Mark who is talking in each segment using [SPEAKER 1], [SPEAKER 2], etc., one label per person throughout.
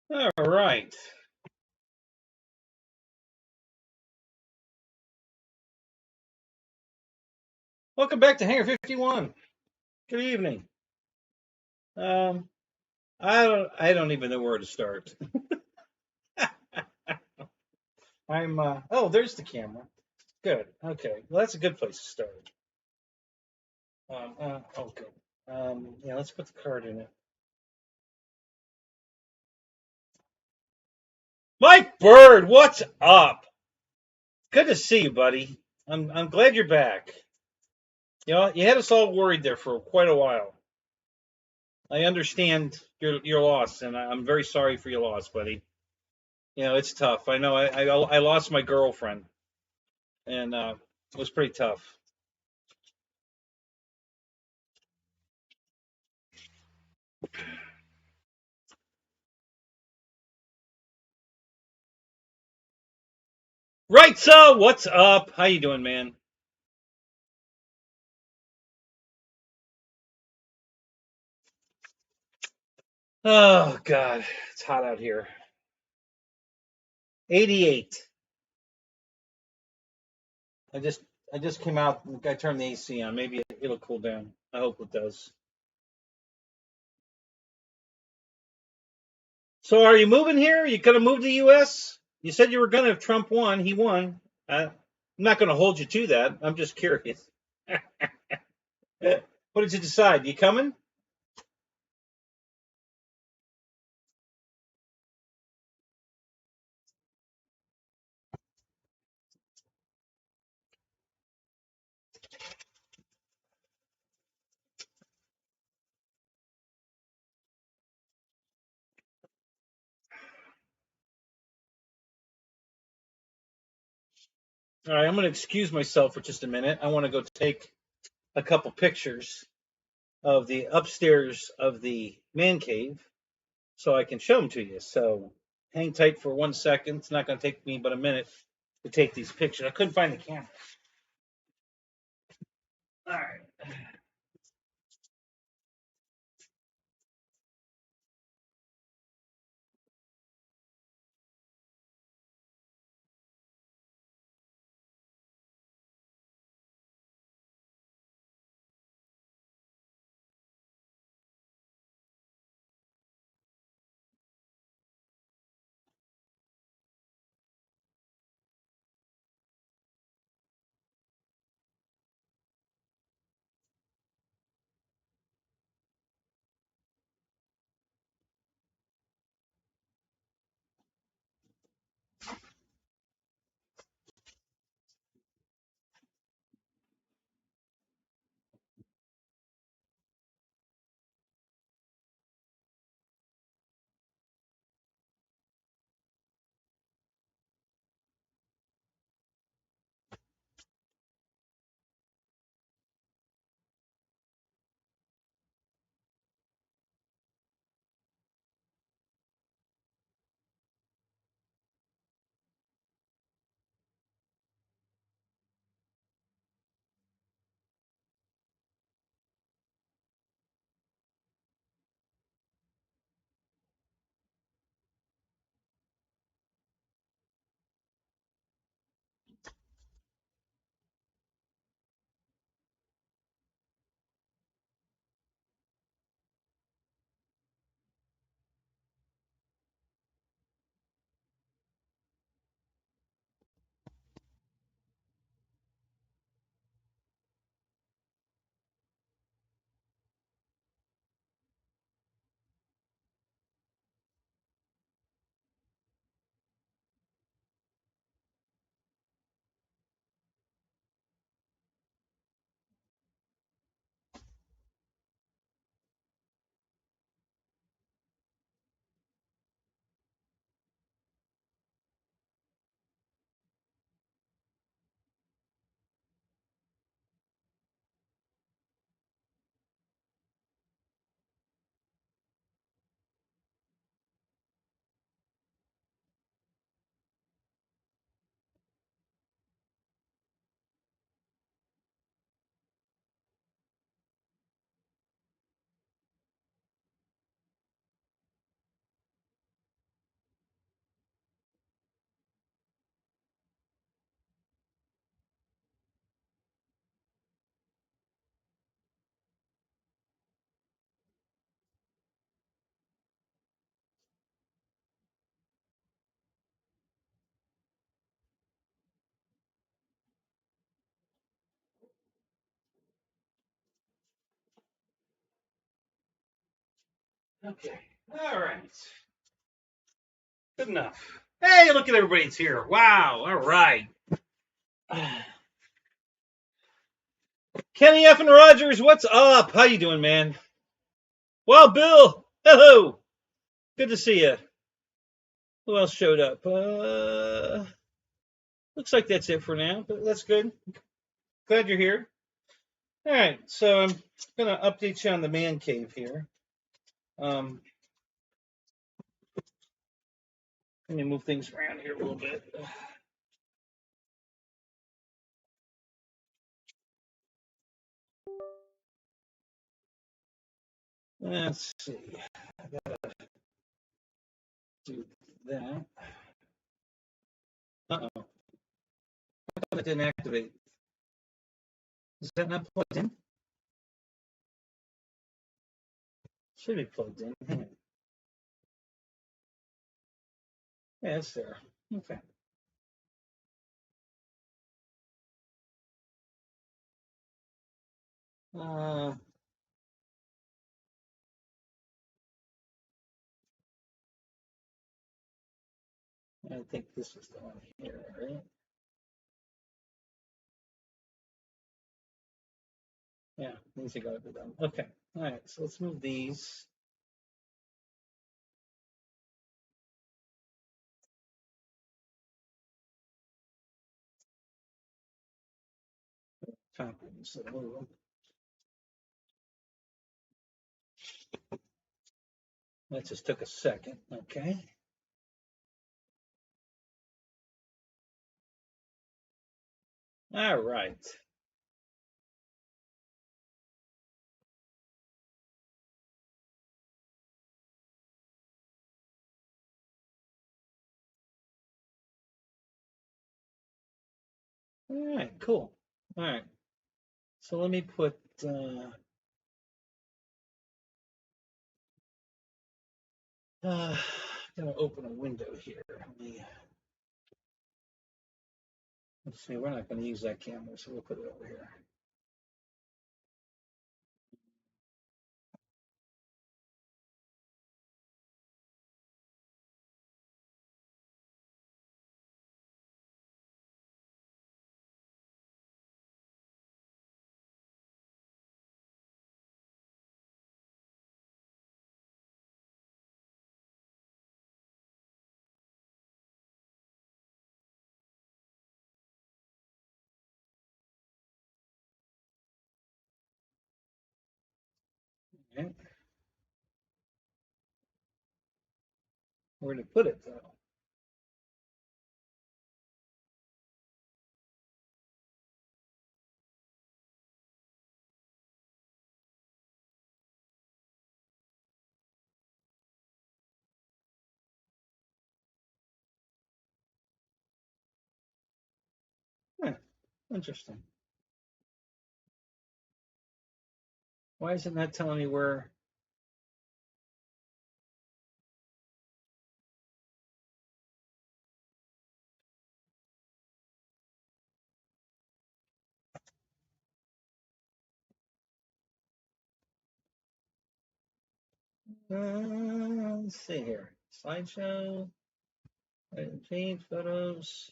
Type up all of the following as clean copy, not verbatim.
[SPEAKER 1] All right. Welcome back to Hanger 51. Good evening. Um, I don't even know where to start. Oh, there's the camera. Good. Okay. Well, that's a good place to start. Okay. Yeah, let's put the card in it. Mike Bird, what's up? Good to see you, buddy. I'm glad you're back. You know, you had us all worried there for quite a while. I understand your loss, and I'm very sorry for your loss, buddy. You know, it's tough. I know. I lost my girlfriend, and it was pretty tough. Right, so what's up? How you doing, man? Oh God, it's hot out here. 88. I just I just came out. I turned the AC on. Maybe it'll cool down. I hope it does. So, are you moving here? Are you gonna move to the U.S.? You said you were gonna if Trump won. He won. I'm not gonna hold you to that. I'm just curious. What did you decide? You coming? All right. I'm gonna excuse myself for just a minute. I want to go take a couple pictures of the upstairs of the man cave so I can show them to you. So hang tight for 1 second. It's not going to take me but a minute to take these pictures. I couldn't find the camera. All right. Okay. All right. Good enough. Hey, look at everybody's here. Wow. All right. Kenny F. and Rogers, what's up? How you doing, man? Well, Bill. Hello. Good to see you. Who else showed up? Looks like that's it for now, but that's good. Glad you're here. All right, so I'm going to update you on the man cave here. Let me move things around here a little bit. Let's see. I gotta do that. Uh-oh. I thought it didn't activate. Is that not plugged in? Should be plugged in. Hang on. Yeah, it's there. Okay. I think this is the one here, right? Yeah, these are gotta be done. Okay. All right, so let's move these. So move them. That just took a second. Okay. All right. All right, cool. All right. So let me put I'm gonna open a window here. Let's see, we're not gonna use that camera, so we'll put it over here. Okay. Where to put it though? Interesting. Why isn't that telling me where? Let's see here. Slideshow. Change photos.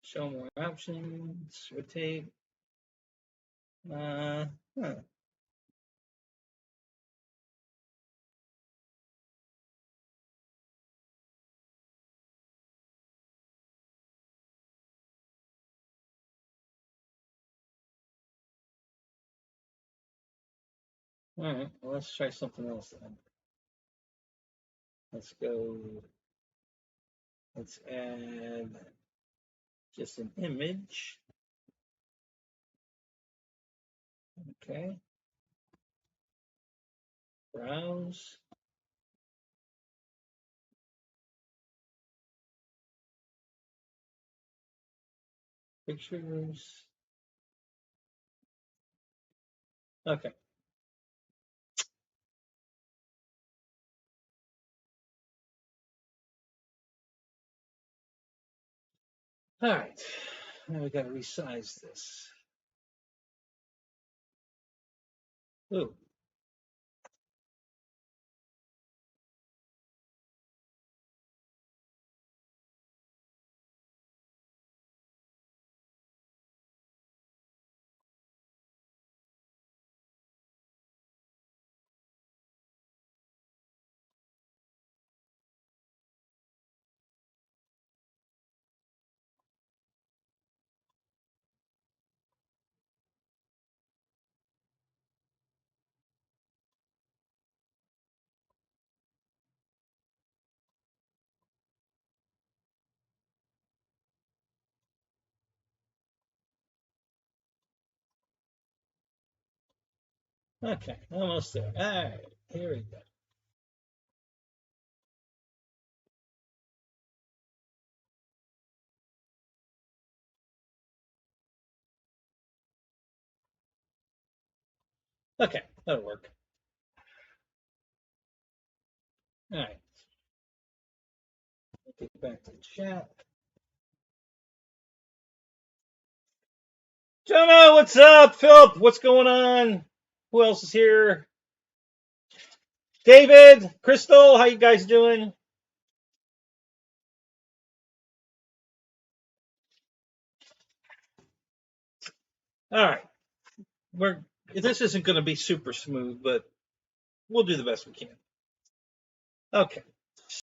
[SPEAKER 1] Show more options. Rotate. Huh. All right. Well, let's try something else then. Let's go. Let's add just an image. Okay. Browse. Pictures. Okay. All right. Now we got to resize this. Ooh. Okay, almost there. All right, here we go. Okay, that'll work. All right, get back to the chat. Jono, what's up? Philip, what's going on? Who else is here? David, Crystal, how you guys doing? All right, we're this isn't going to be super smooth, but we'll do the best we can. Okay,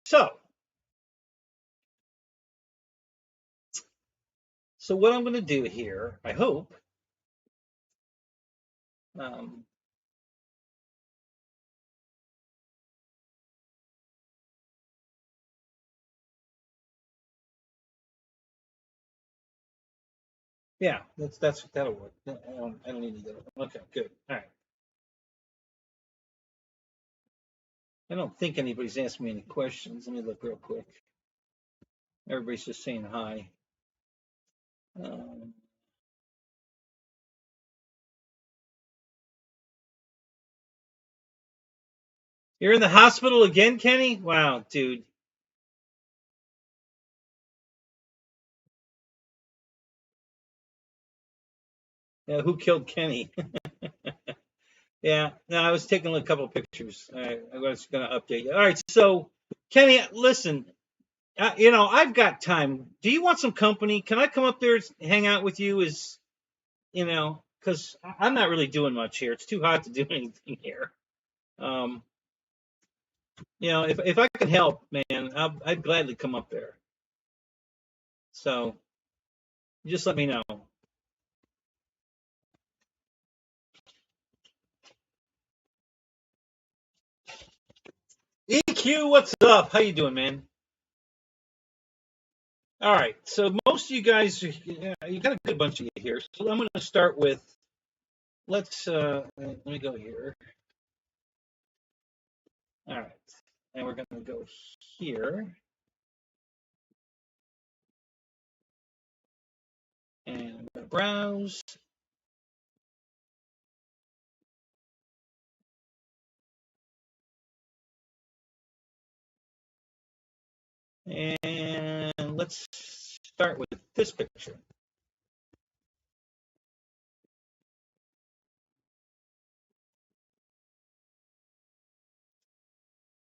[SPEAKER 1] so what I'm going to do here, I hope, um, yeah, that'll work. I don't need to do it. Okay, good. All right. I don't think anybody's asked me any questions. Let me look real quick. Everybody's just saying hi. Um, you're in the hospital again, Kenny? Wow, dude. Yeah, who killed Kenny? Yeah, no, I was taking a couple of pictures. I was going to update you. All right, so Kenny, listen, I've got time. Do you want some company? Can I come up there and hang out with you? Because I'm not really doing much here. It's too hot to do anything here. Um, if I could help, man, I'd gladly come up there. So just let me know. EQ, what's up? How you doing, man? All right. So most of you guys, you got a good bunch of you here. So I'm going to start with. Let me go here. All right, and we're going to go here, and I'm going to browse. And let's start with this picture.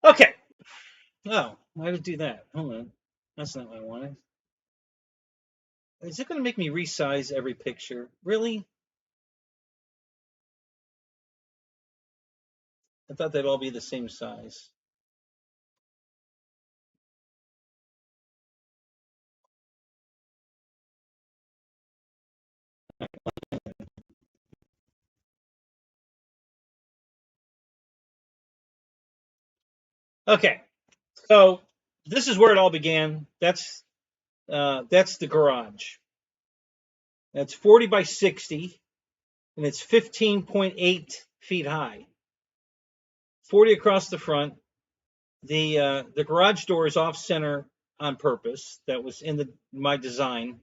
[SPEAKER 1] Okay. Oh, why did it do that? Hold on. That's not what I wanted. Is it going to make me resize every picture? Really? I thought they'd all be the same size. Okay. So this is where it all began. That's the garage. That's 40 by 60, and it's 15.8 feet high. 40 across the front. The garage door is off center on purpose. That was in my design.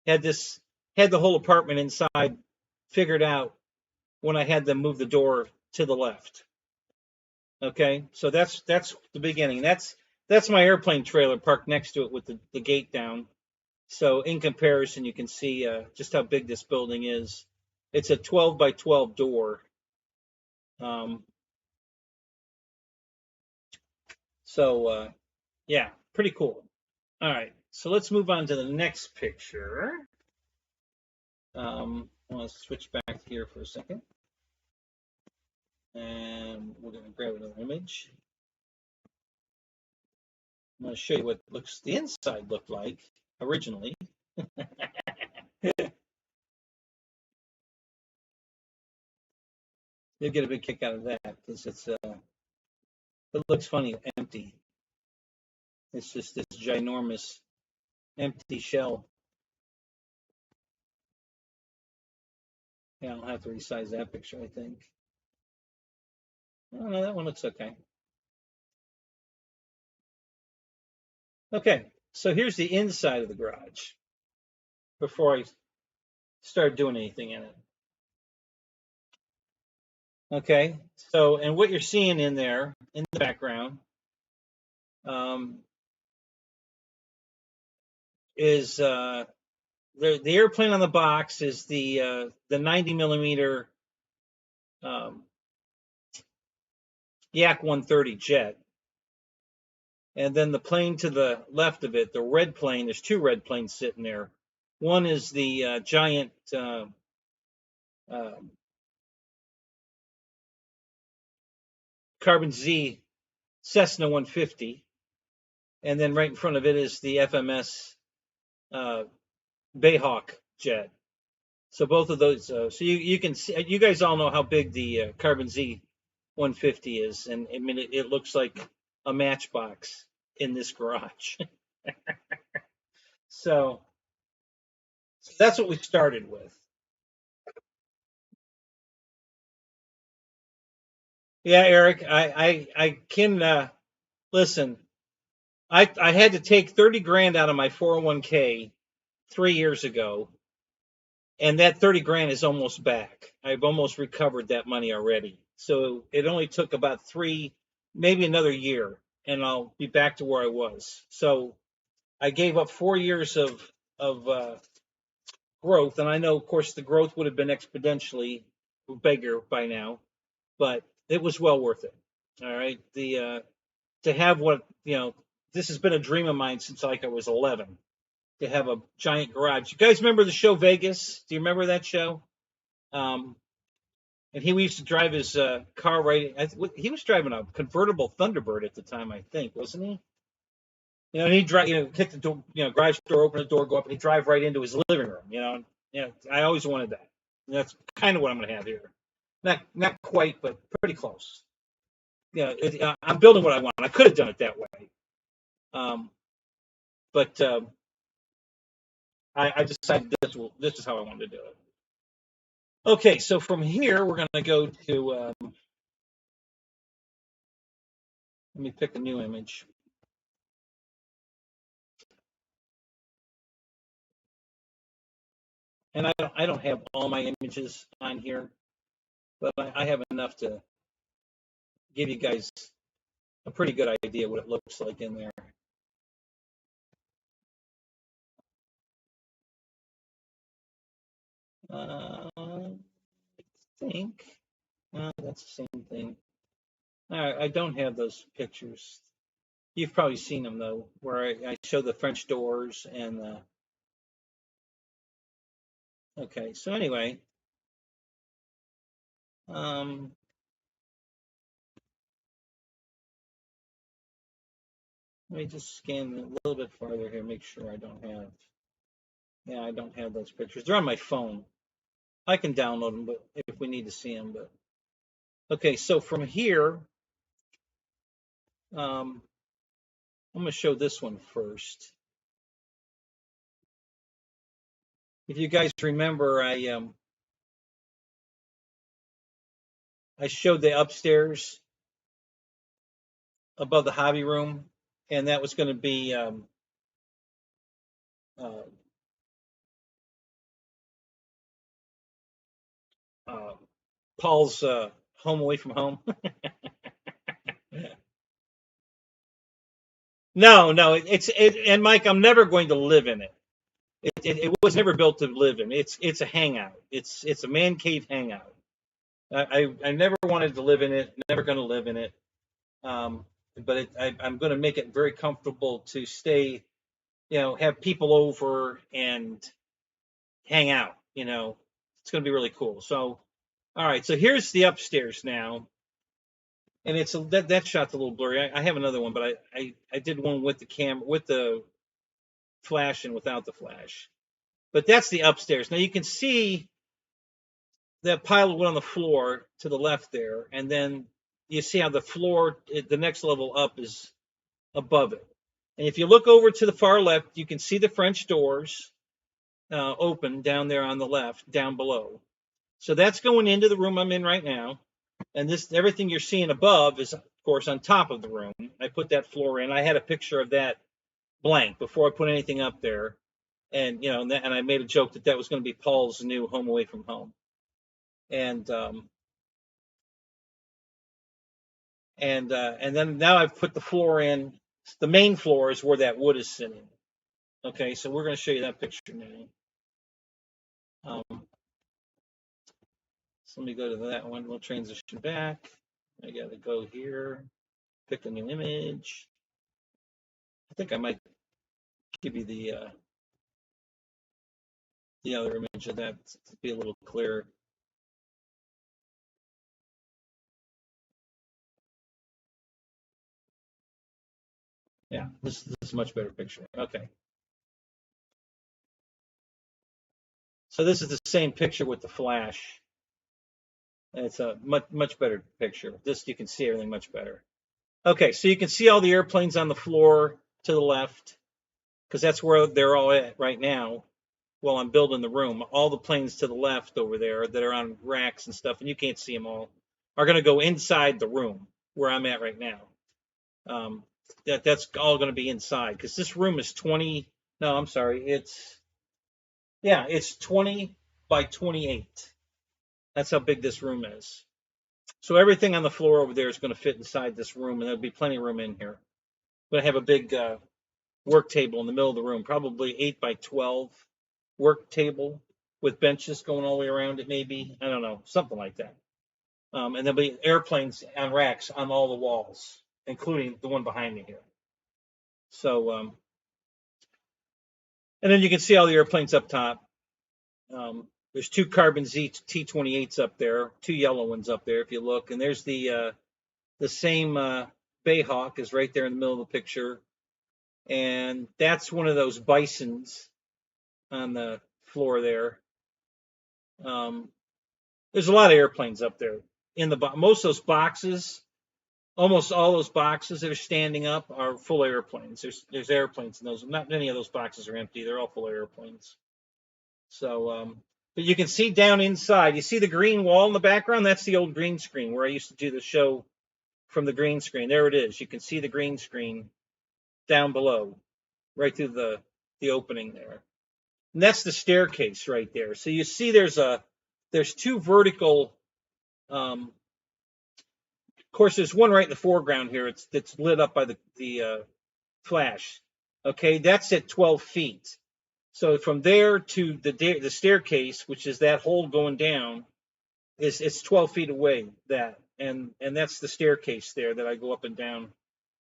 [SPEAKER 1] Had the whole apartment inside figured out when I had them move the door to the left. Okay, so that's the beginning. That's my airplane trailer parked next to it with the gate down. So in comparison, you can see just how big this building is. It's a 12 by 12 door. Um, yeah, pretty cool. All right, so let's move on to the next picture. Let's switch back here for a second. And we're going to grab another image. I'm going to show you what the inside looked like originally. You'll get a big kick out of that because it looks funny empty. It's just this ginormous empty shell. Yeah, I'll have to resize that picture, I think. Oh, no, that one looks okay. Okay, so here's the inside of the garage before I start doing anything in it. Okay, so, and what you're seeing in there in the background um, is the airplane on the box is the 90 millimeter Yak 130 jet. And then the plane to the left of it, the red plane, there's two red planes sitting there. One is the giant uh, Carbon Z Cessna 150. And then right in front of it is the FMS Bayhawk jet. So both of those, so you can see, you guys all know how big the Carbon Z 150 is. And I mean, it looks like a matchbox in this garage. So that's what we started with. Yeah, Eric, I can listen. I had to take 30 grand out of my 401k 3 years ago, and that 30 grand is almost back. I've almost recovered that money already. So it only took about maybe another year, and I'll be back to where I was. So I gave up 4 years of growth, and I know, of course, the growth would have been exponentially bigger by now, but it was well worth it. All right, the to have this has been a dream of mine since like I was 11, to have a giant garage. You guys remember the show Vegas? Do you remember that show? Um, and he used to drive his car right. He was driving a convertible Thunderbird at the time, I think, wasn't he? And he'd drive, kick the door, garage door, open the door, go up, and he'd drive right into his living room. I always wanted that. And that's kind of what I'm going to have here. Not quite, but pretty close. I'm building what I want. I could have done it that way, but I decided this is how I wanted to do it. Okay, so from here we're going to go to. Let me pick a new image. And I don't have all my images on here, but I have enough to give you guys a pretty good idea what it looks like in there. I think that's the same thing. I don't have those pictures. You've probably seen them though, where I show the French doors and okay. So anyway, let me just scan a little bit farther here, make sure I don't have. Yeah, I don't have those pictures. They're on my phone. I can download them, but if we need to see them, but okay. So from here, I'm going to show this one first. If you guys remember, I showed the upstairs above the hobby room, and that was going to be uh, Paul's home away from home. No, and Mike, I'm never going to live in it. It was never built to live in. It's a hangout. It's a man cave hangout. I never wanted to live in it. Never going to live in it. But I'm going to make it very comfortable to stay. Have people over and hang out. It's going to be really cool. So, all right. So here's the upstairs now, and that shot's a little blurry. I have another one, but I did one with the camera, with the flash and without the flash. But that's the upstairs. Now you can see that pile of wood on the floor to the left there, and then you see how the floor, the next level up, is above it. And if you look over to the far left, you can see the French doors open down there on the left, down below. So that's going into the room I'm in right now. And this, everything you're seeing above is, of course, on top of the room. I put that floor in. I had a picture of that blank before I put anything up there. And, you know, and I made a joke that that was going to be Paul's new home away from home. And then now I've put the floor in. The main floor is where that wood is sitting. Okay, so we're going to show you that picture now. So let me go to that one. We'll transition back. I got to go here, pick a new image. I think I might give you the other image of that to be a little clearer. Yeah, this is a much better picture. Okay. So this is the same picture with the flash. And it's a much better picture. This, you can see everything much better. Okay, so you can see all the airplanes on the floor to the left, because that's where they're all at right now while I'm building the room. All the planes to the left over there that are on racks and stuff, and you can't see them all, are going to go inside the room where I'm at right now. That's all going to be inside, because this room is 20. No, I'm sorry. It's 20 by 28. That's how big this room is. So everything on the floor over there is going to fit inside this room, and there'll be plenty of room in here. I'm going to have a big work table in the middle of the room, probably 8 by 12 work table with benches going all the way around it, maybe. I don't know, something like that. And there'll be airplanes on racks on all the walls, including the one behind me here. So, and then you can see all the airplanes up top. There's 2 Carbon Z T-28s up there, 2 yellow ones up there if you look, and there's the same Bayhawk is right there in the middle of the picture, and that's one of those Bisons on the floor there. There's a lot of airplanes up there. In the most of those boxes, almost all those boxes that are standing up are full of airplanes. There's airplanes in those. Not many of those boxes are empty. They're all full of airplanes. So, but you can see down inside. You see the green wall in the background? That's the old green screen where I used to do the show from the green screen. There it is. You can see the green screen down below, right through the opening there. And that's the staircase right there. So you see there's 2 vertical. Of course, there's one right in the foreground here. It's lit up by the flash. Okay, that's at 12 feet. So from there to the staircase, which is that hole going down, it's 12 feet away. And that's the staircase there that I go up and down.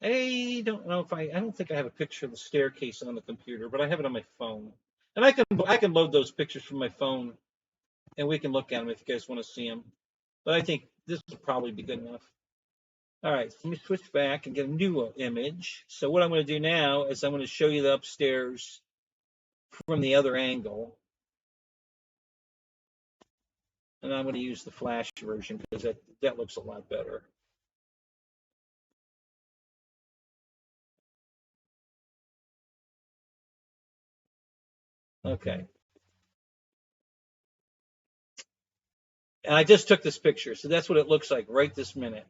[SPEAKER 1] I don't know if I don't think I have a picture of the staircase on the computer, but I have it on my phone. And I can load those pictures from my phone, and we can look at them if you guys want to see them. But I think this will probably be good enough. All right, let me switch back and get a new image. So what I'm going to do now is I'm going to show you the upstairs from the other angle. And I'm going to use the flash version because that looks a lot better. Okay. And I just took this picture, so that's what it looks like right this minute.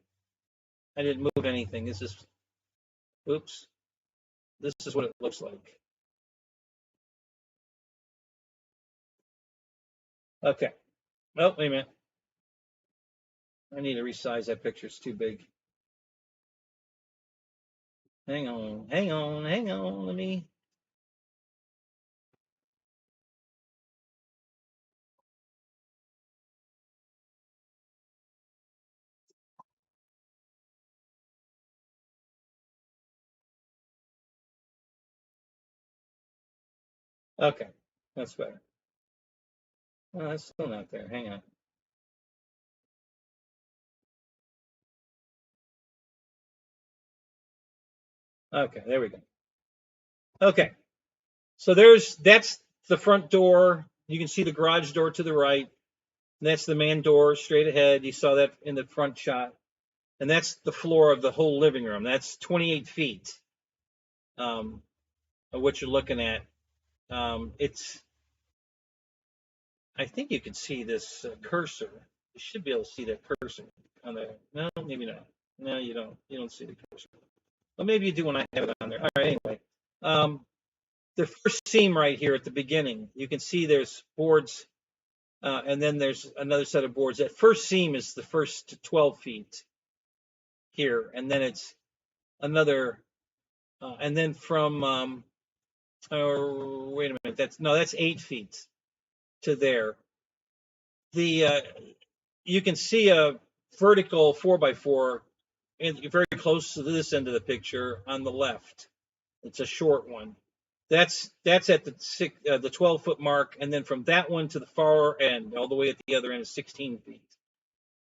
[SPEAKER 1] I didn't move anything. Oops. This is what it looks like. Okay. Oh, wait a minute. I need to resize that picture. It's too big. Hang on. Let me. Okay. That's better. Oh, that's still not there. Hang on. Okay, there we go. Okay. So that's the front door. You can see the garage door to the right. And that's the main door straight ahead. You saw that in the front shot. And that's the floor of the whole living room. That's 28 feet of what you're looking at. I think you can see this cursor. You should be able to see that cursor on there. No, maybe not. No, you don't. You don't see the cursor. Well, maybe you do when I have it on there. All right, anyway. The first seam right here at the beginning, you can see there's boards, and then there's another set of boards. That first seam is the first 12 feet here, and then it's another, and then from, oh, wait a minute, that's 8 feet to there. You can see a vertical 4x4 very close to this end of the picture on the left. It's a short one. That's at the 12-foot mark, and then from that one to the far end, all the way at the other end, is 16 feet.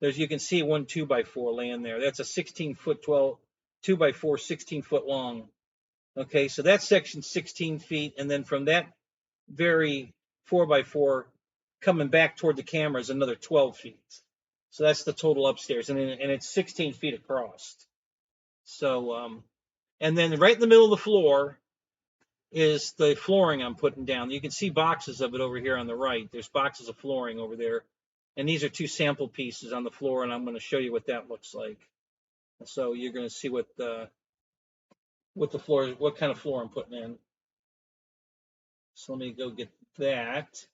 [SPEAKER 1] You can see one 2x4 laying there. That's a 16-foot 2x4, 16-foot long. Okay, so that section's 16 feet, and then from that very 4x4 coming back toward the camera is another 12 feet. So that's the total upstairs, and it's 16 feet across. So, and then right in the middle of the floor is the flooring I'm putting down. You can see boxes of it over here on the right. There's boxes of flooring over there, and these are 2 sample pieces on the floor, and I'm going to show you what that looks like. So you're going to see what the floor, what kind of floor I'm putting in. So let me go get that.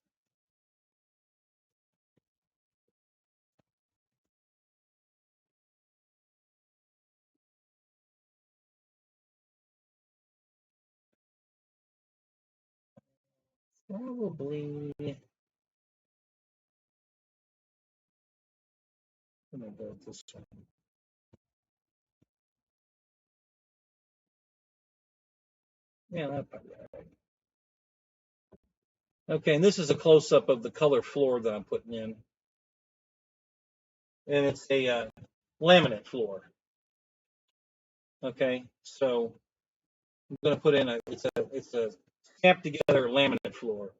[SPEAKER 1] Probably. I'm going to go with this one. Yeah, that's probably all right. Okay, and this is a close-up of the color floor that I'm putting in. And it's a laminate floor. Okay, so I'm going to put in it's a stamped together laminate floor.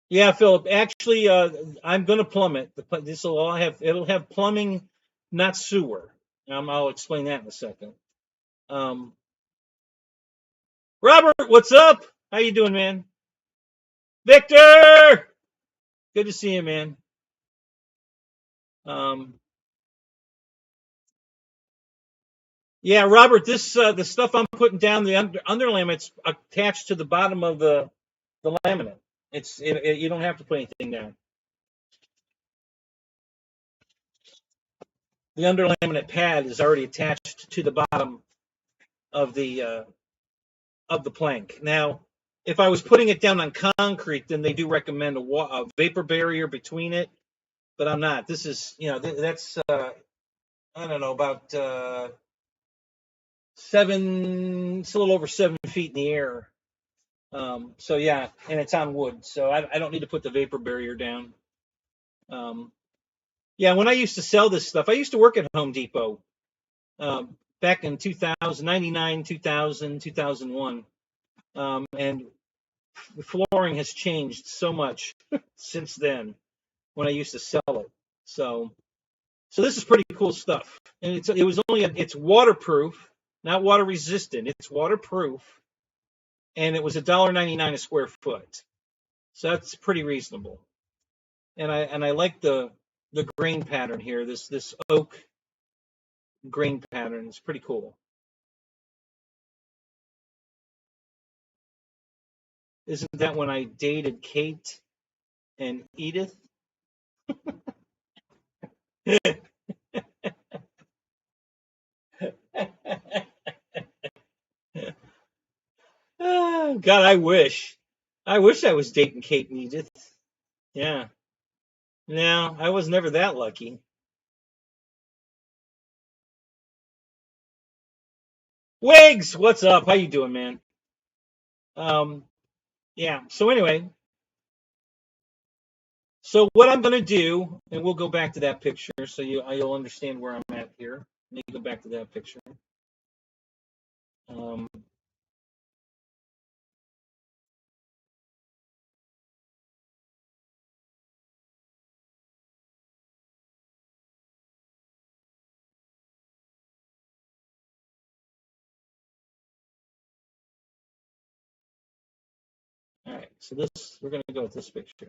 [SPEAKER 1] Yeah, Philip. Actually, I'm going to plumb it. It'll have plumbing, not sewer. I'll explain that in a second. Robert, what's up? How you doing, man? Victor, good to see you, man. Yeah, Robert, the stuff I'm putting down, the underlayment's attached to the bottom of the laminate. You don't have to put anything down. The underlaminate pad is already attached to the bottom of the plank. Now, if I was putting it down on concrete, then they do recommend a vapor barrier between it, but I'm not. This is, that's I don't know, about it's a little over 7 feet in the air. So yeah, and it's on wood, so I don't need to put the vapor barrier down. Yeah, when I used to sell this stuff, I used to work at Home Depot back in 2000, 99, 2000, 2001. And the flooring has changed so much since then when I used to sell it. So this is pretty cool stuff. And it's waterproof, not water resistant. It's waterproof. And it was $1.99 a square foot. So that's pretty reasonable. And I like the grain pattern here. This oak grain pattern is pretty cool. Isn't that when I dated Kate and Edith? God, I wish I was dating Kate and Edith. Yeah. No, I was never that lucky. Wigs, what's up? How you doing, man? Yeah. So anyway, so what I'm going to do, and we'll go back to that picture, so you'll understand where I'm at here. Let me go back to that picture. Um, All right, so this, we're going to go with this picture.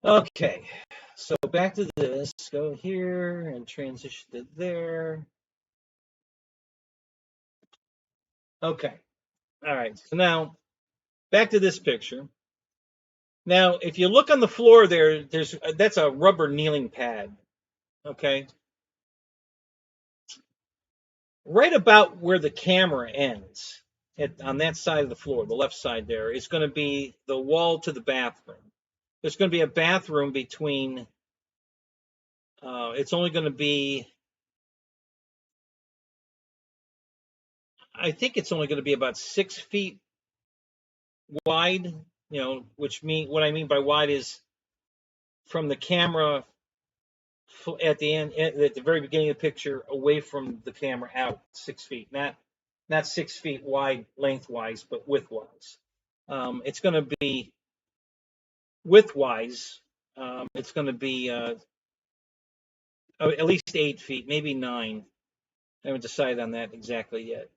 [SPEAKER 1] Okay, so back to this. Go here and transition to there. Okay, all right. So now back to this picture. Now, if you look on the floor there, that's a rubber kneeling pad. Okay, right about where the camera ends, on that side of the floor, the left side there, is going to be the wall to the bathroom. There's going to be a bathroom between. It's only going to be. I think it's only going to be about 6 feet wide. You know, what I mean by wide is from the camera at the end, at the very beginning of the picture, away from the camera out 6 feet, not 6 feet wide lengthwise, but widthwise. It's going to be widthwise. It's going to be at least 8 feet, maybe 9. I haven't decided on that exactly yet.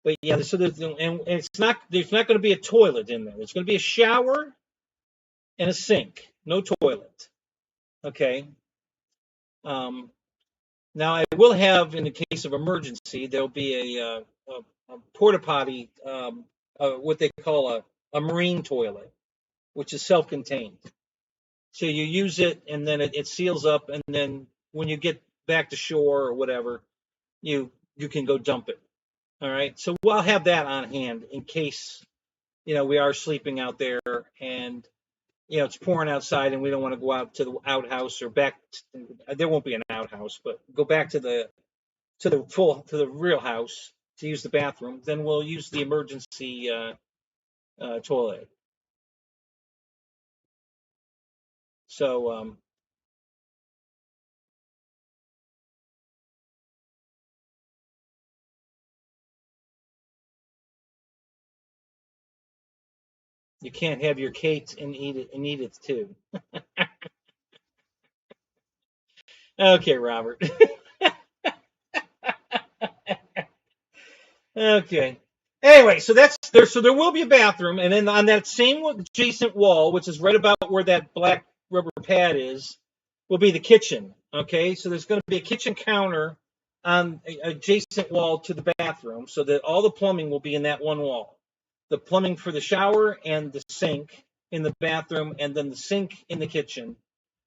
[SPEAKER 1] But yeah, so and there's not going to be a toilet in there. There's going to be a shower and a sink, no toilet. Okay. Now I will have, in the case of emergency, there'll be a porta potty, what they call a marine toilet, which is self-contained. So you use it, and then it seals up, and then when you get back to shore or whatever, you can go dump it. All right. So we'll have that on hand in case, we are sleeping out there and, it's pouring outside and we don't want to go out to the outhouse or back. There won't be an outhouse, but go back to the real house to use the bathroom. Then we'll use the emergency toilet. So, you can't have your cake and eat it too. Okay, Robert. Okay. Anyway, so that's there. So there will be a bathroom, and then on that same adjacent wall, which is right about where that black rubber pad is, will be the kitchen. Okay, so there's going to be a kitchen counter on adjacent wall to the bathroom, so that all the plumbing will be in that one wall. The plumbing for the shower and the sink in the bathroom, and then the sink in the kitchen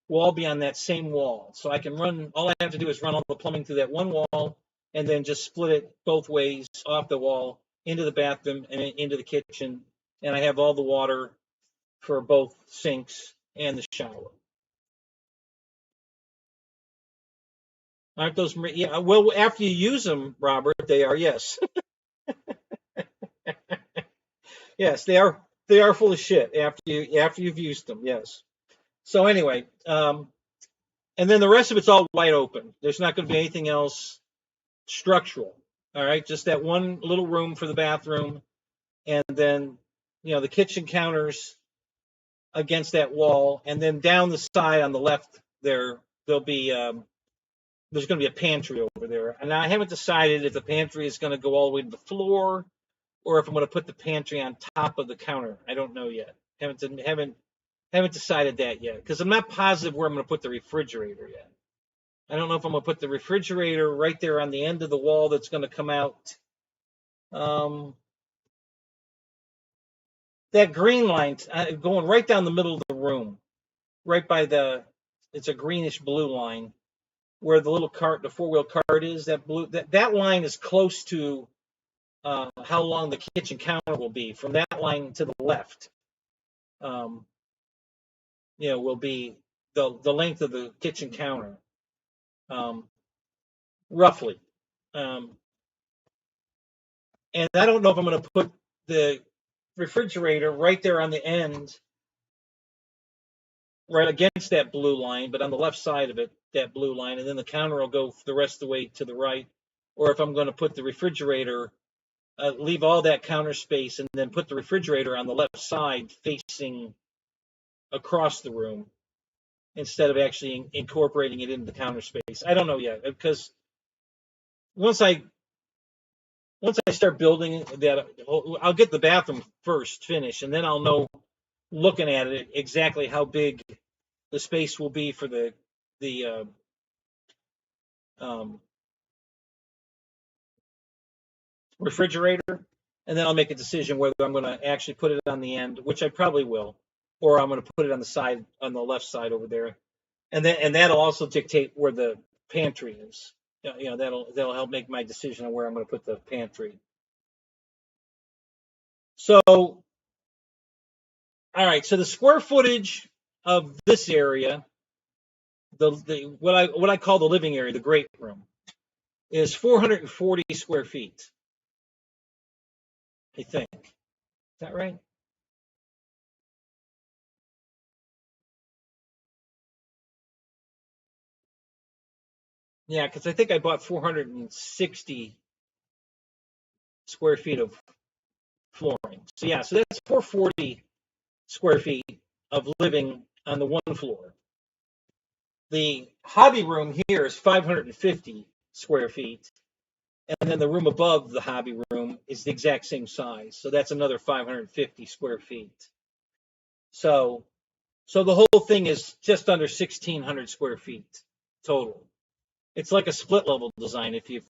[SPEAKER 1] will all be on that same wall. So I can all I have to do is run all the plumbing through that one wall, and then just split it both ways off the wall into the bathroom and into the kitchen. And I have all the water for both sinks and the shower. Aren't those? Yeah. Well, after you use them, Robert, they are. Yes. Yes, they are. They are full of shit after you've used them. Yes. So anyway, and then the rest of it's all wide open. There's not going to be anything else structural. All right, just that one little room for the bathroom, and then the kitchen counters against that wall, and then down the side on the left there'll be there's going to be a pantry over there. And I haven't decided if the pantry is going to go all the way to the floor or if I'm going to put the pantry on top of the counter. I don't know yet. Haven't decided that yet, because I'm not positive where I'm going to put the refrigerator yet. I don't know if I'm going to put the refrigerator right there on the end of the wall that's going to come out. That green line going right down the middle of the room, right by it's a greenish blue line where the little cart, the 4-wheel cart is. That line is close to how long the kitchen counter will be. From that line to the left, will be the length of the kitchen counter. Roughly. And I don't know if I'm going to put the refrigerator right there on the end, right against that blue line, but on the left side of it, that blue line, and then the counter will go the rest of the way to the right. Or if I'm going to put the refrigerator, leave all that counter space, and then put the refrigerator on the left side facing across the room, instead of actually incorporating it into the counter space. I don't know yet, because once I once I start building that, I'll get the bathroom first finished, and then I'll know, looking at it, exactly how big the space will be for the um, refrigerator, and then I'll make a decision whether I'm going to actually put it on the end, which I probably will, or I'm going to put it on the side, on the left side over there, and that'll also dictate where the pantry is. That'll help make my decision on where I'm going to put the pantry. So, all right. So the square footage of this area, what I call the living area, the great room, is 440 square feet. I think. Is that right? Yeah, because I think I bought 460 square feet of flooring. So yeah, so that's 440 square feet of living on the one floor. The hobby room here is 550 square feet, and then the room above the hobby room is the exact same size. So that's another 550 square feet. So the whole thing is just under 1,600 square feet total. It's like a split level design. If you're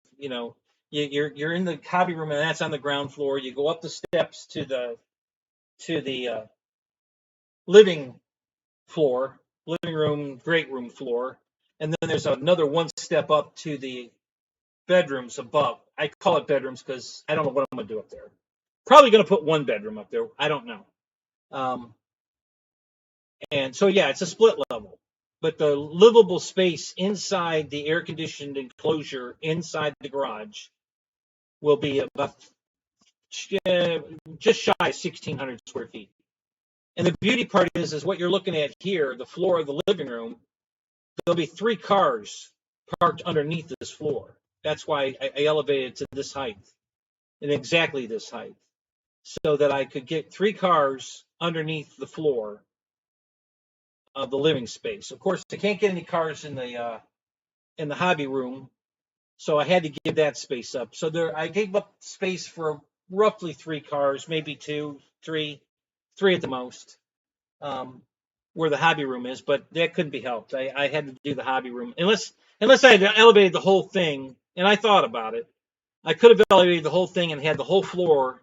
[SPEAKER 1] in the hobby room and that's on the ground floor, you go up the steps to the living floor, living room, great room floor, and then there's another one step up to the bedrooms above. I call it bedrooms because I don't know what I'm going to do up there. Probably going to put one bedroom up there. I don't know. And so, yeah, it's a split level. But the livable space inside the air conditioned enclosure inside the garage will be about just shy of 1,600 square feet. And the beauty part is what you're looking at here, the floor of the living room. There'll be 3 cars parked underneath this floor. That's why I elevated to this height, and exactly this height, so that I could get 3 cars underneath the floor of the living space. Of course, I can't get any cars in the hobby room, so I had to give that space up. So I gave up space for roughly 3 cars, maybe 2, 3 at the most, where the hobby room is. But that couldn't be helped. I had to do the hobby room unless I had elevated the whole thing. And I thought about it. I could have elevated the whole thing and had the whole floor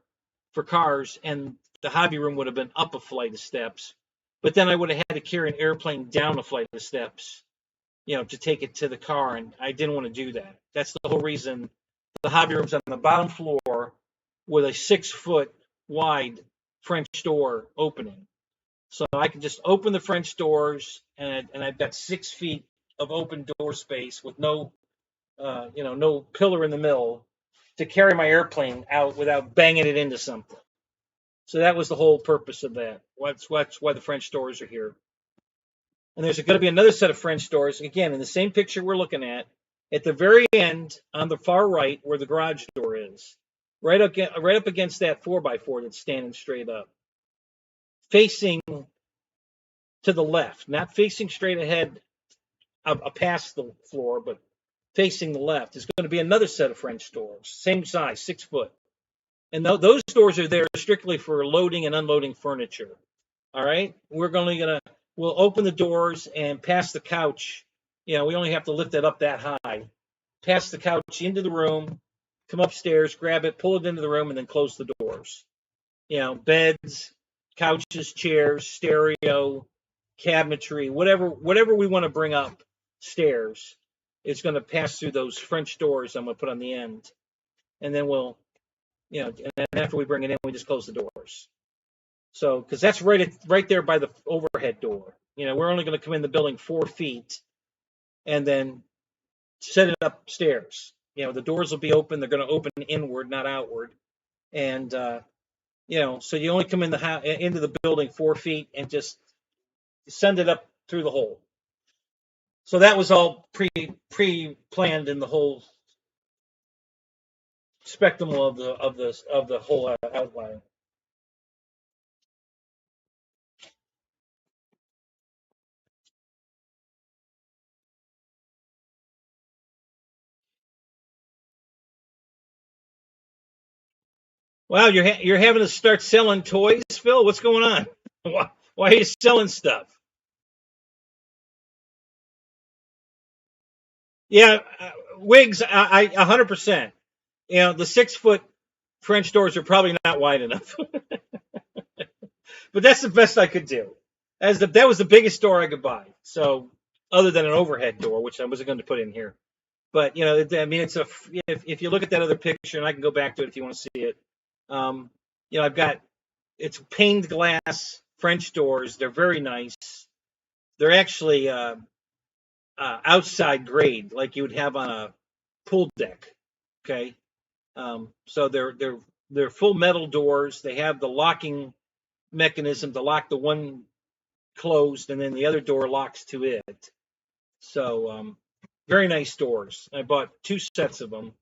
[SPEAKER 1] for cars, and the hobby room would have been up a flight of steps. But then I would have had to carry an airplane down a flight of steps, to take it to the car, and I didn't want to do that. That's the whole reason the hobby room's on the bottom floor with a 6-foot wide French door opening. So I can just open the French doors, and I've got 6 feet of open door space with no pillar in the middle to carry my airplane out without banging it into something. So that was the whole purpose of that. That's why the French doors are here. And there's going to be another set of French doors, again, in the same picture we're looking at the very end on the far right where the garage door is, right up against that 4x4 that's standing straight up, facing to the left, not facing straight ahead past the floor, but facing the left. Is going to be another set of French doors, same size, 6 foot. And those doors are there strictly for loading and unloading furniture. All right, we'll open the doors and pass the couch. We only have to lift it up that high. Pass the couch into the room, come upstairs, grab it, pull it into the room, and then close the doors. Beds, couches, chairs, stereo, cabinetry, whatever we want to bring up stairs, it's going to pass through those French doors I'm going to put on the end. And then and then after we bring it in, we just close the doors. So, because that's right there by the overhead door. We're only going to come in the building 4 feet and then set it upstairs. The doors will be open. They're going to open inward, not outward. And, so you only come into the building 4 feet and just send it up through the hole. So that was all pre-planned in the whole spectrum of the whole outline. Wow, you're having to start selling toys, Phil? What's going on? Why are you selling stuff? Yeah, wigs. I 100%. You know, the 6 foot French doors are probably not wide enough, but that's the best I could do. That was the biggest door I could buy. So other than an overhead door, which I wasn't going to put in here, but you know, I mean, if you look at that other picture, and I can go back to it if you want to see it. Um, you know, I've got it's paned glass French doors. They're very nice. They're actually outside grade, like you would have on a pool deck. Okay, so they're full metal doors. They have the locking mechanism to lock the one closed, and then the other door locks to it. So very nice doors. I bought 2 sets of them,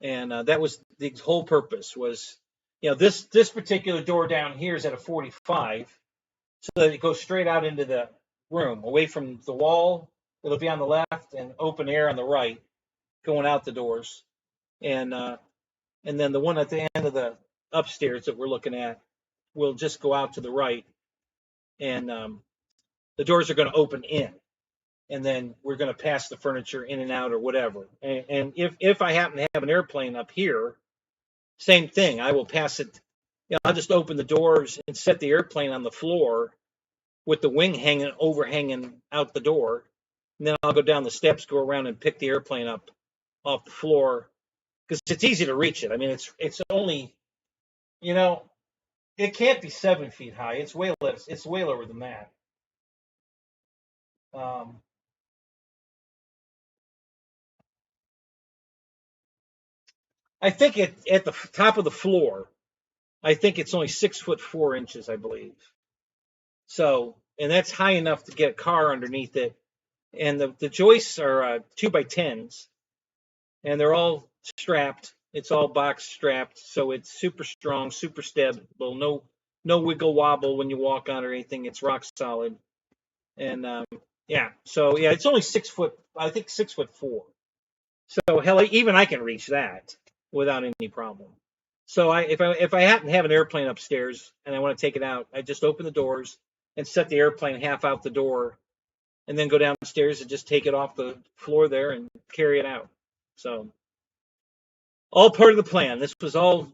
[SPEAKER 1] and that was the whole purpose. Was you know this particular door down here is at a 45, so that it goes straight out into the room, away from the wall. It'll be on the left and open air on the right, going out the doors, and and then the one at the end of the upstairs that we're looking at will just go out to the right, and the doors are going to open in, and then we're going to pass the furniture in and out or whatever. And if I happen to have an airplane up here, same thing. I will pass it. You know, I'll just open the doors and set the airplane on the floor with the wing overhanging out the door. And then I'll go down the steps, go around and pick the airplane up off the floor because it's easy to reach it. I mean, it's only, you know, it can't be 7 feet high. It's way less. It's way lower than that. Um, I think at the top of the floor, I think it's only 6 foot 4 inches, I believe. So, and that's high enough to get a car underneath it. And the joists are 2x10s, and they're all strapped. It's all box strapped, so it's super strong, super stable. No wiggle wobble when you walk on or anything. It's rock solid. And yeah, so yeah, it's only 6 foot. I think 6 foot 4. So hell, even I can reach that without any problem. So if I happen to have an airplane upstairs and I want to take it out, I just open the doors and set the airplane half out the door, and then go downstairs and just take it off the floor there and carry it out. So all part of the plan. This was all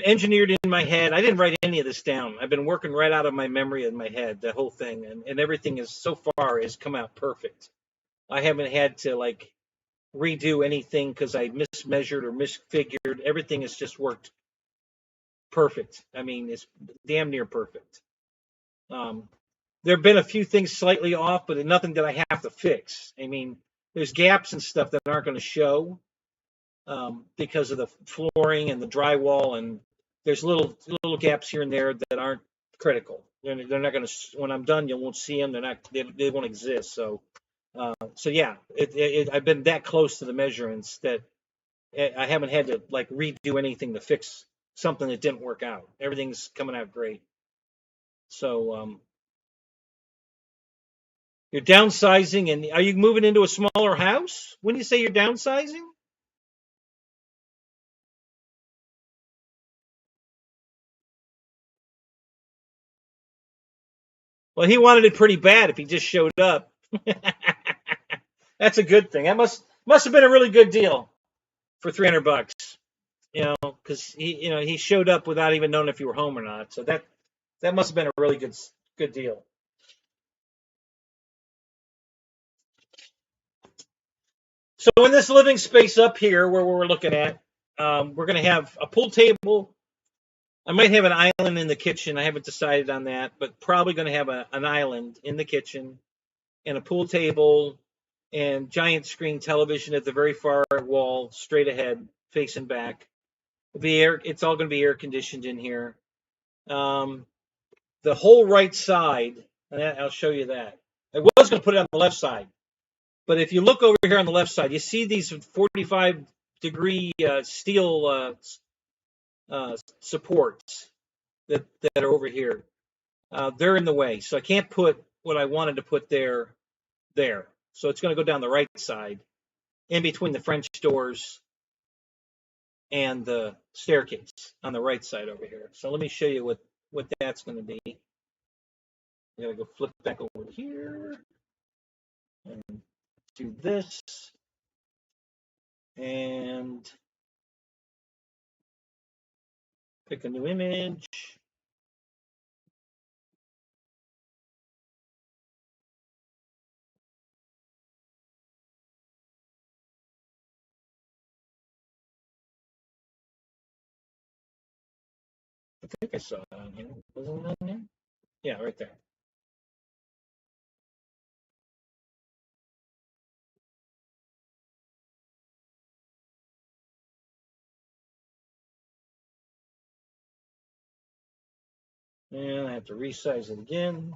[SPEAKER 1] engineered in my head. I didn't write any of this down. I've been working right out of my memory in my head, the whole thing, and everything is so far has come out perfect. I haven't had to like redo anything because I mismeasured or misfigured. Everything has just worked perfect. I mean, it's damn near perfect. Um, there have been a few things slightly off, but nothing that I have to fix. I mean, there's gaps and stuff that aren't going to show because of the flooring and the drywall, and there's little gaps here and there that aren't critical. They're not going to. When I'm done, you won't see them. They won't exist. So yeah, I've been that close to the measurements that I haven't had to like redo anything to fix something that didn't work out. Everything's coming out great. So you're downsizing, and are you moving into a smaller house when you say you're downsizing? Well, he wanted it pretty bad if he just showed up. That's a good thing. That must have been a really good deal for $300, you know, because he showed up without even knowing if you were home or not. So that must have been a really good deal. So in this living space up here where we're looking at, we're going to have a pool table. I might have an island in the kitchen. I haven't decided on that, but probably going to have an island in the kitchen and a pool table and giant screen television at the very far wall, straight ahead, facing back. It's all going to be air conditioned in here. The whole right side, and I'll show you that. I was going to put it on the left side, but if you look over here on the left side, you see these 45-degree steel supports that are over here. They're in the way, so I can't put what I wanted to put there. So it's going to go down the right side, in between the French doors and the staircase on the right side over here. So let me show you what that's going to be. I gotta go flip back over here and do this and pick a new image. I think I saw it on here. Wasn't it on there? Yeah, right there. And I have to resize it again.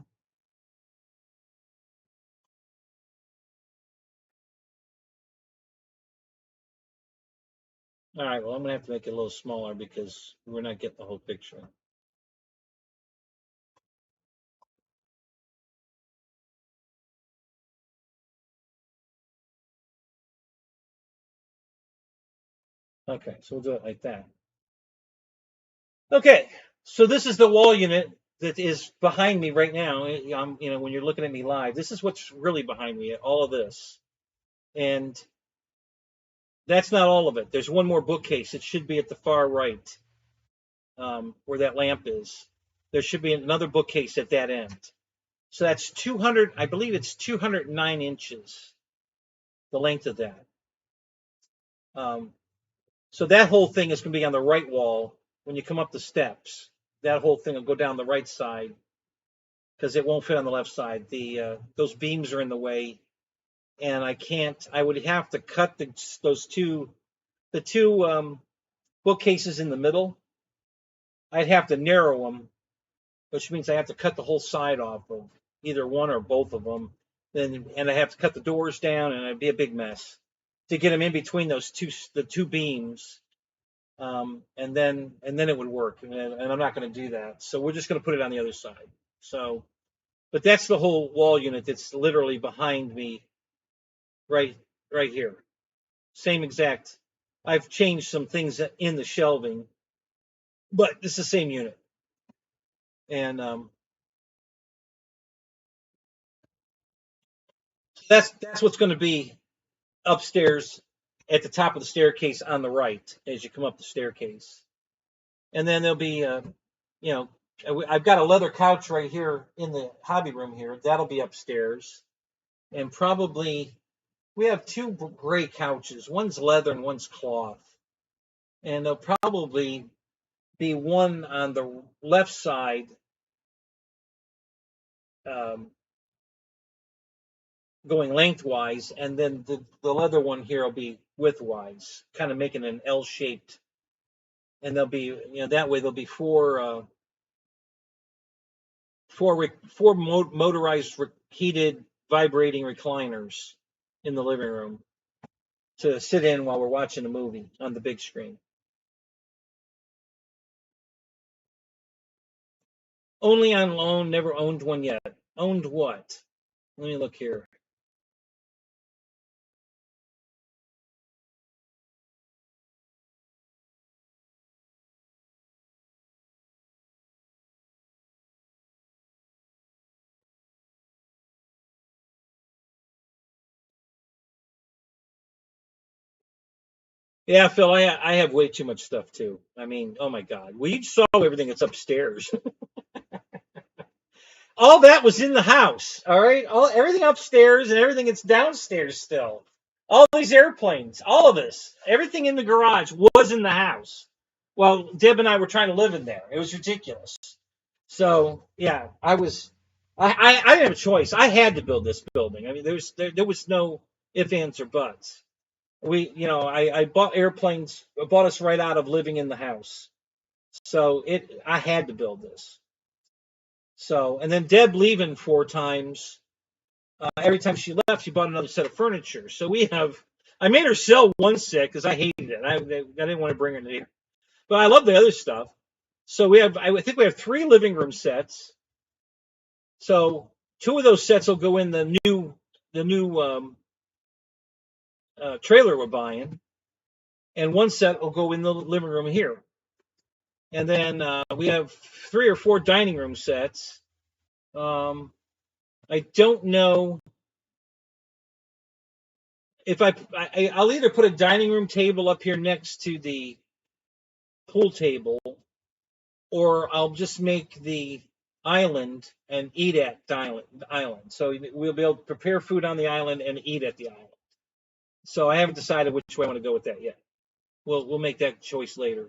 [SPEAKER 1] All right, well, I'm gonna have to make it a little smaller because we're not getting the whole picture. Okay, so we'll do it like that. Okay, so this is the wall unit that is behind me right now. When you're looking at me live, this is what's really behind me, all of this. And that's not all of it. There's one more bookcase. It should be at the far right, where that lamp is. There should be another bookcase at that end. So that's 200, I believe it's 209 inches, the length of that. So that whole thing is going to be on the right wall when you come up the steps. That whole thing will go down the right side because it won't fit on the left side. Those beams are in the way, and I would have to cut the two bookcases in the middle. I'd have to narrow them, which means I have to cut the whole side off of either one or both of them. And I have to cut the doors down, and it'd be a big mess to get them in between the two beams. And then it would work, and I'm not going to do that. So we're just going to put it on the other side. So, but that's the whole wall unit that's literally behind me, right here. Same exact. I've changed some things in the shelving, but it's the same unit. And that's what's going to be upstairs at the top of the staircase on the right as you come up the staircase. And then there'll be, I've got a leather couch right here in the hobby room here. That'll be upstairs. And probably we have two gray couches. One's leather and one's cloth. And there'll probably be one on the left side, going lengthwise, and then the leather one here will be widthwise, kind of making an L-shaped. And there'll be, that way there'll be four motorized heated vibrating recliners in the living room to sit in while we're watching a movie on the big screen. Only on loan, never owned one yet. Owned what? Let me look here. Yeah, Phil, I have way too much stuff too. I mean, oh my God. Well, you saw everything that's upstairs. All that was in the house, all right? Everything upstairs and everything that's downstairs still. All these airplanes, all of this, everything in the garage was in the house. Well, Deb and I were trying to live in there. It was ridiculous. So, yeah, I didn't have a choice. I had to build this building. I mean, there was no ifs, ands, or buts. I bought airplanes, bought us right out of living in the house. So I had to build this. So, and then Deb leaving 4 times. Every time she left, she bought another set of furniture. So I made her sell one set because I hated it. I didn't want to bring her in here, but I love the other stuff. So I think we have 3 living room sets. So 2 of those sets will go in the new trailer we're buying, and one set will go in the living room here. And then we have 3 or 4 dining room sets. I don't know if I'll either put a dining room table up here next to the pool table, or I'll just make the island and eat at the island. So we'll be able to prepare food on the island and eat at the island. So I haven't decided which way I want to go with that yet. We'll make that choice later.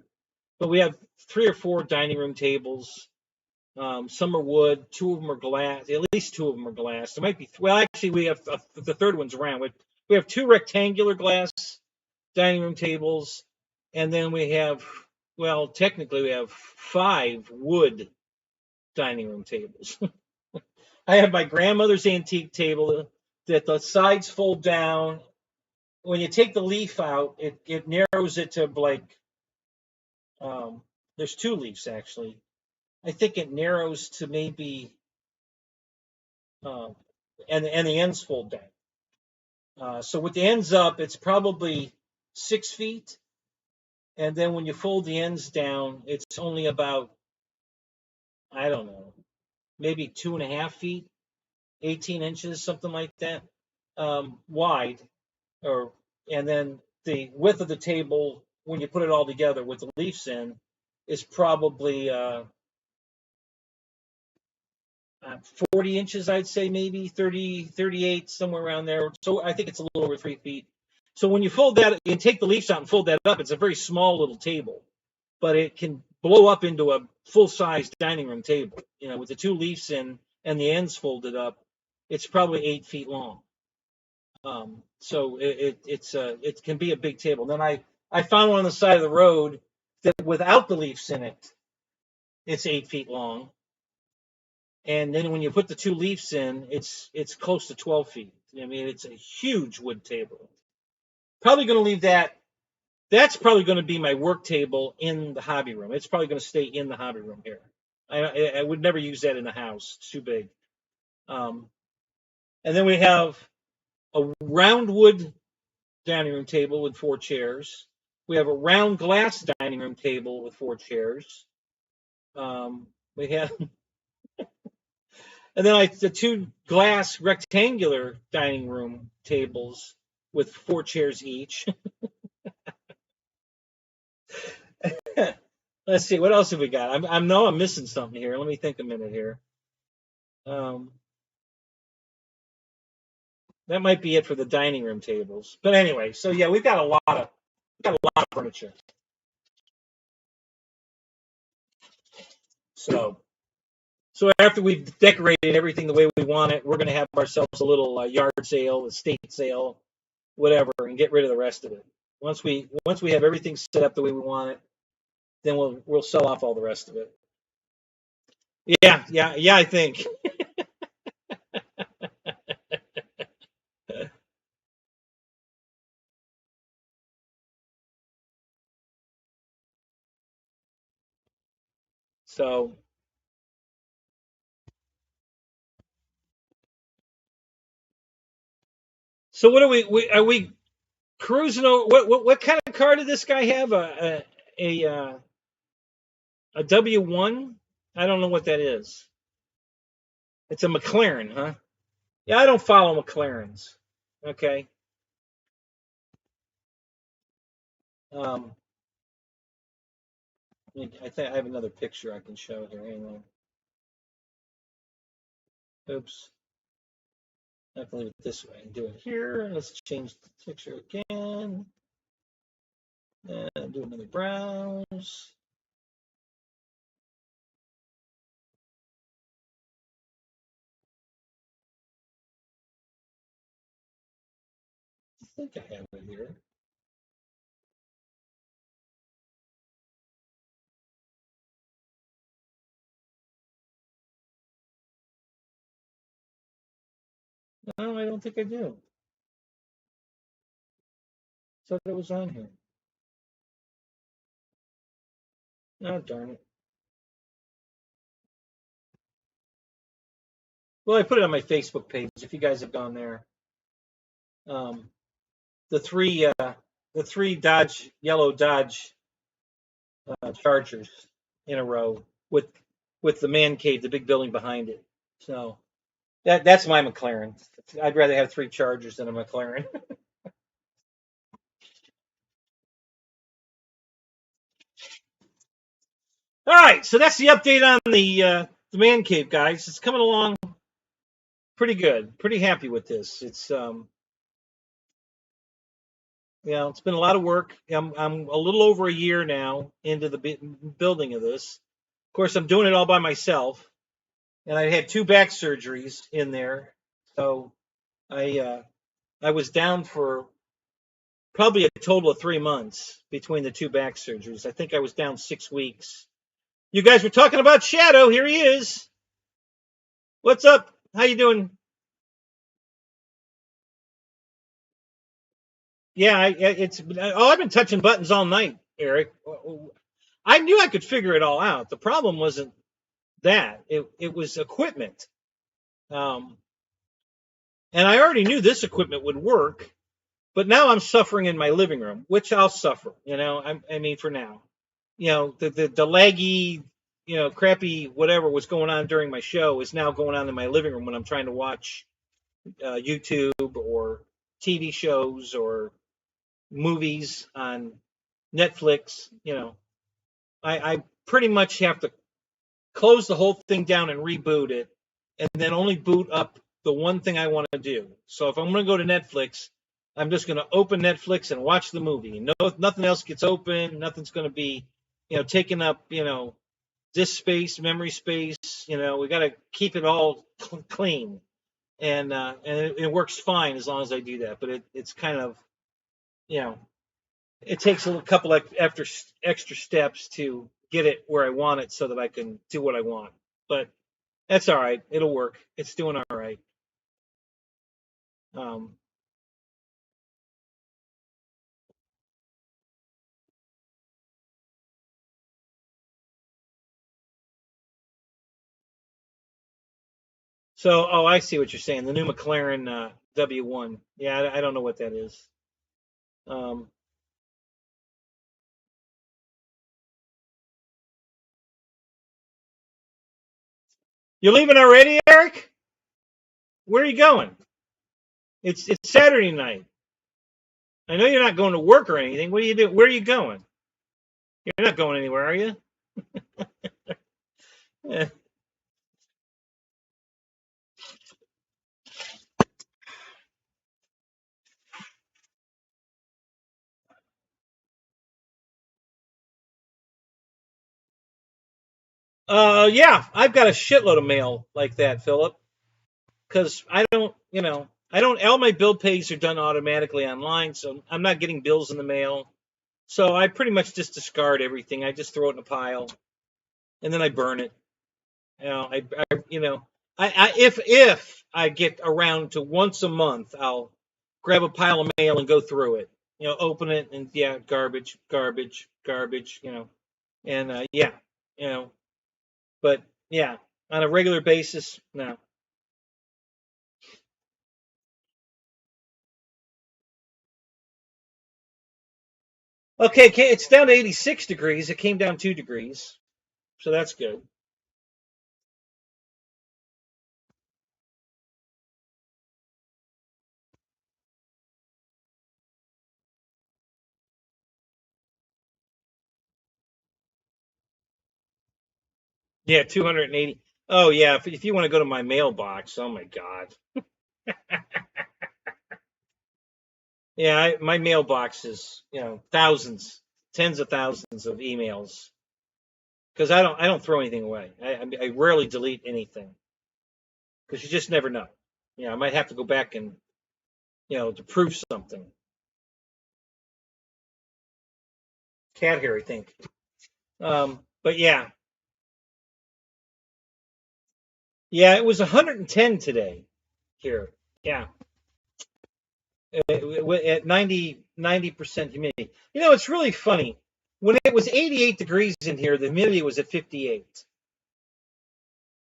[SPEAKER 1] But we have 3 or 4 dining room tables. Some are wood, 2 of them are glass. At least 2 of them are glass. There might be well, actually, we have the third one's round. We have 2 rectangular glass dining room tables, and then we have, well, technically we have 5 wood dining room tables. I have my grandmother's antique table that the sides fold down. When you take the leaf out, it narrows it to like, there's 2 leaves actually. I think it narrows to maybe, and the ends fold down. So with the ends up, it's probably 6 feet. And then when you fold the ends down, it's only about, I don't know, maybe 2.5 feet, 18 inches, something like that, wide. And then the width of the table, when you put it all together with the leaves in, is probably 40 inches, I'd say, maybe 30, 38, somewhere around there. So I think it's a little over 3 feet. So when you fold that and take the leaves out and fold that up, it's a very small little table, but it can blow up into a full-sized dining room table. With the 2 leaves in and the ends folded up, it's probably 8 feet long. So it can be a big table. Then I found one on the side of the road that without the leaves in it, it's 8 feet long. And then when you put the 2 leaves in, it's close to 12 feet. I mean, it's a huge wood table. Probably going to leave that. That's probably going to be my work table in the hobby room. It's probably going to stay in the hobby room here. I would never use that in the house. It's too big. And then we have a round wood dining room table with 4 chairs. We have a round glass dining room table with 4 chairs. We have, and then the 2 glass rectangular dining room tables with 4 chairs each. Let's see, what else have we got? I know I'm missing something here. Let me think a minute here. That might be it for the dining room tables. But anyway, so yeah, we've got a lot of furniture. So after we've decorated everything the way we want it, we're going to have ourselves a little yard sale, estate sale, whatever, and get rid of the rest of it. Once we have everything set up the way we want it, then we'll sell off all the rest of it. Yeah, I think. So what are we cruising over? What kind of car did this guy have? A W1? I don't know what that is. It's a McLaren, huh? Yeah, I don't follow McLarens. Okay. I think I have another picture I can show here. Hang on. Oops. I have to leave it this way and do it here. Let's change the picture again. And do another browse. I think I have it here. No, I don't think I do. Thought it was on here. Oh, darn it. Well, I put it on my Facebook page if you guys have gone there. The 3 the 3 yellow Dodge Chargers in a row with the man cave, the big building behind it. So that's my McLaren. I'd rather have 3 Chargers than a McLaren. All right, so that's the update on the man cave, guys. It's coming along pretty good. Pretty happy with this. It's it's been a lot of work. I'm a little over a year now into the building of this. Of course, I'm doing it all by myself, and I had 2 back surgeries in there, so I was down for probably a total of 3 months between the 2 back surgeries. I think I was down 6 weeks. You guys were talking about Shadow. Here he is. What's up? How you doing? Yeah, I've been touching buttons all night, Eric. I knew I could figure it all out. The problem wasn't that. It was equipment. Um, and I already knew this equipment would work, but now I'm suffering in my living room, which I'll suffer, I mean, for now. The laggy, crappy whatever was going on during my show is now going on in my living room when I'm trying to watch YouTube or TV shows or movies on Netflix. I pretty much have to close the whole thing down and reboot it, and then only boot up the one thing I want to do. So if I'm going to go to Netflix, I'm just going to open Netflix and watch the movie. Nothing else gets open. Nothing's going to be, taking up, disk space, memory space. We got to keep it all clean, and it works fine as long as I do that. But it's kind of, it takes a couple extra steps to get it where I want it so that I can do what I want. But that's all right. It'll work. It's doing all right. Um, I see what you're saying. The new McLaren W1. Yeah, I don't know what that is. Um, you're leaving already, Eric? Where are you going? It's Saturday night. I know you're not going to work or anything. What are you doing? Where are you going? You're not going anywhere, are you? Yeah. Yeah, I've got a shitload of mail like that, Philip. Because all my bill pays are done automatically online, so I'm not getting bills in the mail. So I pretty much just discard everything. I just throw it in a pile, and then I burn it. If I get around to once a month, I'll grab a pile of mail and go through it. Open it and yeah, garbage, garbage, garbage. And yeah, you know, but yeah, on a regular basis, no. Okay, it's down to 86 degrees. It came down 2 degrees, so that's good. Yeah, 280. Oh yeah, if you want to go to my mailbox, oh my God. Yeah, my mailbox is thousands, tens of thousands of emails because I don't throw anything away. I rarely delete anything because you just never know. I might have to go back and to prove something. Cat hair, I think. But yeah, it was 110 today here. Yeah, at 90% humidity. It's really funny. When it was 88 degrees in here, the humidity was at 58.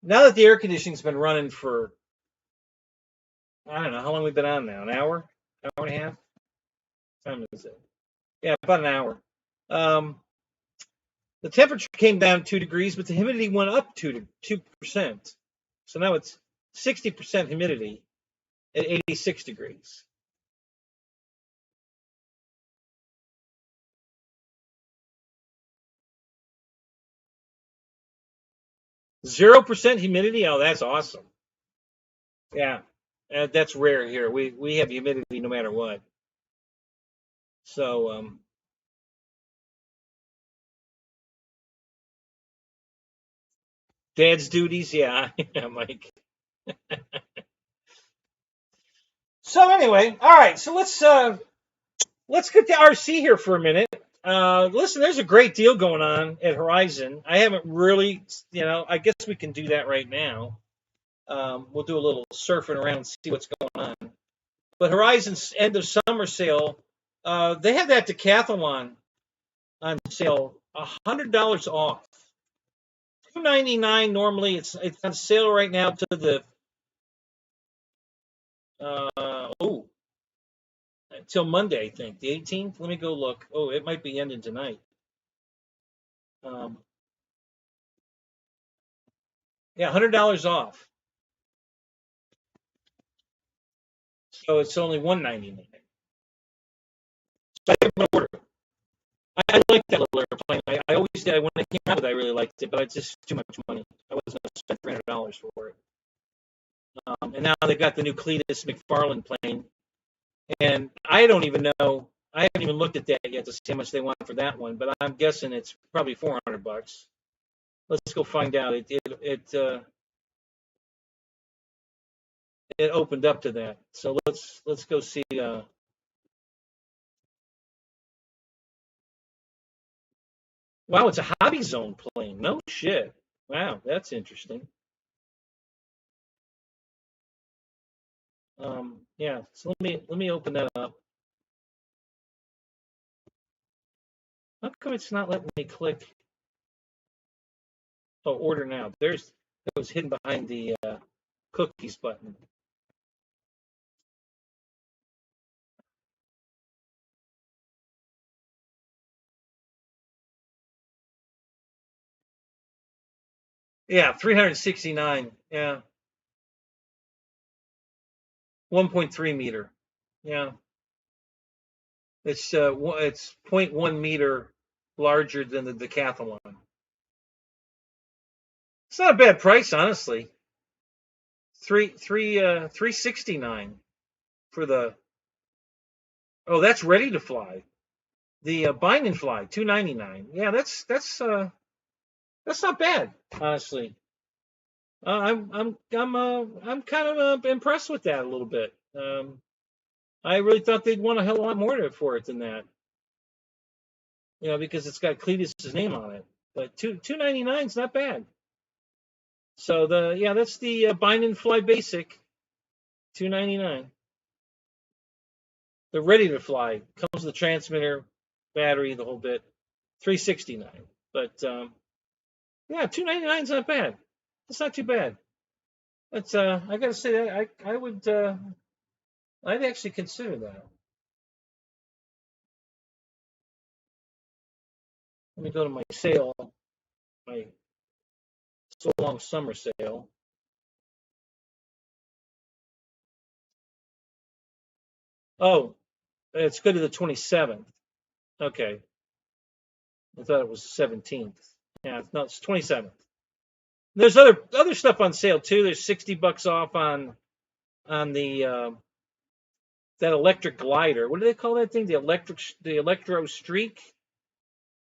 [SPEAKER 1] Now that the air conditioning's been running for, I don't know, how long we've been on now? An hour? Hour and a half? What time is it? Yeah, about an hour. Um, the temperature came down 2 degrees, but the humidity went up 2%. So now it's 60% humidity at 86 degrees. %0 humidity. Oh, that's awesome. Yeah, that's rare here. We have humidity no matter what. So dad's duties. Yeah, yeah, Mike. So anyway, all right. So let's get to RC here for a minute. Listen, there's a great deal going on at Horizon. I haven't really, I guess we can do that right now. We'll do a little surfing around and see what's going on. But Horizon's end of summer sale, they have that decathlon on sale, $100 off. $299 normally. It's on sale right now to the until Monday, I think, the 18th. Let me go look. Oh, it might be ending tonight. Yeah, $100 off. So it's only $199. So I'm gonna order. I like that little airplane. I always did. When it came out, I really liked it, but it's just too much money. I wasn't going to spend $300 for it. And now they got the new Cletus McFarland plane, and I don't even know. I haven't even looked at that yet to see how much they want for that one, but I'm guessing it's probably $400. Let's go find out. It opened up to that, so let's go see. Wow, it's a Hobby Zone plane. No shit. Wow, that's interesting. Yeah, so let me open that up. How come it's not letting me click? Oh, order now. It was hidden behind the cookies button. Yeah, 369. Yeah, 1.3 meter. Yeah, it's it's 0.1 meter larger than the decathlon. It's not a bad price, honestly. 369 for the. Oh, that's ready to fly. The bind and fly, 299. Yeah, that's not bad, honestly. I'm kind of impressed with that a little bit. I really thought they'd want a hell of a lot more for it than that, because it's got Cletus's name on it. But 299 is not bad. So that's the bind and fly basic, 299. They're ready to fly. Comes with the transmitter, battery, the whole bit, 369. But yeah, 299 is not bad. It's not too bad. But I gotta say that I would I'd actually consider that. Let me go to my sale, my so long summer sale. Oh, it's good to the 27th. Okay, I thought it was 17th. Yeah, no, it's 27th. There's other stuff on sale too. There's $60 off on the that electric glider. What do they call that thing? The electro streak.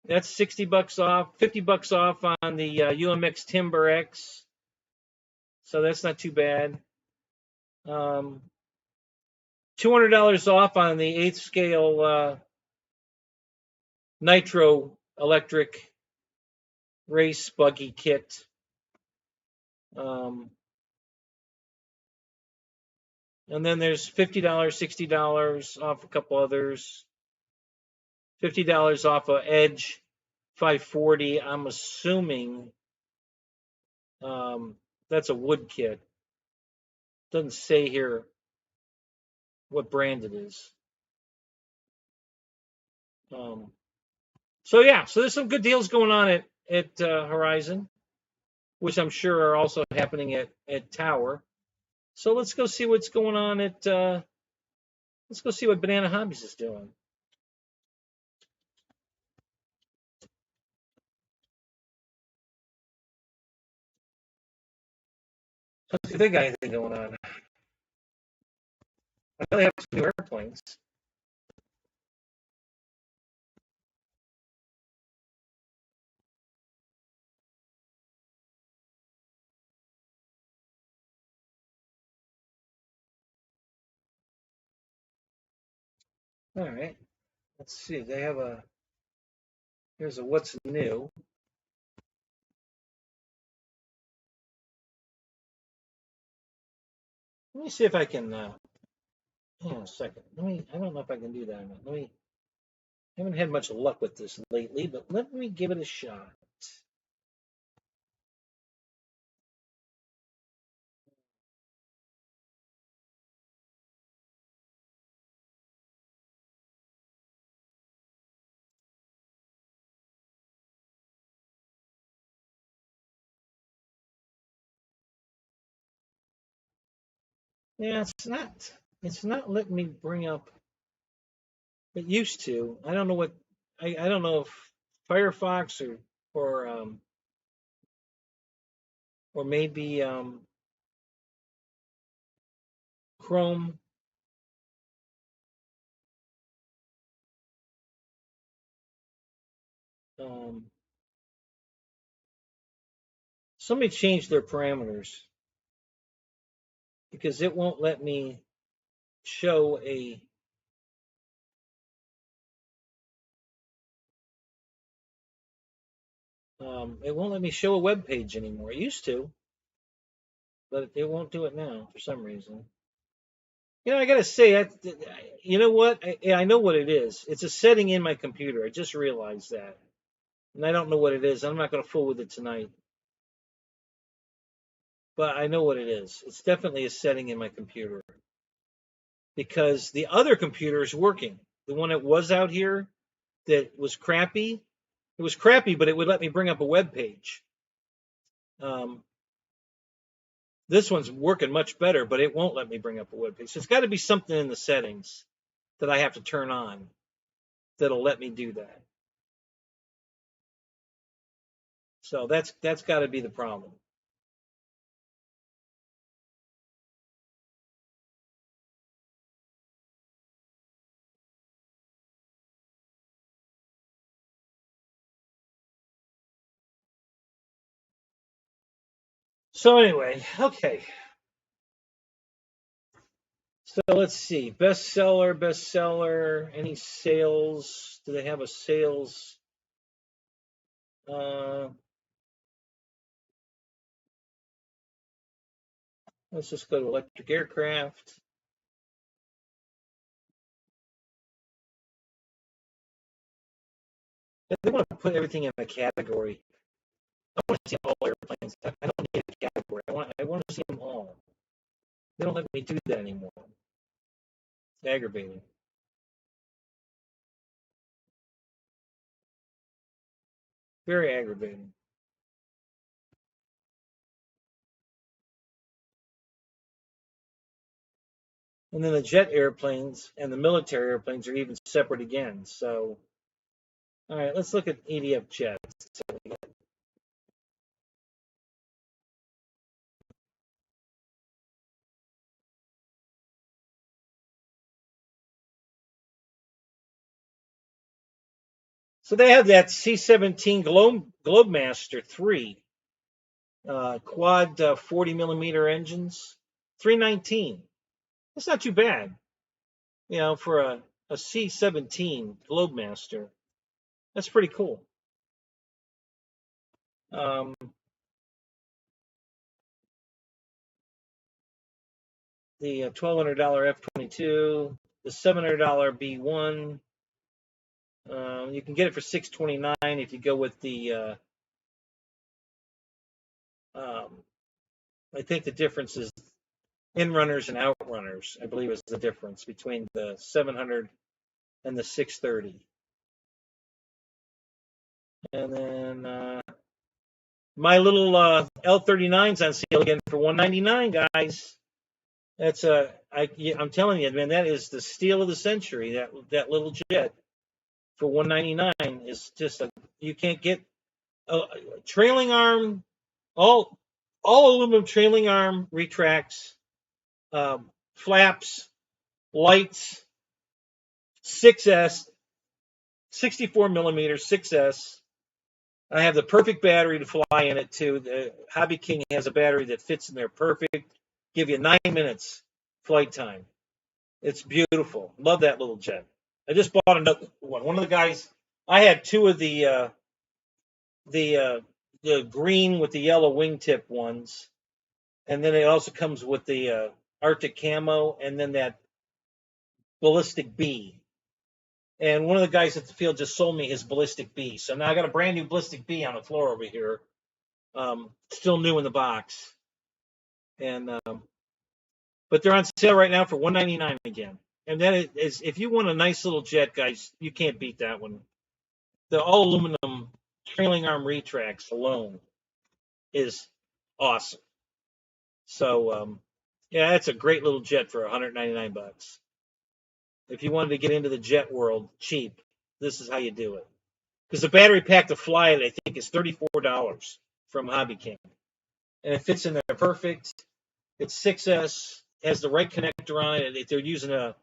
[SPEAKER 1] That's $60 off. $50 off on the UMX Timber X. So that's not too bad. $200 off on the 8th scale nitro electric race buggy kit. And then there's $50, $60 off a couple others. $50 off of Edge 540. I'm assuming that's a wood kit. Doesn't say here what brand it is. So yeah, so there's some good deals going on at Horizon, which I'm sure are also happening at Tower. So let's go see what's going on at let's go see what Banana Hobbies is doing. Let's see if they got anything going on. I know they have some new airplanes. All right. Let's see. They have a here's a what's new. Let me see if I can hang on a second. I don't know if I can do that. I haven't had much luck with this lately, but let me give it a shot. Yeah, it's not letting me bring up. It used to. I don't know what. I don't know if Firefox or or maybe Chrome. Um, Somebody changed their parameters because it won't let me show a. It won't let me show a web page anymore. It used to, but it won't do it now for some reason. You know, I gotta say that. You know what? I know what it is. It's a setting in my computer. I just realized that, and I don't know what it is. I'm not gonna fool with it tonight, but I know what it is. It's definitely a setting in my computer because the other computer is working. The one that was out here that was crappy. It was crappy, but it would let me bring up a web page. Um, this one's working much better, but it won't let me bring up a web page. So it's got to be something in the settings that I have to turn on that'll let me do that. So that's got to be the problem. So anyway, okay. So let's see. Bestseller. Any sales? Do they have a sales? Uh, let's just go to electric aircraft. They want to put everything in a category. I want to see all airplanes. I don't need a category. I want to see them all. They don't let me do that anymore. It's aggravating. Very aggravating. And then the jet airplanes and the military airplanes are even separate again. So, all right, let's look at EDF jets. So they have that C-17 Globemaster 3 quad 40 millimeter engines, 319. That's not too bad, you know, for a C-17 Globemaster. That's pretty cool. Um, the $1,200 F-22, the $700 B-1. You can get it for $629 if you go with the. I think the difference is in-runners and outrunners. I believe is the difference between the 700 and the 630. And then my little L39's on sale again for $199, guys. That's I'm telling you, man, that is the steal of the century. That little jet for $199 is just you can't get a trailing arm, all aluminum trailing arm retracts, flaps, lights, 6S, 64 millimeter 6S. I have the perfect battery to fly in it too. The Hobby King has a battery that fits in there perfect. Give you 9 minutes flight time. It's beautiful. Love that little jet. I just bought another one. One of the guys, I had two of the green with the yellow wingtip ones, and then it also comes with the Arctic camo, and then that ballistic B. And one of the guys at the field just sold me his ballistic B. So now I got a brand new ballistic B on the floor over here, still new in the box. And but they're on sale right now for $199 again. And that is, if you want a nice little jet, guys, you can't beat that one. The all aluminum trailing arm retracts alone is awesome. So yeah, that's a great little jet for $199. If you wanted to get into the jet world cheap, this is how you do it. Because the battery pack to fly it, I think, is $34 from Hobby King, and it fits in there perfect. It's 6S, has the right connector on it. If they're using a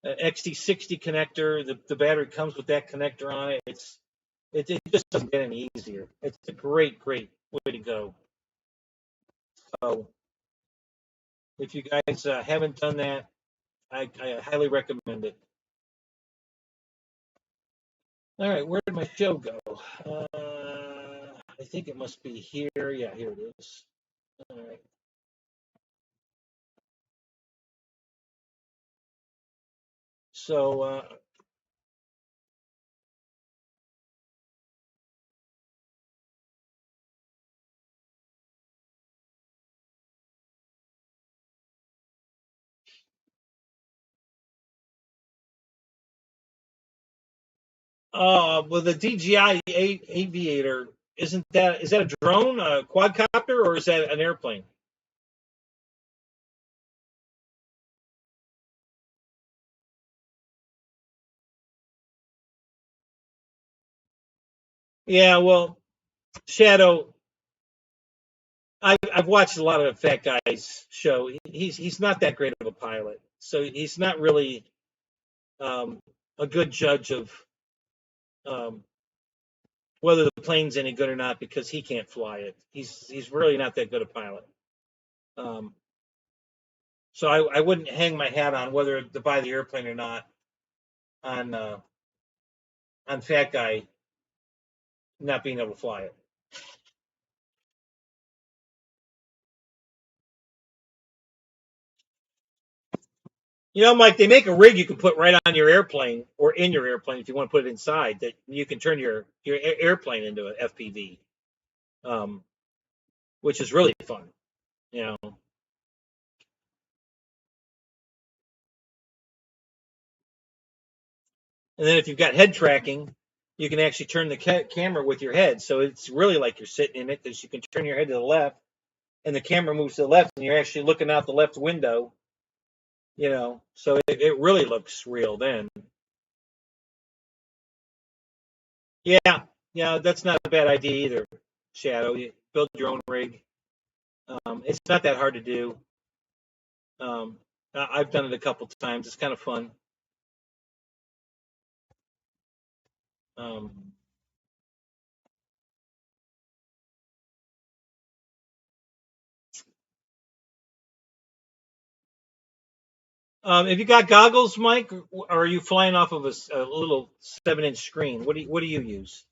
[SPEAKER 1] XT60 connector, the battery comes with that connector on it. It just doesn't get any easier. It's a great way to go. So if you guys haven't done that, I highly recommend it. All right, where did my show go? I think it must be here. Yeah, here it is. All right. So with the DJI Aviator, is that a drone, a quadcopter, or is that an airplane? Yeah, well, Shadow, I've watched a lot of Fat Guy's show. He's not that great of a pilot, so he's not really a good judge of um, whether the plane's any good or not because he can't fly it. He's really not that good a pilot. Um, so I wouldn't hang my hat on whether to buy the airplane or not on Fat Guy not being able to fly it. You know, Mike, they make a rig you can put right on your airplane or in your airplane if you want to put it inside that you can turn your airplane into an FPV, which is really fun. You know, and then if you've got head tracking, you can actually turn the camera with your head, so it's really like you're sitting in it because you can turn your head to the left, and the camera moves to the left, and you're actually looking out the left window. You know, so it really looks real then. Yeah, yeah, that's not a bad idea either. Shadow, you build your own rig. It's not that hard to do. I've done it a couple times. It's kind of fun. Um, if you got goggles, Mike, or are you flying off of a little 7-inch screen? What do you use?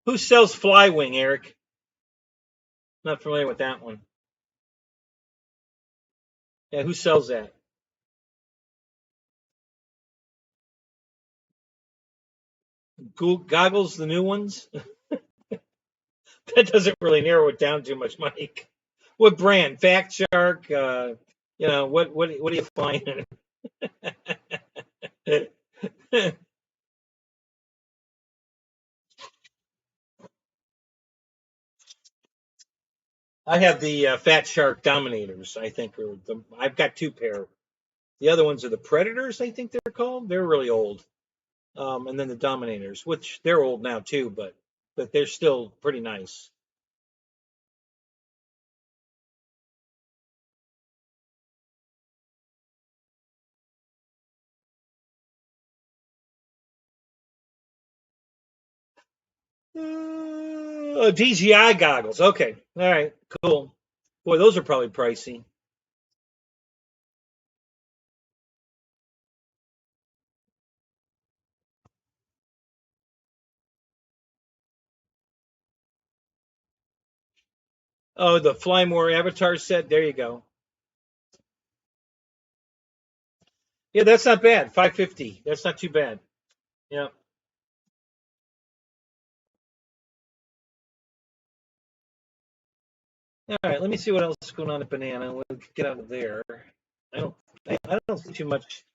[SPEAKER 1] Who sells Flywing, Eric? Not familiar with that one. Yeah, who sells that? Goggles, the new ones. That doesn't really narrow it down too much, Mike. What brand? Fact Shark? What are you flying? I have the Fat Shark Dominators. I think I've got two pair. The other ones are the Predators. I think they're called. They're really old. And then the Dominators, which they're old now too, but they're still pretty nice. DJI goggles. Okay. All right. Cool. Boy, those are probably pricey. Oh, the Fly More Avatar set. There you go. Yeah, that's not bad. 550. That's not too bad. Yeah. All right. Let me see what else is going on at Banana. We'll get out of there. I don't. I don't see too much.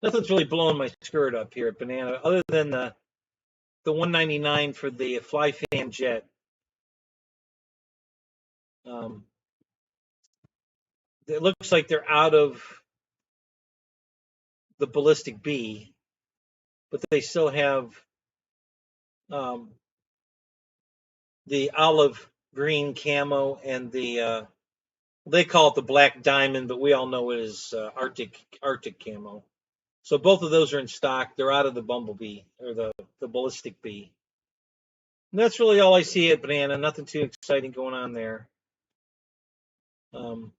[SPEAKER 1] Nothing's really blowing my skirt up here at Banana, other than the 199 for the Fly Fan Jet. Um, it looks like they're out of the Ballistic Bee, but they still have um, the olive green camo and the they call it the black diamond, but we all know it is Arctic camo. So both of those are in stock. They're out of the Bumblebee or the Ballistic Bee. And that's really all I see at Banana. Nothing too exciting going on there. Um,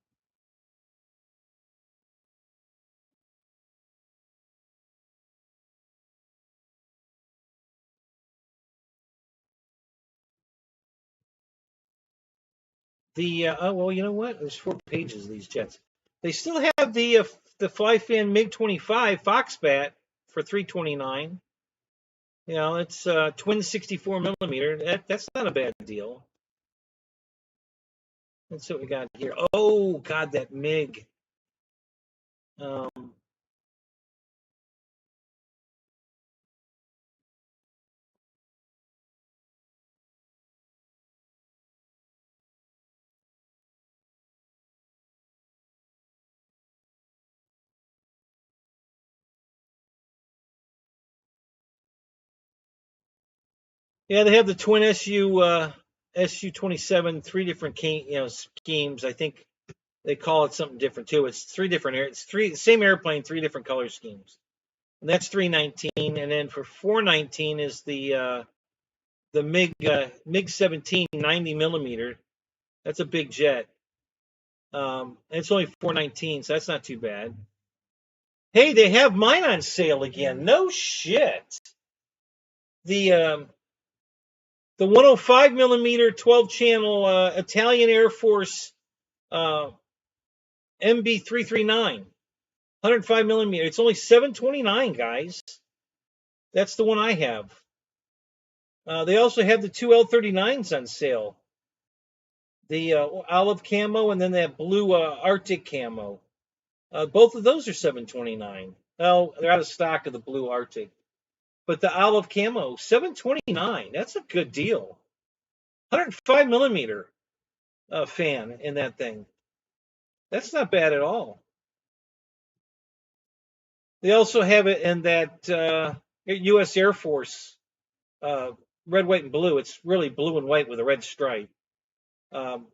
[SPEAKER 1] well, you know what? There's 4 pages of these jets. They still have the Flyfan MiG 25 Foxbat for 329. You know, it's twin 64 millimeter. That's not a bad deal. Let's see what we got here. Oh God, that MiG. Um, yeah, they have the twin SU-27, 3 different schemes. I think they call it something different too. It's 3 different it's same airplane, 3 different color schemes. And that's 319. And then for 419 is the MiG 17 90 millimeter. That's a big jet. It's only 419, so that's not too bad. Hey, they have mine on sale again. No shit. The 105 millimeter 12 channel Italian Air Force MB339, 105 millimeter. It's only 729, guys. That's the one I have. They also have the 2 L39s on sale. The olive camo and then that blue Arctic camo. Both of those are 729. Well, they're out of stock of the blue Arctic. But the olive camo, 729. That's a good deal. 105 millimeter fan in that thing. That's not bad at all. They also have it in that U.S. Air Force red, white, and blue. It's really blue and white with a red stripe.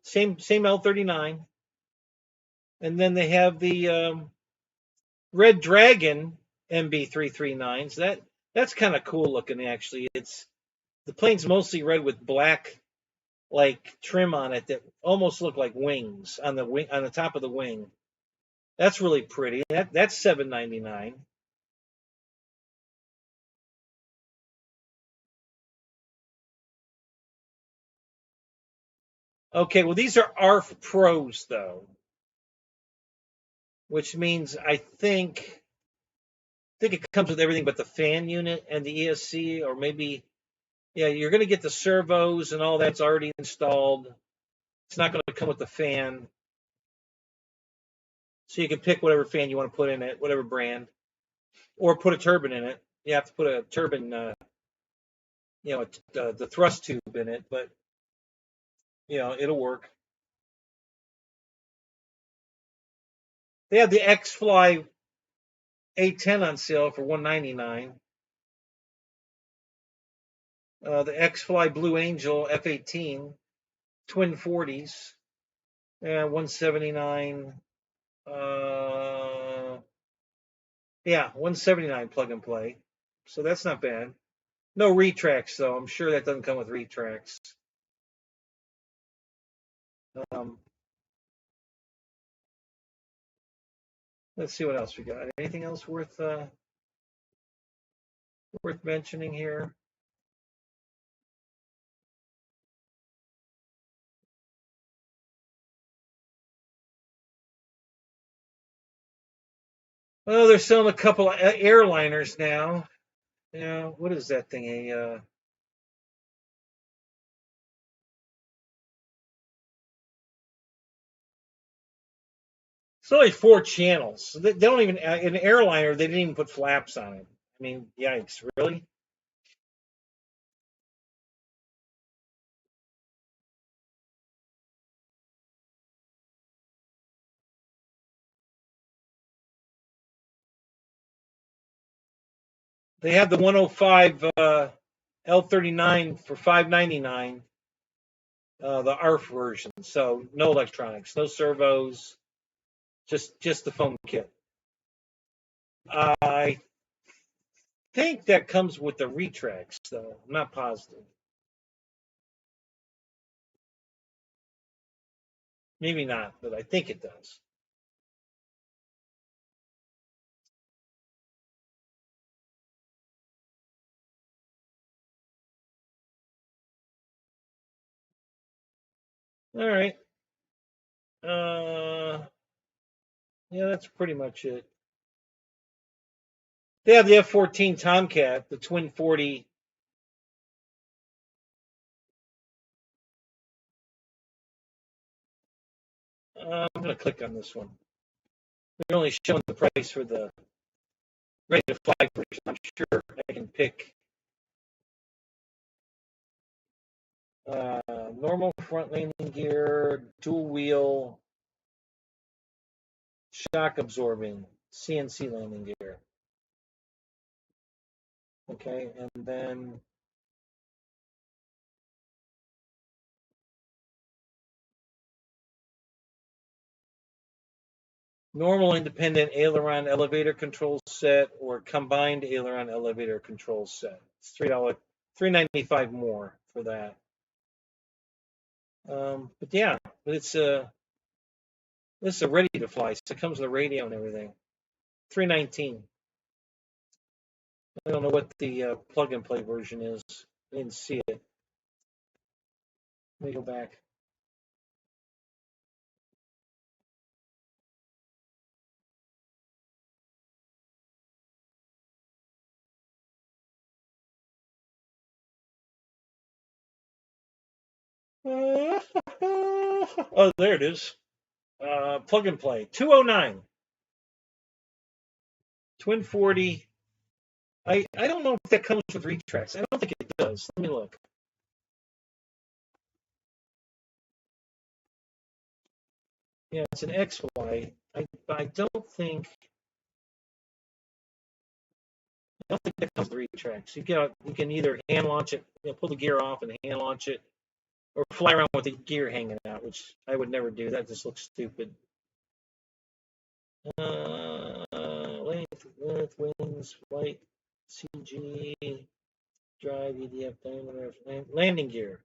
[SPEAKER 1] Same L39. And then they have the Red Dragon MB339s. That's kind of cool looking actually. The plane's mostly red with black like trim on it that almost look like wings on the top of the wing. That's really pretty. That's $799. Okay, well these are ARF Pros though, which means I think it comes with everything but the fan unit and the ESC, or maybe Yeah, you're going to get the servos and all that's already installed. It's not going to come with the fan. So you can pick whatever fan you want to put in it, whatever brand, or put a turbine in it. You have to put a turbine, the thrust tube in it, but it'll work. They have the X-Fly A10 on sale for $199. The X-Fly Blue Angel F18 twin 40s, 179. Yeah, 179 plug and play. So that's not bad. No retracts though. I'm sure that doesn't come with retracts. Let's see what else we got. Anything else worth mentioning here? Oh, they're selling a couple of airliners now. Yeah, what is that thing? It's only 4 channels. They don't even an airliner. They didn't even put flaps on it. I mean, yikes! Really? They have the 105 L39 for $599. The ARF version. So no electronics, no servos, just the foam kit. I think that comes with the retracts, though. I'm not positive. Maybe not, but I think it does. All right. Yeah, that's pretty much it. They have the F-14 Tomcat, the twin 40. I'm going to click on this one. They're only showing the price for the ready to fly version. I'm sure I can pick normal front landing gear, dual wheel, shock absorbing, CNC landing gear. Okay, and then normal independent aileron elevator control set or combined aileron elevator control set. It's $3.95 more for that. But yeah, this is a ready to fly. So it comes with a radio and everything. $319. I don't know what the plug and play version is. I didn't see it. Let me go back. Oh, there it is. Plug and play. 209. Twin 40. I don't know if that comes with retracts. I don't think it does. Let me look. Yeah, it's an XY. I don't think that comes with retracts. You can either hand launch it, pull the gear off and hand launch it, or fly around with the gear hanging out, which I would never do. That just looks stupid. Length, wings, flight, CG, drive, EDF, diameter, landing gear.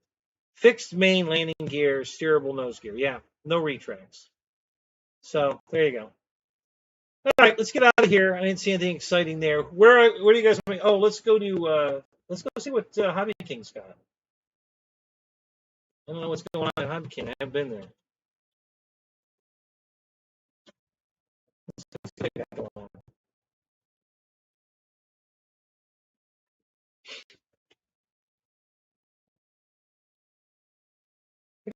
[SPEAKER 1] Fixed main landing gear, steerable nose gear. Yeah, no retracts. So there you go. All right, let's get out of here. I didn't see anything exciting there. Where do you guys want? Oh, let's go see what Hobby King's got. I don't know what's going on at Hobby King. I haven't been there. Let's see what they got going on.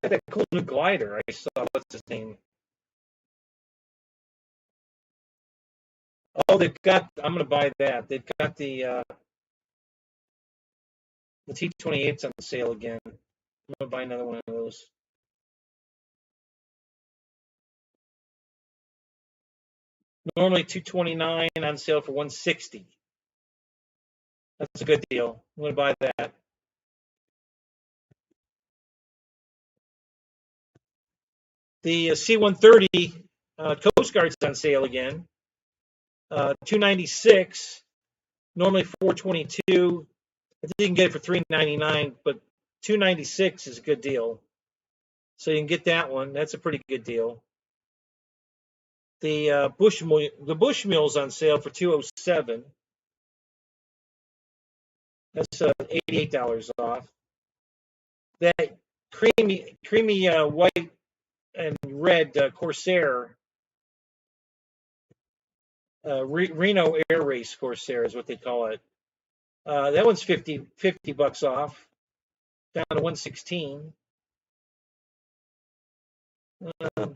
[SPEAKER 1] got that cool new glider I saw. What's his name? Oh, they've got. I'm gonna buy that. They've got the T-28s on sale again. I'm gonna buy another one of those. Normally $229, on sale for $160. That's a good deal. I'm gonna buy that. The C-130 Coast Guard's on sale again. $296. Normally $422. I think you can get it for $399, but $296 is a good deal. So you can get that one. That's a pretty good deal. The Bushmill's on sale for $207. That's $88 off. That creamy white and red Corsair, Reno Air Race Corsair is what they call it. That one's 50 bucks off, down to 116. Let's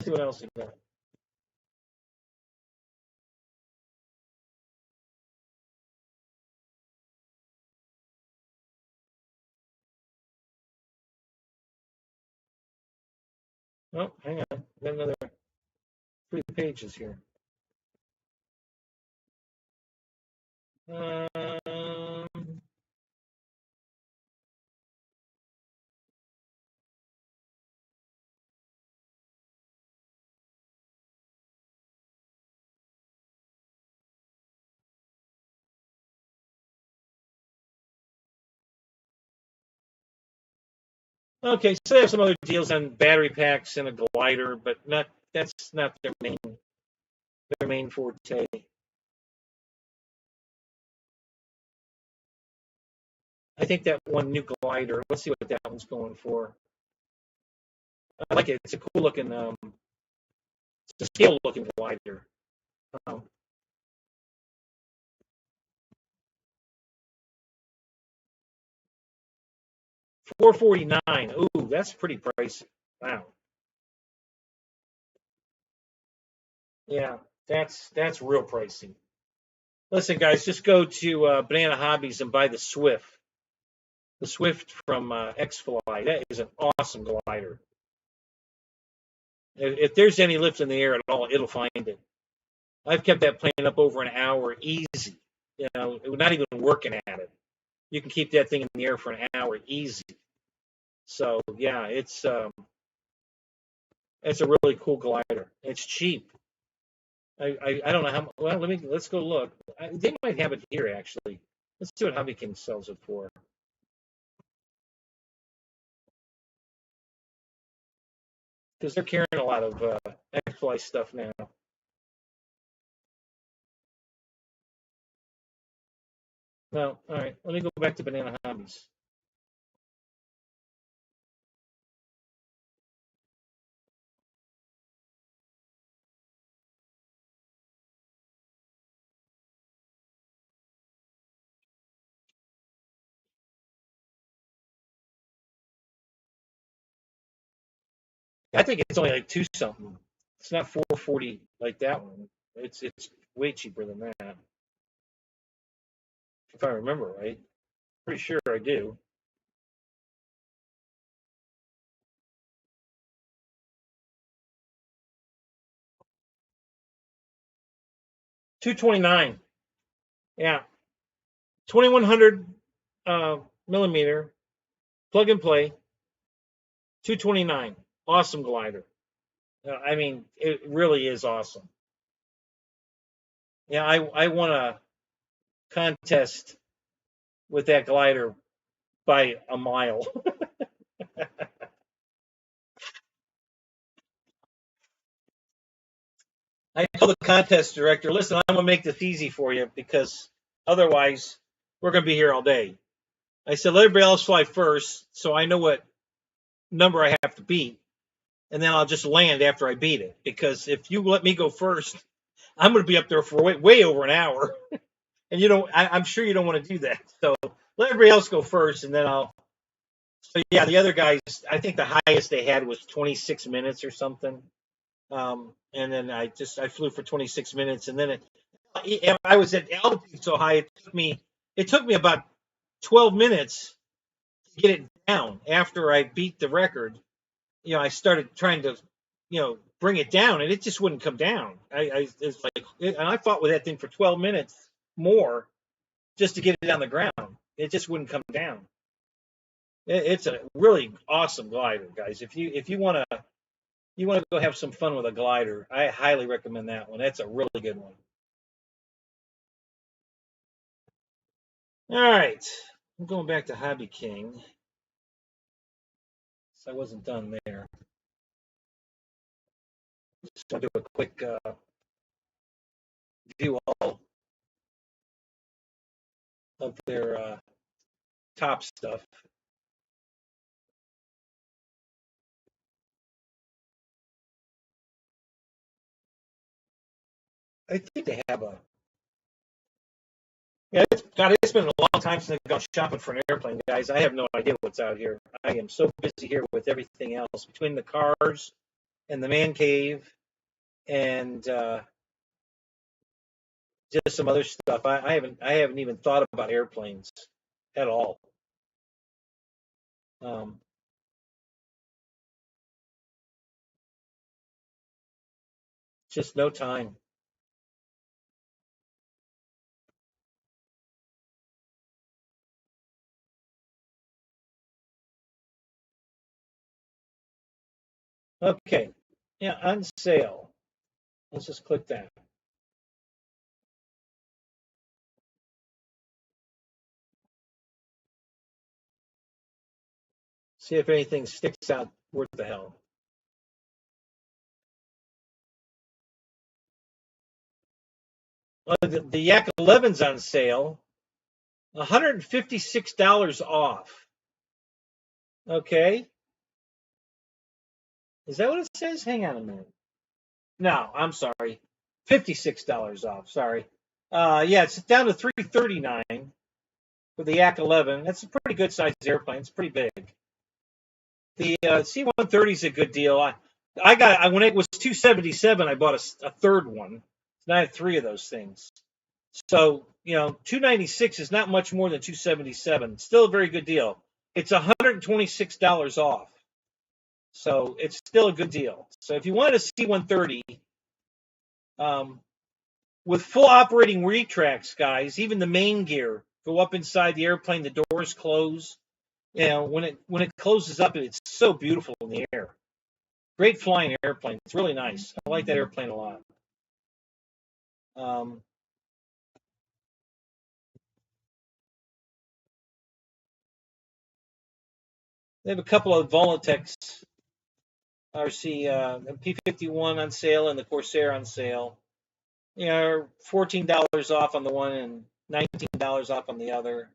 [SPEAKER 1] see what else we got. Oh, hang on. Got another 3 pages here. Okay, so they have some other deals on battery packs and a glider, but that's not their main forte. I think that one new glider. Let's see what that one's going for. I like it. It's a cool looking, it's a scale looking glider. $449. Ooh, that's pretty pricey. Wow. Yeah, that's real pricey. Listen, guys, just go to Banana Hobbies and buy the Swift. The Swift from X-Fly. That is an awesome glider. If there's any lift in the air at all, it'll find it. I've kept that plane up over an hour easy. You know, not even working at it. You can keep that thing in the air for an hour easy. So yeah, it's a really cool glider. It's cheap. I don't know how. Well, let's go look. They might have it here actually. Let's see what Hobby King sells it for. Because they're carrying a lot of X-Fly stuff now. No, all right. Let me go back to Banana Hobbies. I think it's only like two something. It's not 440 like that one. It's way cheaper than that. If I remember right. Pretty sure I do. $229. Yeah. 2100 millimeter plug and play. $229. Awesome glider. I mean, it really is awesome. Yeah, I won a contest with that glider by a mile. I told the contest director, listen, I'm going to make this easy for you because otherwise we're going to be here all day. I said, let everybody else fly first so I know what number I have to beat, and then I'll just land after I beat it. Because if you let me go first, I'm going to be up there for way over an hour. And I'm sure you don't want to do that. So let everybody else go first, and then I'll So yeah, the other guys, I think the highest they had was 26 minutes or something. And then I flew for 26 minutes, and then I was at altitude so high it took me about 12 minutes to get it down. After I beat the record, I started trying to, bring it down, and it just wouldn't come down. It's like, and I fought with that thing for 12 minutes more just to get it on the ground. It just wouldn't come down. It's a really awesome glider, guys. If you want to go have some fun with a glider, I highly recommend that one. That's a really good one. All right, I'm going back to Hobby King. So I wasn't done there. Just going to do a quick view all of their top stuff. I think they have a. Yeah, it's been a long time since I've gone shopping for an airplane, guys. I have no idea what's out here. I am so busy here with everything else between the cars and the man cave and just some other stuff. I haven't even thought about airplanes at all. Um, just no time. Okay, yeah, on sale. Let's just click that. See if anything sticks out worth the hell. The Yak 11's on sale, $156 off. Okay, is that what it says? Hang on a minute. No, I'm sorry, $56 off. Sorry. Yeah, it's down to $339 for the Yak 11. That's a pretty good sized airplane. It's pretty big. The C-130 is a good deal. I got when it was $277, I bought a third one. And I have three of those things. So $296 is not much more than $277. Still a very good deal. It's $126 off. So it's still a good deal. So if you wanted a C-130 with full operating retracts, guys, even the main gear go up inside the airplane. The doors close. When it closes up, it's so beautiful in the air. Great flying airplane. It's really nice. I like that airplane a lot. They have a couple of Volatex RC P-51 on sale and the Corsair on sale. $14 off on the one and $19 off on the other.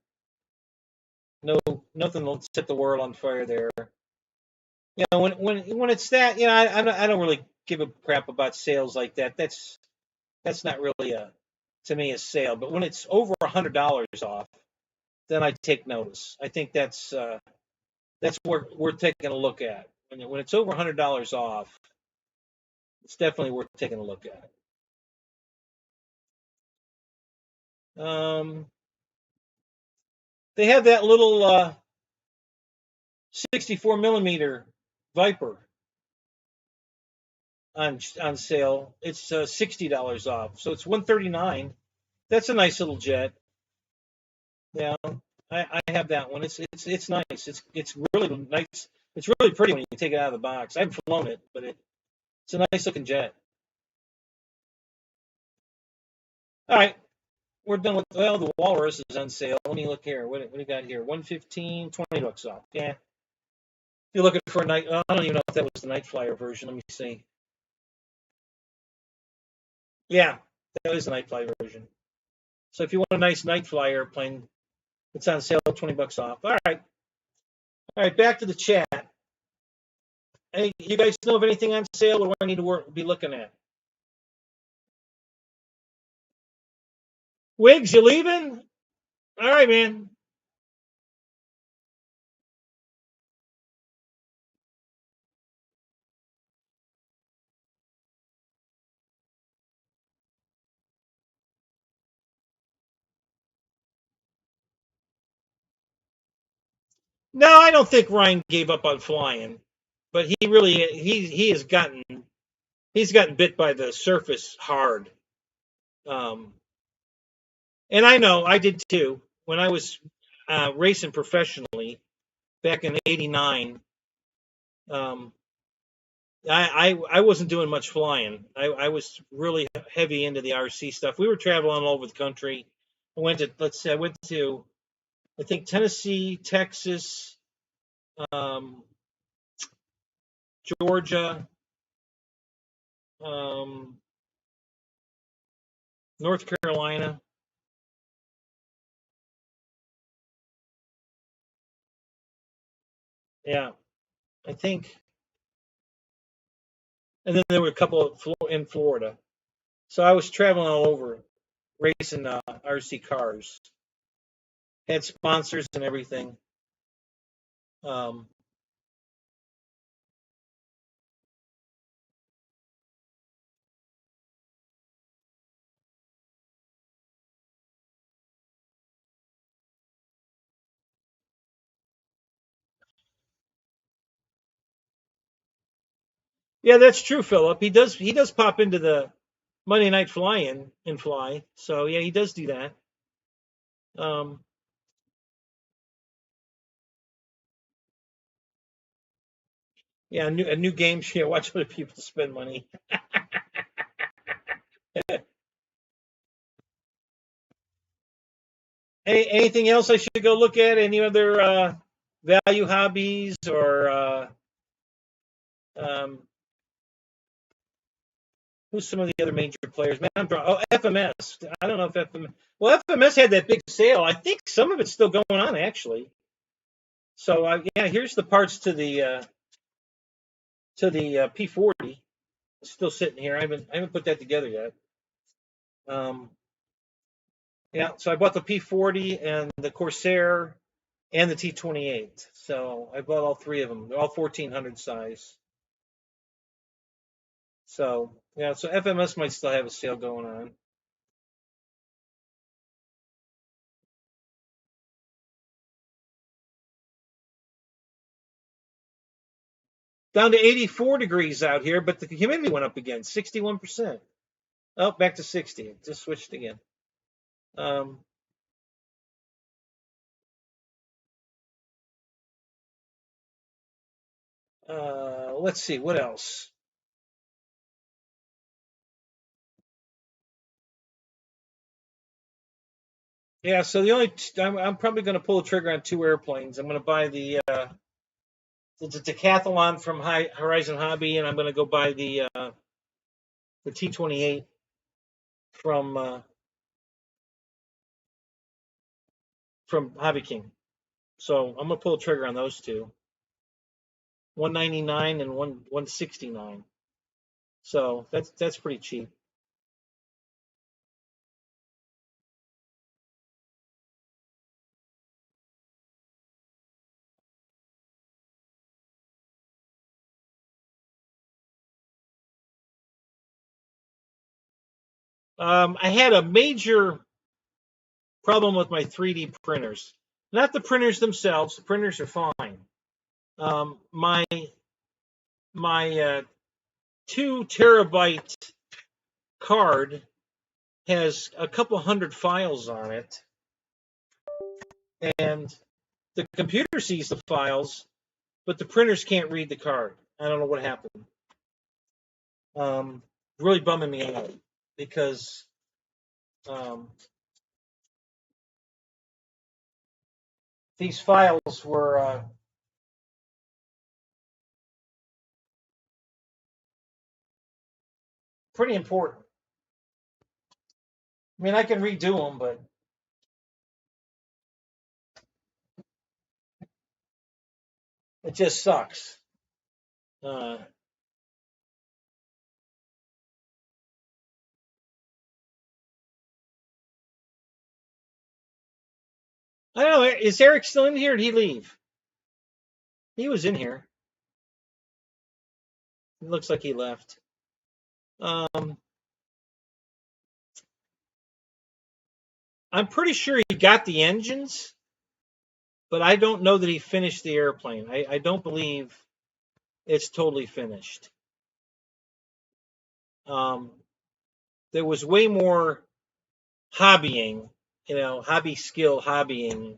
[SPEAKER 1] No, nothing will set the world on fire there. When it's that, I don't really give a crap about sales like that. That's not really to me a sale. But when it's over $100 off, then I take notice. I think that's worth taking a look at. When it's over $100 off, it's definitely worth taking a look at. They have that little 64 millimeter Viper on sale. It's $60 off, so it's $139. That's a nice little jet. Yeah, I have that one. It's nice. It's really nice. It's really pretty when you take it out of the box. I haven't flown it, but it's a nice looking jet. All right, we're done with the Walrus is on sale. Let me look here. What do you got here? $115, $20 off. Yeah. If you're looking for a night, I don't even know if that was the Night Flyer version. Let me see. Yeah, that is the Night Flyer version. So if you want a nice Night Flyer airplane, it's on sale, $20 off. All right. Back to the chat. Hey, you guys know of anything on sale? What do I need to be looking at? Wiggs, you leaving? All right, man. No, I don't think Ryan gave up on flying, but he has gotten bit by the surface hard. Um, and I know I did too when I was racing professionally back in '89. Um, I wasn't doing much flying. I was really heavy into the RC stuff. We were traveling all over the country. I went to I think Tennessee, Texas, um, Georgia, um, North Carolina. Yeah, I think, and then there were a couple in Florida. So I was traveling all over, racing RC cars. Had sponsors and everything. Um, yeah, that's true, Philip. He does pop into the Monday Night Fly-In and fly. So yeah, he does do that. Um, yeah, a new game show. Watch other people spend money. Anything else I should go look at? Any other value hobbies or um, who's some of the other major players? Man, FMS. I don't know if FMS. Well, FMS had that big sale. I think some of it's still going on actually. So yeah, here's the parts to the P40. It's still sitting here. I haven't put that together yet. Um, yeah, so I bought the P40 and the Corsair and the T28. So I bought all three of them. They're all 1400 size. So yeah, so FMS might still have a sale going on. Down to 84 degrees out here, but the humidity went up again, 61%. Oh, back to 60. It just switched again. Um, let's see what else. Yeah, so I'm probably going to pull the trigger on two airplanes. I'm going to buy the decathlon from Horizon Hobby, and I'm going to go buy the T28 from Hobby King. So I'm going to pull the trigger on those two, 199 and 169. So that's pretty cheap. I had a major problem with my 3D printers. Not the printers themselves. The printers are fine. My 2 terabyte card has a couple hundred files on it, and the computer sees the files, but the printers can't read the card. I don't know what happened. Really bumming me out because um, these files were pretty important. I mean, I can redo them, but it just sucks. Uh, I don't know. Is Eric still in here? Or did he leave? He was in here. It looks like he left. Um, I'm pretty sure he got the engines. but I don't know that he finished the airplane. I don't believe it's totally finished. Um, there was way more hobbying, hobbying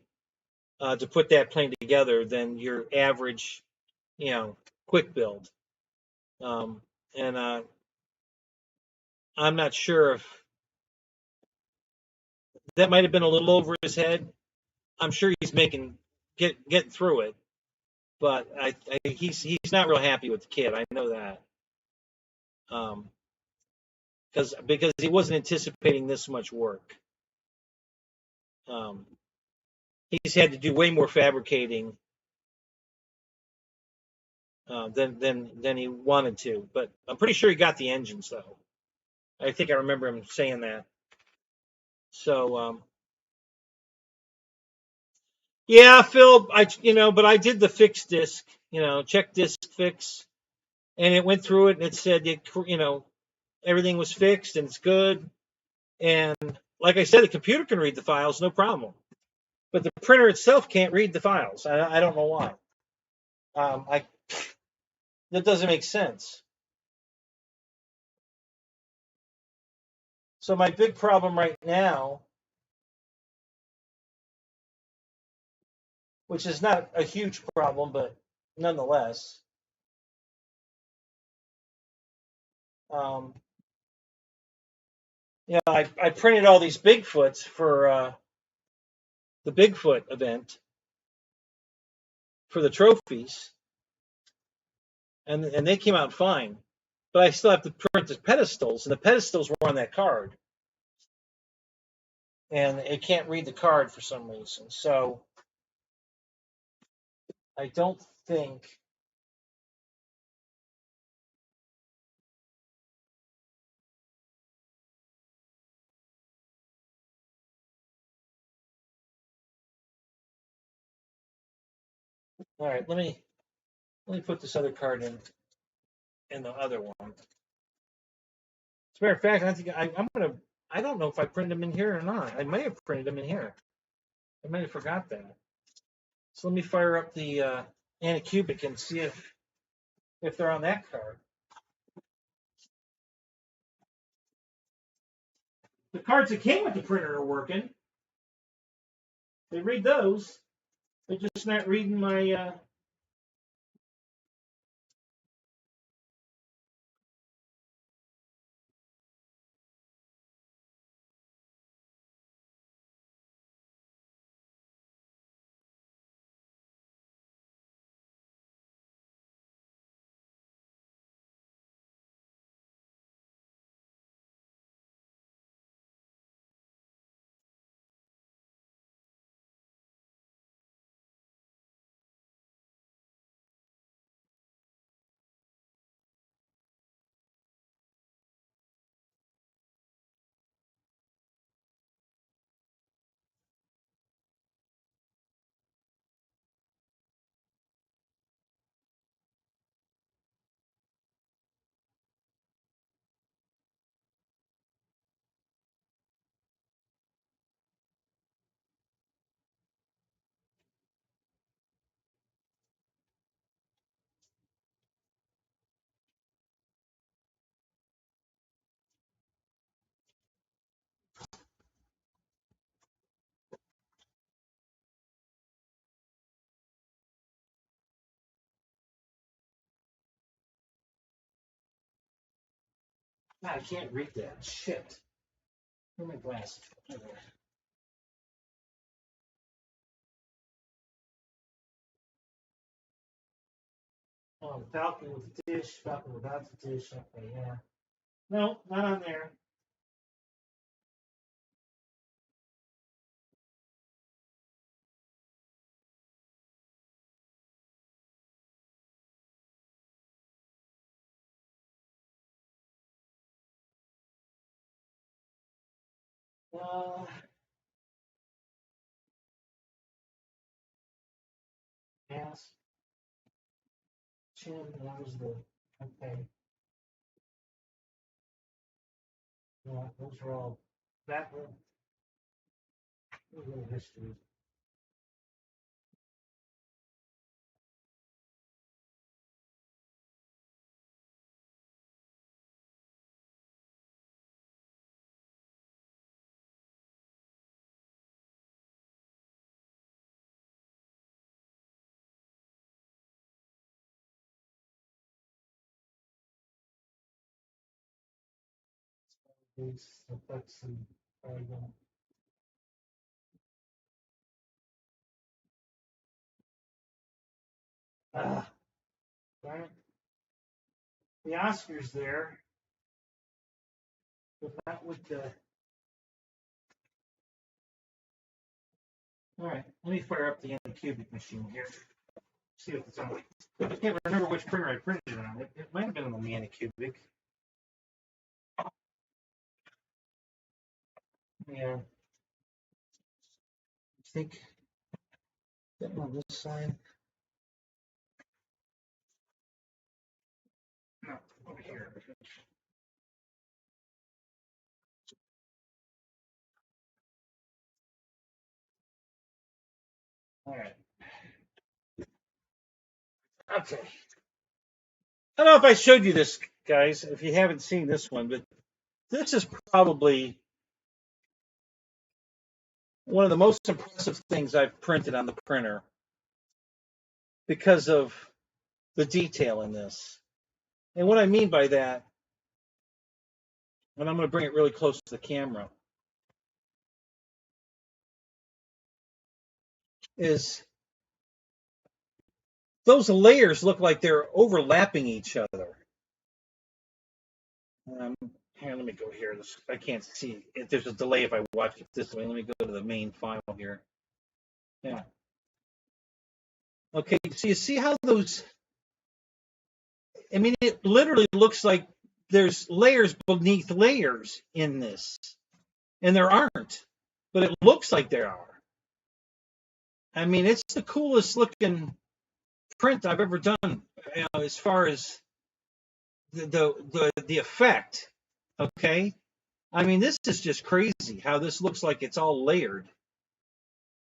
[SPEAKER 1] to put that plane together than your average, quick build. Um, and I'm not sure if that might have been a little over his head. I'm sure he's getting through it, but he's not real happy with the kid. I know that. Um, because he wasn't anticipating this much work. Um, he's had to do way more fabricating than he wanted to. But I'm pretty sure he got the engines though. I think I remember him saying that. So yeah, Phil, but I did the fix disc, check disc fix, and it went through it and it said everything was fixed and it's good. And like I said, the computer can read the files, no problem. But the printer itself can't read the files. I don't know why. That doesn't make sense. So my big problem right now, which is not a huge problem, but nonetheless, um, I printed all these Bigfoots for the Bigfoot event for the trophies, and they came out fine. But I still have to print the pedestals, and the pedestals were on that card, and it can't read the card for some reason. So I don't think. All right, let me put this other card in the other one. As a matter of fact, I think I'm gonna. I don't know if I printed them in here or not. I may have printed them in here. I might have forgot that. So let me fire up the Anycubic and see if they're on that card. The cards that came with the printer are working. They read those. They're just not reading my. I can't read that. Shit. Where are my glasses? Oh, Falcon with the dish. Falcon without the dish. Okay, yeah. No, not on there. Uh, ass, chin. Where's the? Okay. Yeah, those are all. That one. History. Darn it. The Oscar's there, but not with the. All right, let me fire up the Anycubic machine here. See if it's on. I can't remember which printer I printed it on. It might have been on the Anycubic. Yeah. I think that on this side. No, over here. All right. Okay. I don't know if I showed you this, guys, if you haven't seen this one, but this is probably one of the most impressive things I've printed on the printer because of the detail in this. And what I mean by that, and I'm going to bring it really close to the camera, is those layers look like they're overlapping each other. Here, let me go here. I can't see. There's a delay if I watch it this way. Let me go to the main file here. Yeah. Okay, so you see how those, I mean, it literally looks like there's layers beneath layers in this, and there aren't, but it looks like there are. I mean, it's the coolest looking print I've ever done, as far as the effect. Okay, I mean, this is just crazy how this looks like it's all layered.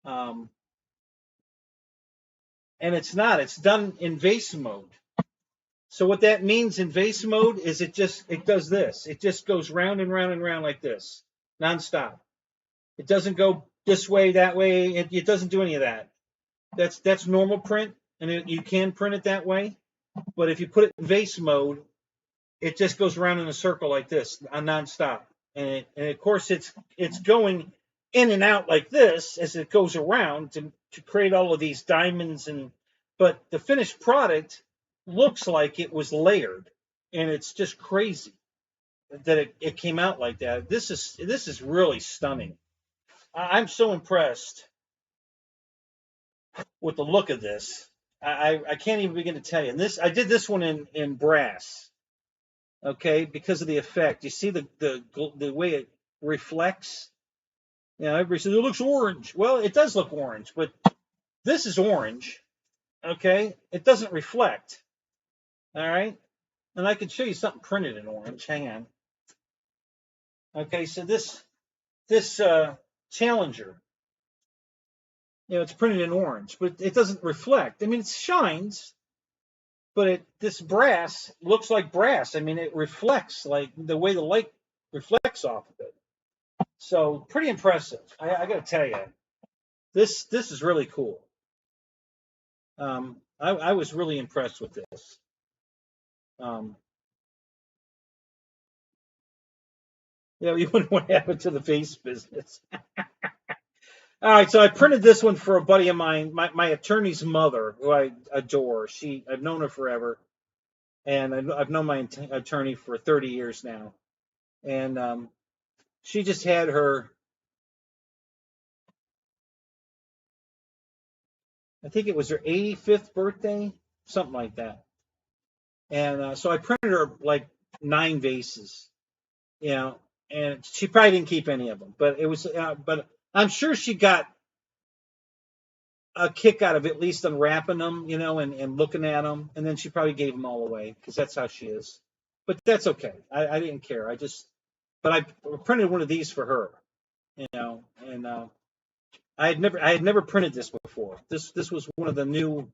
[SPEAKER 1] And it's not. It's done in vase mode. So what that means in vase mode is it does this. It just goes round and round and round like this, nonstop. It doesn't go this way, that way. It doesn't do any of that. That's normal print, and you can print it that way. But if you put it in vase mode, it just goes around in a circle like this, nonstop. And of course, it's going in and out like this as it goes around to create all of these diamonds. But the finished product looks like it was layered, and it's just crazy that it came out like that. This is really stunning. I'm so impressed with the look of this. I can't even begin to tell you. And I did this one in brass, okay, because of the effect. You see the way it reflects. Everybody says it looks orange. Well, it does look orange, but this is orange, okay. It doesn't reflect. All right, and I can show you something printed in orange. Hang on. Okay, so this Challenger, it's printed in orange, but it doesn't reflect. I mean, it shines, but this brass looks like brass. I mean, it reflects like the way the light reflects off of it. So pretty impressive. I got to tell you, this is really cool. I was really impressed with this. You wouldn't want to happen to the face business. All right, so I printed this one for a buddy of mine, my attorney's mother, who I adore. I've known her forever, and I've known my attorney for 30 years now. And she just had her, I think it was her 85th birthday, something like that. And so I printed her like 9 vases, and she probably didn't keep any of them, but but I'm sure she got a kick out of at least unwrapping them, and looking at them, and then she probably gave them all away because that's how she is. But that's okay. I didn't care. But I printed one of these for her, and I had never printed this before. This was one of the new,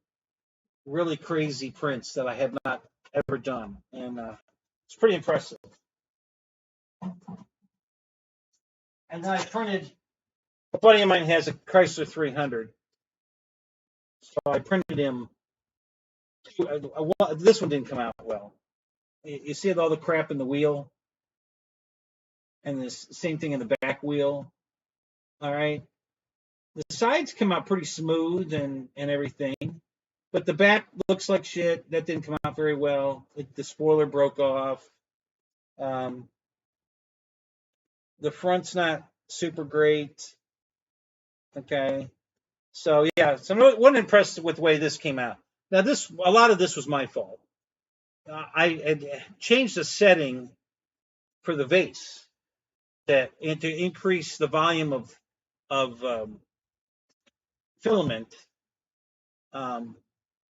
[SPEAKER 1] really crazy prints that I had not ever done, and it's pretty impressive. And then I printed. A buddy of mine has a Chrysler 300. So I printed him. This one didn't come out well. You see all the crap in the wheel? and this same thing in the back wheel. All right, the sides come out pretty smooth and everything, but the back looks like shit. That didn't come out very well. The spoiler broke off. Um, the front's not super great. Okay, so yeah, so I wasn't impressed with the way this came out. Now a lot of this was my fault. I had changed the setting for the vase and to increase the volume of filament, um,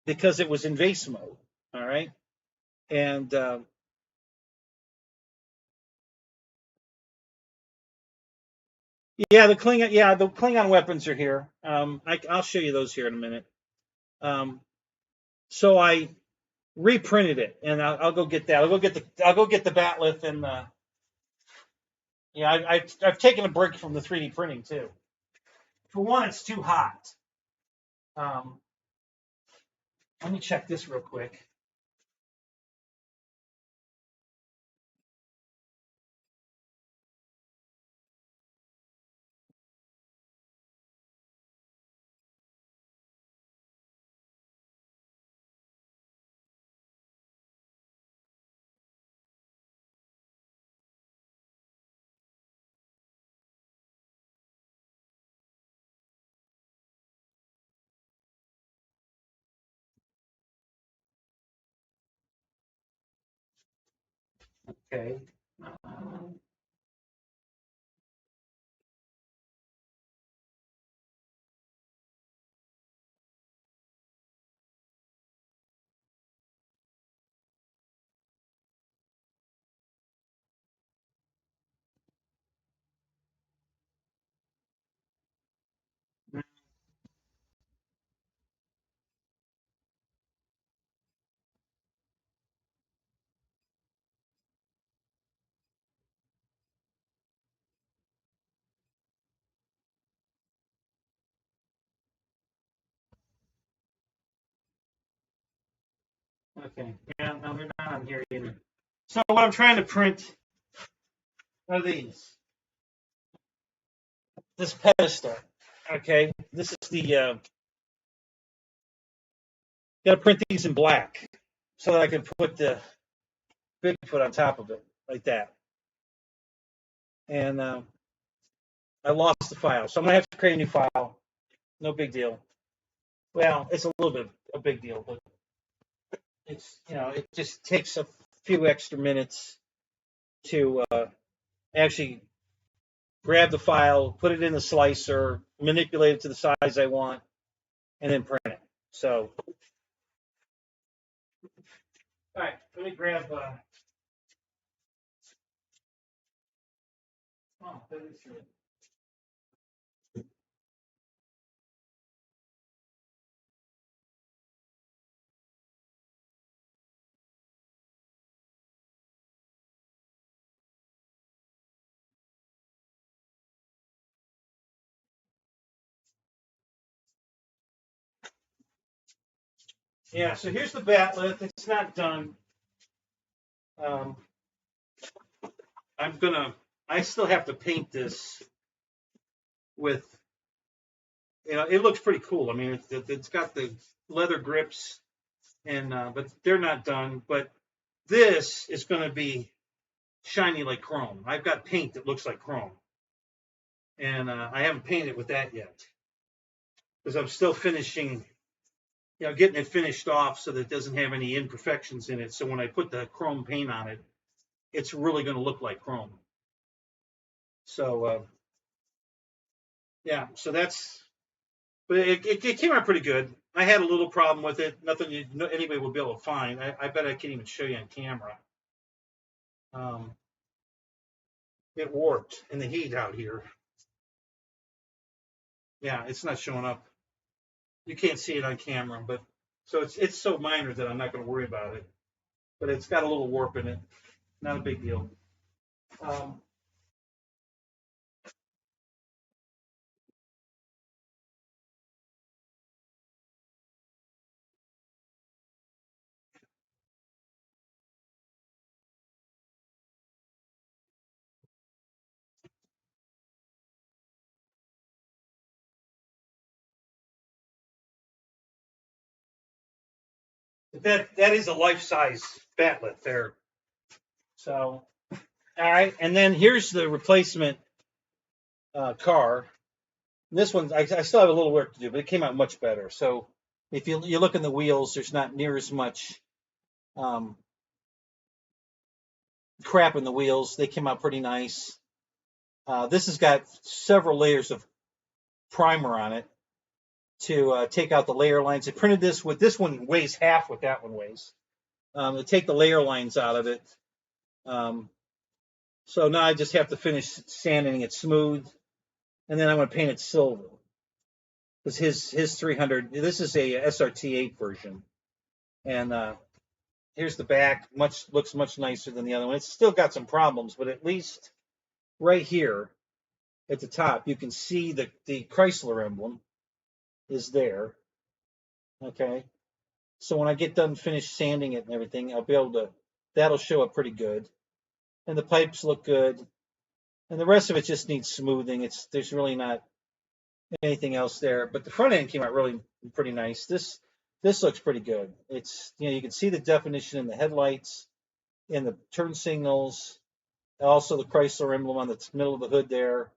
[SPEAKER 1] because it was in vase mode. All right, and the Klingon weapons are here. I'll show you those here in a minute. So I reprinted it, and I'll go get that. I'll go get the batleth, and yeah, I've taken a break from the 3D printing too. For one, it's too hot. Um, Let me check this real quick. Okay. Okay. Yeah, no, they're not on here either. So what I'm trying to print are these. This pedestal. Okay. This is the got to print these in black so that I can put the Bigfoot on top of it like that. And I lost the file, so I'm gonna have to create a new file. No big deal. Well, it's a little bit a big deal, but it's it just takes a few extra minutes to actually grab the file, put it in the slicer, manipulate it to the size I want, and then print it. So, all right, let me grab. Oh, that is true. Yeah, so here's the batleth. It's not done. Um, I still have to paint this with, it looks pretty cool. I mean, it's got the leather grips, and but they're not done. But this is going to be shiny like chrome. I've got paint that looks like chrome, and I haven't painted with that yet because I'm still finishing, getting it finished off so that it doesn't have any imperfections in it. So when I put the chrome paint on it, it's really going to look like chrome. So yeah, so that's, but it came out pretty good. I had a little problem with it. Nothing anybody would be able to find. I bet I can't even show you on camera. Um, it warped in the heat out here. Yeah, it's not showing up. You can't see it on camera, but so it's so minor that I'm not going to worry about it. But it's got a little warp in it. Not a big deal. Um, That is a life-size battlet there. So, all right, and then here's the replacement car. This one, I still have a little work to do, but it came out much better. So, if you look in the wheels, there's not near as much crap in the wheels. They came out pretty nice. This has got several layers of primer on it to take out the layer lines. I printed this with, this one weighs half what that one weighs. To take the layer lines out of it. So now I just have to finish sanding it smooth, and then I'm going to paint it silver. Because his 300, this is a SRT8 version, and here's the back. Looks much nicer than the other one. It's still got some problems, but at least right here at the top, you can see the Chrysler emblem is there. Okay, so when I get done, finished sanding it and everything, I'll be able to. That'll show up pretty good, and the pipes look good, and the rest of it just needs smoothing. There's really not anything else there, but the front end came out really pretty nice. This looks pretty good. It's, you can see the definition in the headlights, in the turn signals, also the Chrysler emblem on the middle of the hood there,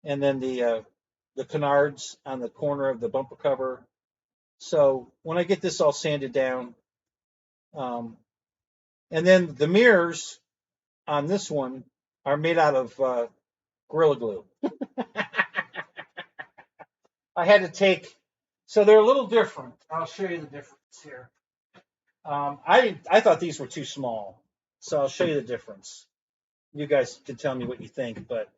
[SPEAKER 1] and then the canards on the corner of the bumper cover. So when I get this all sanded down, and then the mirrors on this one are made out of Gorilla Glue. I had to take, so they're a little different. I'll show you the difference here. I thought these were too small, so I'll show you the difference. You guys can tell me what you think, but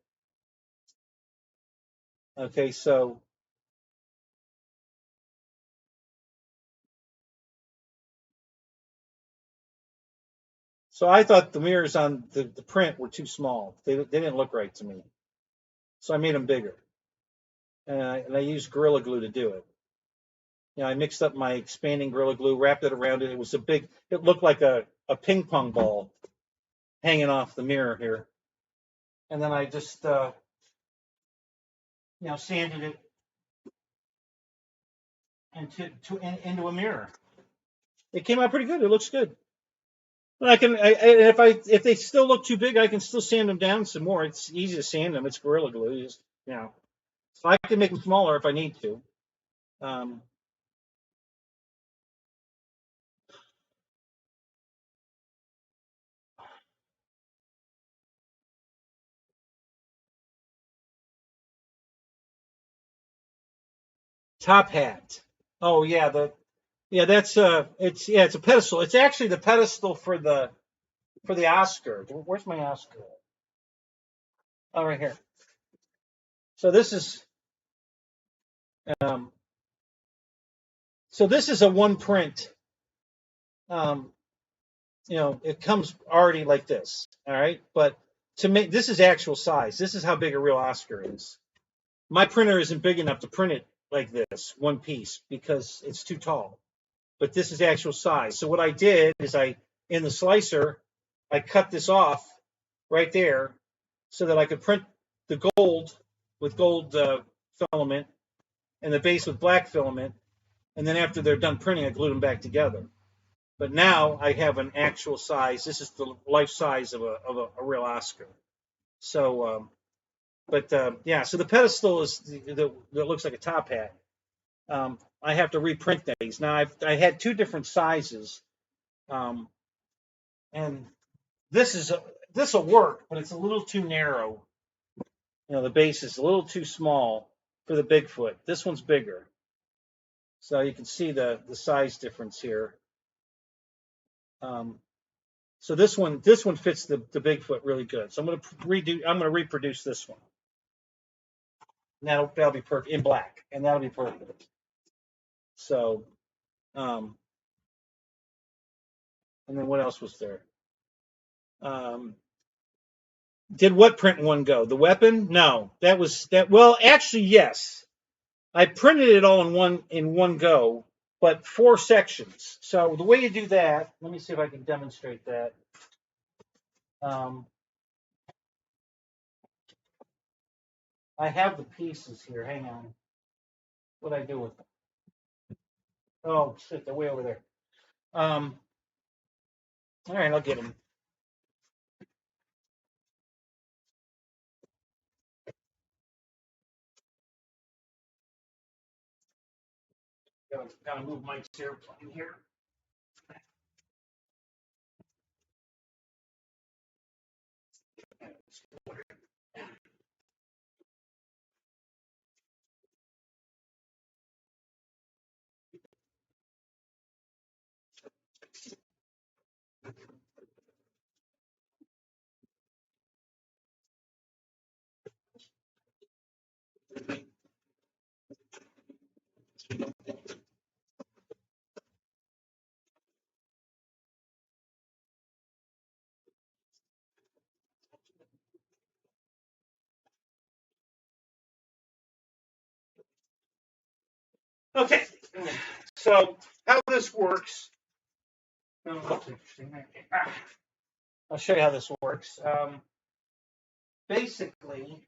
[SPEAKER 1] okay, so I thought the mirrors on the print were too small. They didn't look right to me, so I made them bigger, and I used Gorilla Glue to do it. I mixed up my expanding Gorilla Glue, wrapped it around it. It was it looked like a ping pong ball hanging off the mirror here. And then I just, sanded it into a mirror. It came out pretty good. It looks good. If they still look too big, I can still sand them down some more. It's easy to sand them. It's Gorilla Glue. So I can make them smaller if I need to. Top hat. Oh yeah, that's it's a pedestal. It's actually the pedestal for the Oscar. Where's my Oscar? Oh, right here. So this is a one print. It comes already like this. All right, but to make this is actual size. This is how big a real Oscar is. My printer isn't big enough to print it like this, one piece, because it's too tall. But this is actual size. So what I did is in the slicer, I cut this off right there so that I could print the gold with gold filament and the base with black filament. And then after they're done printing, I glued them back together. But now I have an actual size. This is the life size of a real Oscar. So, so the pedestal is that looks like a top hat. I have to reprint these. Now I had two different sizes, and this will work, but it's a little too narrow. The base is a little too small for the Bigfoot. This one's bigger, so you can see the size difference here. So this one fits the Bigfoot really good. So I'm going to reproduce this one. And that'll be perfect in black, and that'll be perfect. So, and then what else was there? Did what print in one go? The weapon? No, that was that. Well, actually, yes. I printed it all in one go, but 4 sections. So the way you do that, let me see if I can demonstrate that. I have the pieces here. Hang on. What do I do with them? Oh shit, they're way over there. All right, I'll get him. Gotta move Mike's airplane here. Okay, so how this works. I'll show you how this works. Basically,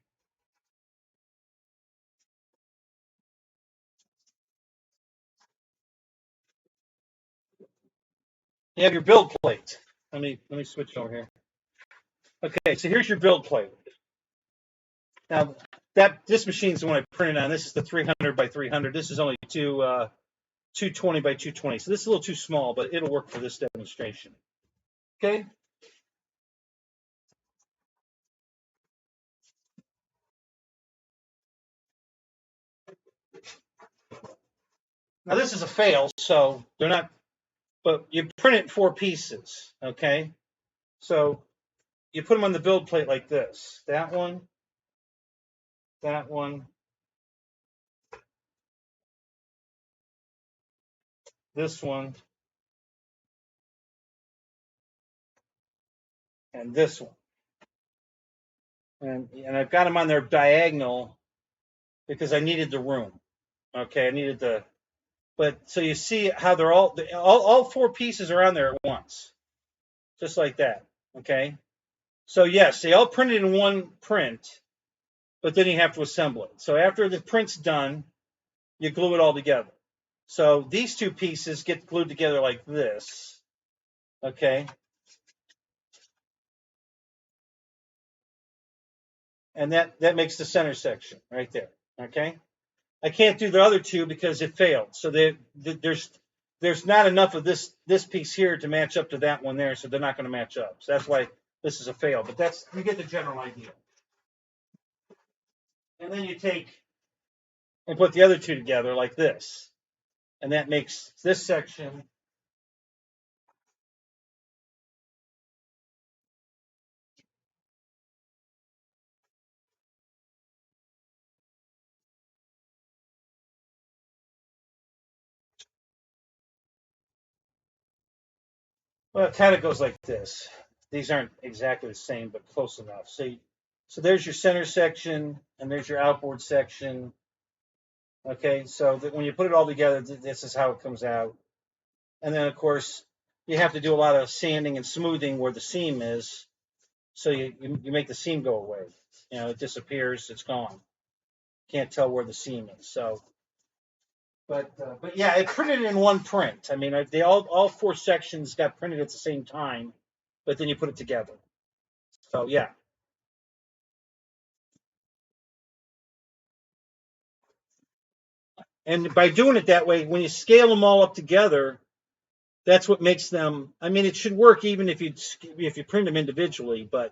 [SPEAKER 1] you have your build plate. Let me switch over here. Okay, so here's your build plate. Now this machine's the one I printed on. This is the 300 by 300. This is only 220 by 220. So this is a little too small, but it'll work for this demonstration. Okay. Now this is a fail, so they're not, but you print it in 4 pieces, okay? So you put them on the build plate like this. That one, this one, and this one. And I've got them on their diagonal because I needed the room. Okay, I needed the, but so you see how they're all 4 pieces are on there at once. Just like that, okay? So yes, they all printed in one print, but then you have to assemble it. So after the print's done, you glue it all together. So these 2 pieces get glued together like this, okay? And that makes the center section right there, okay? I can't do the other 2 because it failed. So there's not enough of this piece here to match up to that one there, so they're not going to match up. So that's why this is a fail. But you get the general idea. And then you take and put the other 2 together like this, and that makes this section. Well, it kind of goes like this. These aren't exactly the same, but close enough. So there's your center section, and there's your outboard section. Okay, so that when you put it all together, this is how it comes out. And then, of course, you have to do a lot of sanding and smoothing where the seam is. So you make the seam go away. You know, it disappears. It's gone. Can't tell where the seam is. So, but yeah, it printed in one print. I mean, they all 4 sections got printed at the same time, but then you put it together. So yeah. And by doing it that way, when you scale them all up together, that's what makes them. I mean, it should work even if you print them individually, but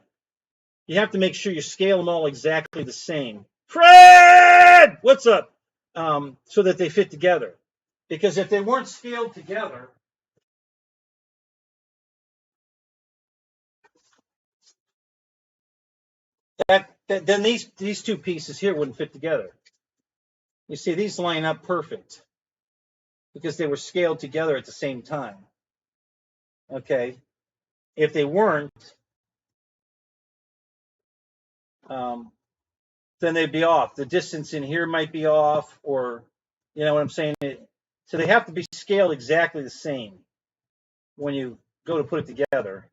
[SPEAKER 1] you have to make sure you scale them all exactly the same. Fred, what's up? So that they fit together. Because if they weren't scaled together, then these 2 pieces here wouldn't fit together. You see, these line up perfect because they were scaled together at the same time. Okay, if they weren't, then they'd be off. The distance in here might be off, or you know what I'm saying. So they have to be scaled exactly the same when you go to put it together,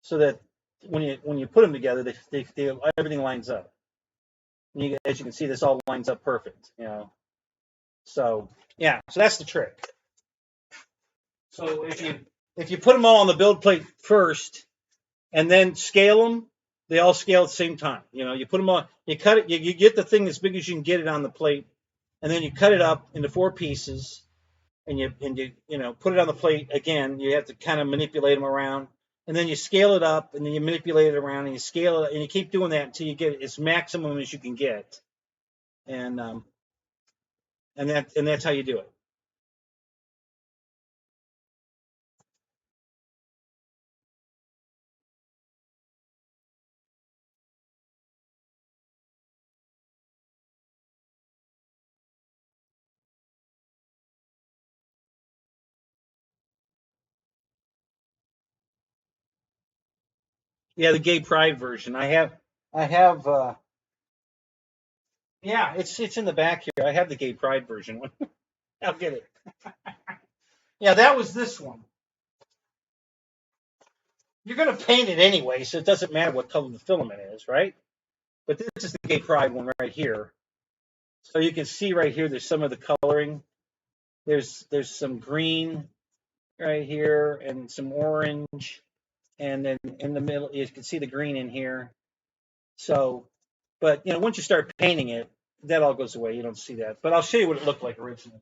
[SPEAKER 1] so that when you put them together, they everything lines up. As you can see, this all lines up perfect. You know, so yeah, so that's the trick. So if you put them all on the build plate first and then scale them, they all scale at the same time. You put them on, you cut it, you get the thing as big as you can get it on the plate, and then you cut it up into 4 pieces, and you put it on the plate again. You have to kind of manipulate them around, and then you scale it up, and then you manipulate it around, and you scale it, and you keep doing that until you get it as maximum as you can get, and that's how you do it. Yeah, the gay pride version. I have. Yeah, it's in the back here. I have the gay pride version one. I'll get it. Yeah, that was this one. You're going to paint it anyway, so it doesn't matter what color the filament is, right? But this is the gay pride one right here. So you can see right here, there's some of the coloring. There's some green right here and some orange, and then in the middle you can see the green in here. So, but once you start painting it, that all goes away. You don't see that. But I'll show you what it looked like originally.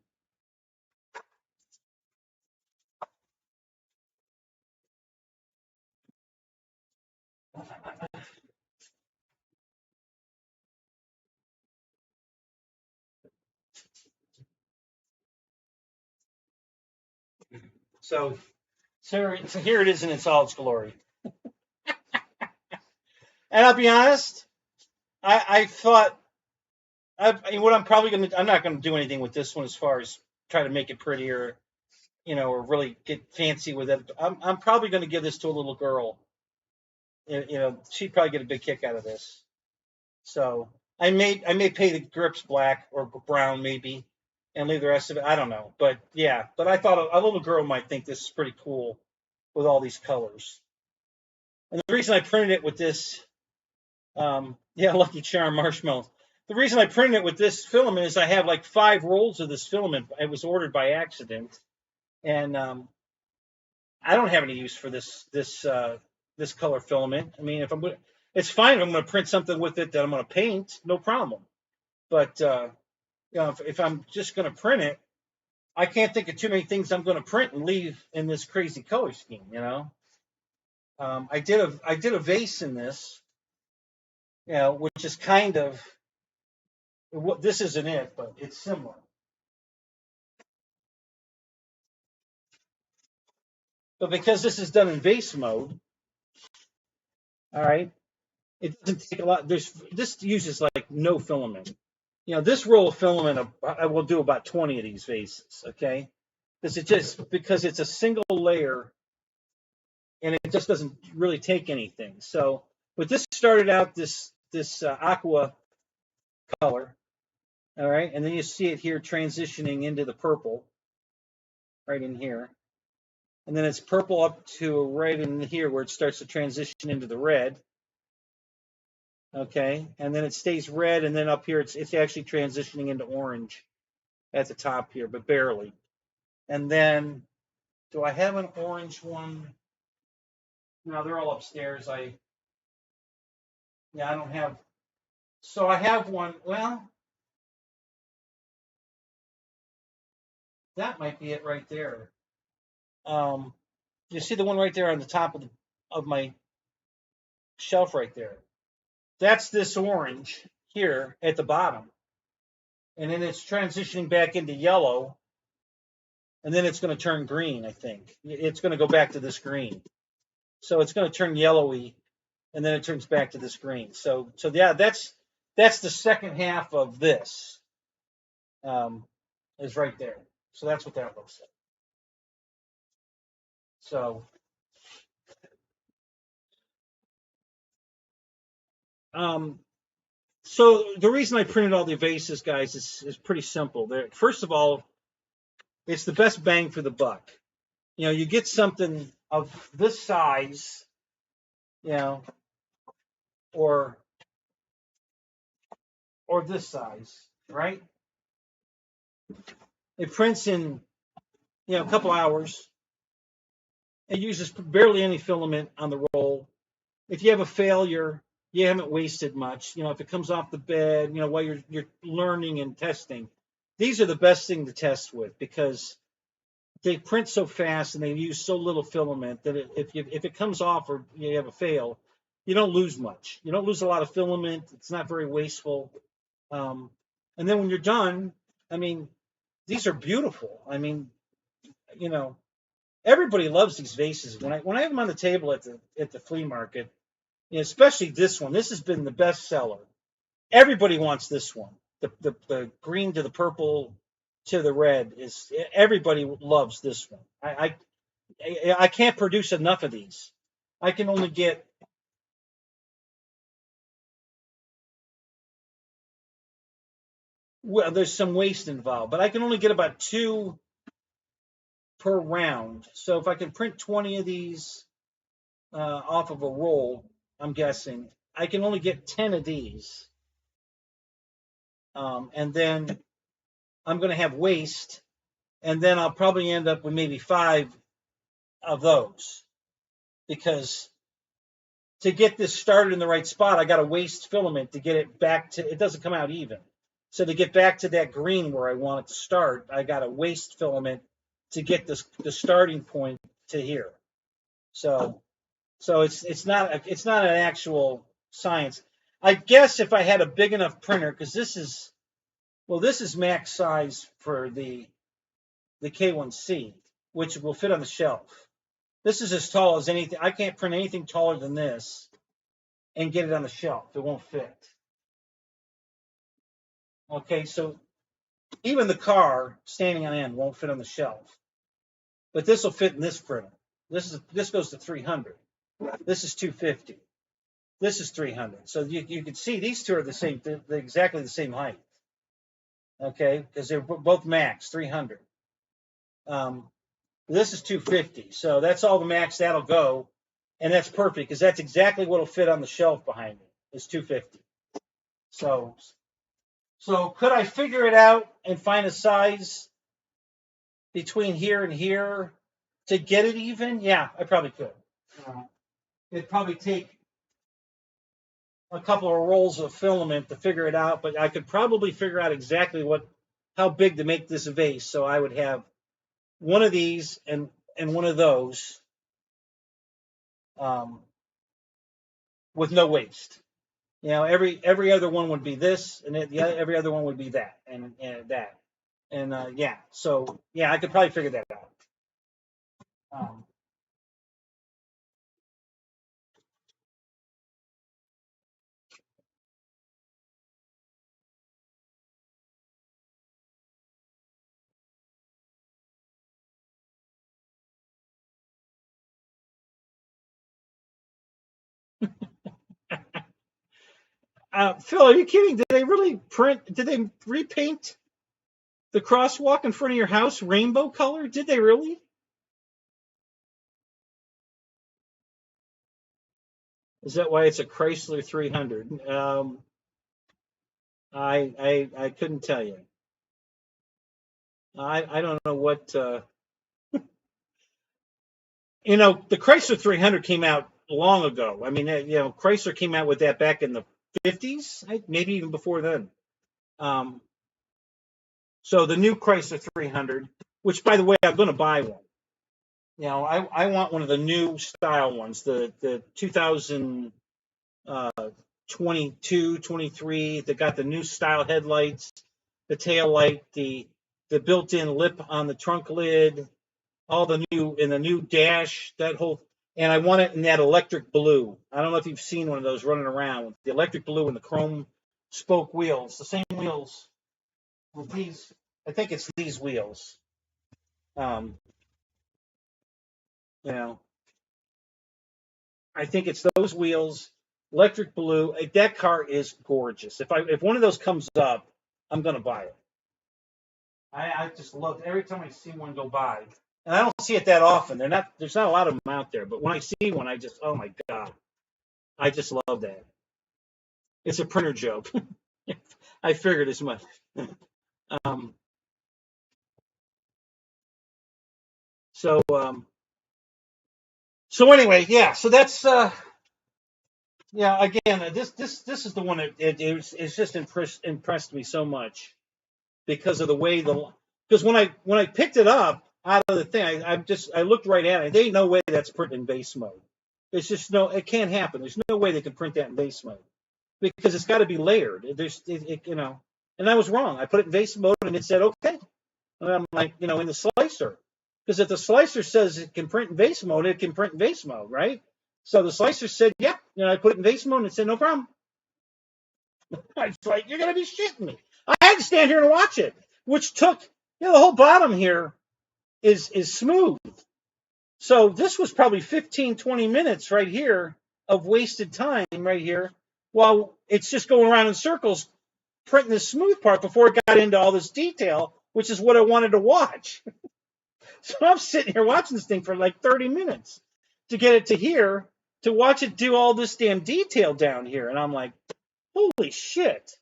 [SPEAKER 1] So here it is in all its glory. And I'll be honest, I thought what I'm not going to do anything with this one as far as try to make it prettier, or really get fancy with it. I'm probably going to give this to a little girl. She'd probably get a big kick out of this. So I may paint the grips black or brown maybe, and leave the rest of it. I don't know, but yeah. But I thought a little girl might think this is pretty cool with all these colors. And the reason I printed it with this, Lucky Charm marshmallows. The reason I printed it with this filament is I have like 5 rolls of this filament. It was ordered by accident, and I don't have any use for this color filament. I mean, it's fine if I'm going to print something with it that I'm going to paint, no problem. But if I'm just going to print it, I can't think of too many things I'm going to print and leave in this crazy color scheme. I did a vase in this, which is kind of this isn't it, but it's similar. But because this is done in vase mode, all right, it doesn't take a lot. This uses like no filament. This roll of filament, I will do about 20 of these vases, okay? Because it's a single layer, and it just doesn't really take anything. So, but this started out this aqua color, all right, and then you see it here transitioning into the purple, right in here, and then it's purple up to right in here where it starts to transition into the red. Okay, and then it stays red, and then up here it's actually transitioning into orange at the top here, but barely. And then, do I have an orange one? No, they're all upstairs. I don't have. So I have one. Well, that might be it right there. You see the one right there on the top of my shelf right there. That's this orange here at the bottom, and then it's transitioning back into yellow, and then it's going to turn green. I think it's going to go back to this green. So it's going to turn yellowy, and then it turns back to this green. So yeah, that's the second half of this. Is right there. So that's what that looks like. So so the reason I printed all the vases, guys, is pretty simple. First of all, it's the best bang for the buck. You get something of this size, or this size, right? It prints in a couple hours. It uses barely any filament on the roll. If you have a failure, you haven't wasted much. If it comes off the bed, while you're learning and testing, these are the best thing to test with because they print so fast and they use so little filament that if it comes off or you have a fail, you don't lose much. You don't lose a lot of filament. It's not very wasteful. And then when you're done, I mean, these are beautiful. I mean, everybody loves these vases. When I have them on the table at the flea market, especially this one, this has been the best seller. Everybody wants this one. The green to the purple to the red is everybody loves this one. I can't produce enough of these. I can only get there's some waste involved, but I can only get about 2 per round. So if I can print 20 of these off of a roll, I'm guessing I can only get 10 of these, and then I'm going to have waste, and then I'll probably end up with maybe 5 of those because to get this started in the right spot, I got to waste filament to get it back to, it doesn't come out even. So to get back to that green where I want it to start, I got to waste filament to get the starting point to here. So it's not an actual science. I guess if I had a big enough printer, because this is max size for the K1C, which will fit on the shelf. This is as tall as anything. I can't print anything taller than this and get it on the shelf. It won't fit. Okay, so even the car standing on end won't fit on the shelf. But this will fit in this printer. This goes to 300. This is 250. This is 300. So you can see these two are the same. They're exactly the same height. Okay, because they're both max 300. This is 250. So that's all the max that'll go, and that's perfect because that's exactly what'll fit on the shelf behind me. Is 250. So could I figure it out and find a size between here and here to get it even? Yeah, I probably could. It'd probably take a couple of rolls of filament to figure it out, but I could probably figure out exactly how big to make this vase. So I would have one of these and one of those with no waste. Every other one would be this, and every other one would be that, and that, and yeah. So yeah, I could probably figure that out. Phil, are you kidding? Did they really print? Did they repaint the crosswalk in front of your house rainbow color? Did they really? Is that why it's a Chrysler 300? I couldn't tell you. I don't know what. The Chrysler 300 came out long ago. I mean, Chrysler came out with that back in the 50s, maybe even before then. So the new Chrysler 300, which by the way, I'm going to buy one. I want one of the new style ones, the 2022, 23. They got the new style headlights, the tail light, the built-in lip on the trunk lid, all the new dash, that whole. And I want it in that electric blue. I don't know if you've seen one of those running around with the electric blue and the chrome spoke wheels, the same wheels with these. I think it's these wheels. I think it's those wheels, electric blue. That car is gorgeous. If one of those comes up, I'm gonna buy it. I just love it. Every time I see one go by, and I don't see it that often. There's not a lot of them out there, but when I see one, oh my god, I just love that. It's a printer joke. I figured as much. um, so So anyway, yeah. So that's yeah. Again, this is the one that it's just impressed me so much because of the way because when I picked it up out of the thing, I looked right at it. There ain't no way that's printed in base mode. It's just it can't happen. There's no way they can print that in base mode because it's got to be layered. You know, and I was wrong. I put it in base mode and it said okay. And I'm like, you know, in the slicer, because if the slicer says it can print in base mode, it can print in base mode, right? So the slicer said, yeah. You know, I put it in base mode and it said no problem. I was like, you're gonna be shitting me. I had to stand here and watch it, which took, you know, the whole bottom here is smooth. So this was probably 15, 20 minutes right here of wasted time right here while it's just going around in circles printing the smooth part before it got into all this detail, which is what I wanted to watch. So I'm sitting here watching this thing for like 30 minutes to get it to here to watch it do all this damn detail down here. And I'm like, holy shit.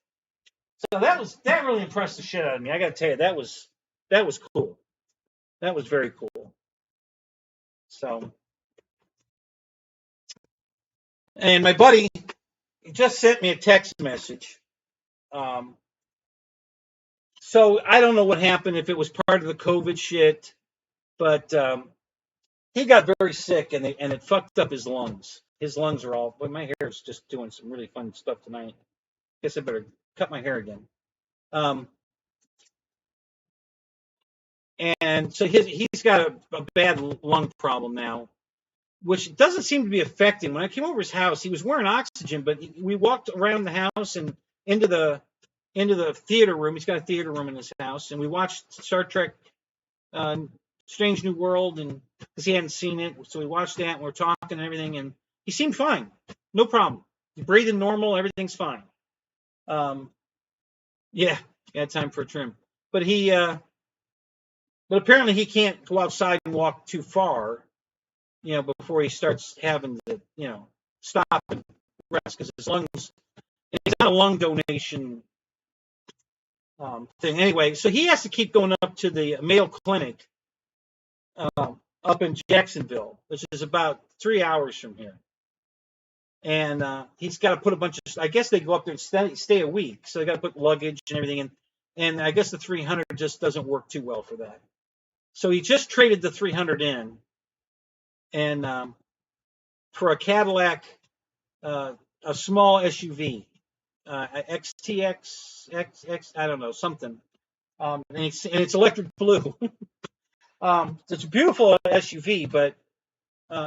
[SPEAKER 1] So that really impressed the shit out of me. I got to tell you, that was cool. That was very cool. So, and my buddy just sent me a text message. So I don't know what happened, if it was part of the COVID shit, but he got very sick and it fucked up his lungs. His lungs are all. But my hair is just doing some really fun stuff tonight. Guess I better cut my hair again. And so he's got a bad lung problem now, which doesn't seem to be affecting. When I came over his house, he was wearing oxygen, but we walked around the house and into the theater room. He's got a theater room in his house, and we watched Star Trek, Strange New World, and because he hadn't seen it, so we watched that. And we're talking and everything, and he seemed fine, no problem. He's breathing normal, everything's fine. Yeah, time for a trim, but but apparently he can't go outside and walk too far, you know, before he starts having to, you know, stop and rest because his lungs. It's not a lung donation thing anyway. So he has to keep going up to the Mayo Clinic up in Jacksonville, which is about 3 hours from here. And he's got to put a bunch of. I guess they go up there and stay a week, so they got to put luggage and everything in. And I guess the 300 just doesn't work too well for that. So he just traded the 300 in, and for a Cadillac, a small SUV, XTX, XX, I don't know, something. And it's electric blue. It's a beautiful SUV, but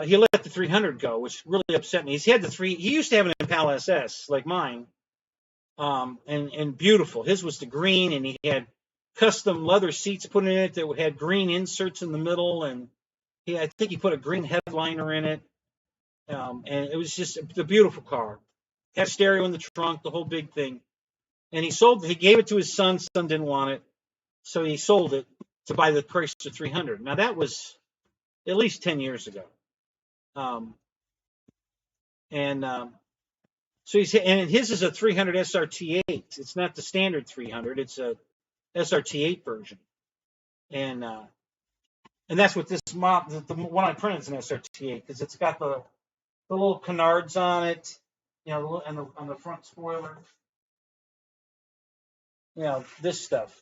[SPEAKER 1] he let the 300 go, which really upset me. He used to have an Impala SS like mine, and beautiful. His was the green, and he had custom leather seats put in it that had green inserts in the middle, and I think he put a green headliner in it, and it was just a beautiful car. Had stereo in the trunk, the whole big thing. And he gave it to his son. Son didn't want it, so he sold it to buy the Chrysler 300. Now that was at least 10 years ago. So his is a 300 SRT8. It's not the standard 300. It's a SRT8 version, and that's what this the one I printed is an SRT8 because it's got the little canards on it, you know, and on the front spoiler, you know, this stuff,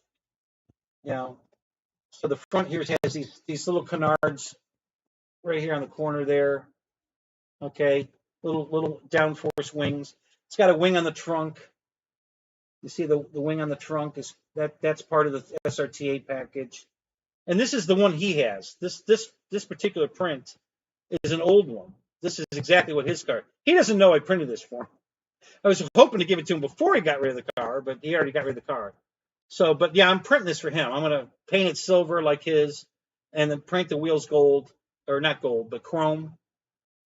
[SPEAKER 1] you know. So the front here has these little canards right here on the corner there. Okay, little downforce wings. It's got a wing on the trunk. You see the wing on the trunk that's part of the SRT8 package. And this is the one he has. This particular print is an old one. This is exactly what his car. He doesn't know I printed this for him. I was hoping to give it to him before he got rid of the car, but he already got rid of the car. So, but yeah, I'm printing this for him. I'm going to paint it silver like his, and then paint the wheels gold, or not gold, but chrome.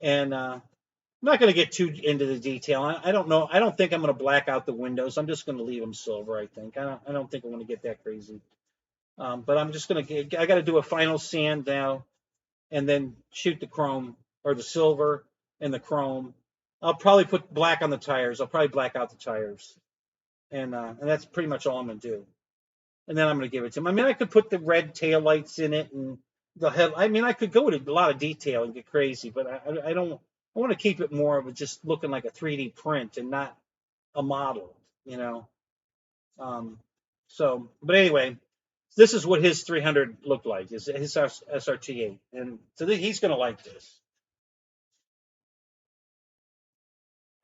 [SPEAKER 1] And I'm not going to get too into the detail. I don't know. I don't think I'm going to black out the windows. I'm just going to leave them silver. I think. I don't think I'm going to get that crazy. But I'm just going to. I got to do a final sand now, and then shoot the chrome or the silver and the chrome. I'll probably put black on the tires. I'll probably black out the tires, and that's pretty much all I'm going to do. And then I'm going to give it to him. I mean, I could put the red taillights in it and the head. I mean, I could go into a lot of detail and get crazy, but I don't. I want to keep it more of just looking like a 3D print and not a model, you know. Um, so, but anyway, this is what his 300 looked like. His SRT8, and so he's going to like this.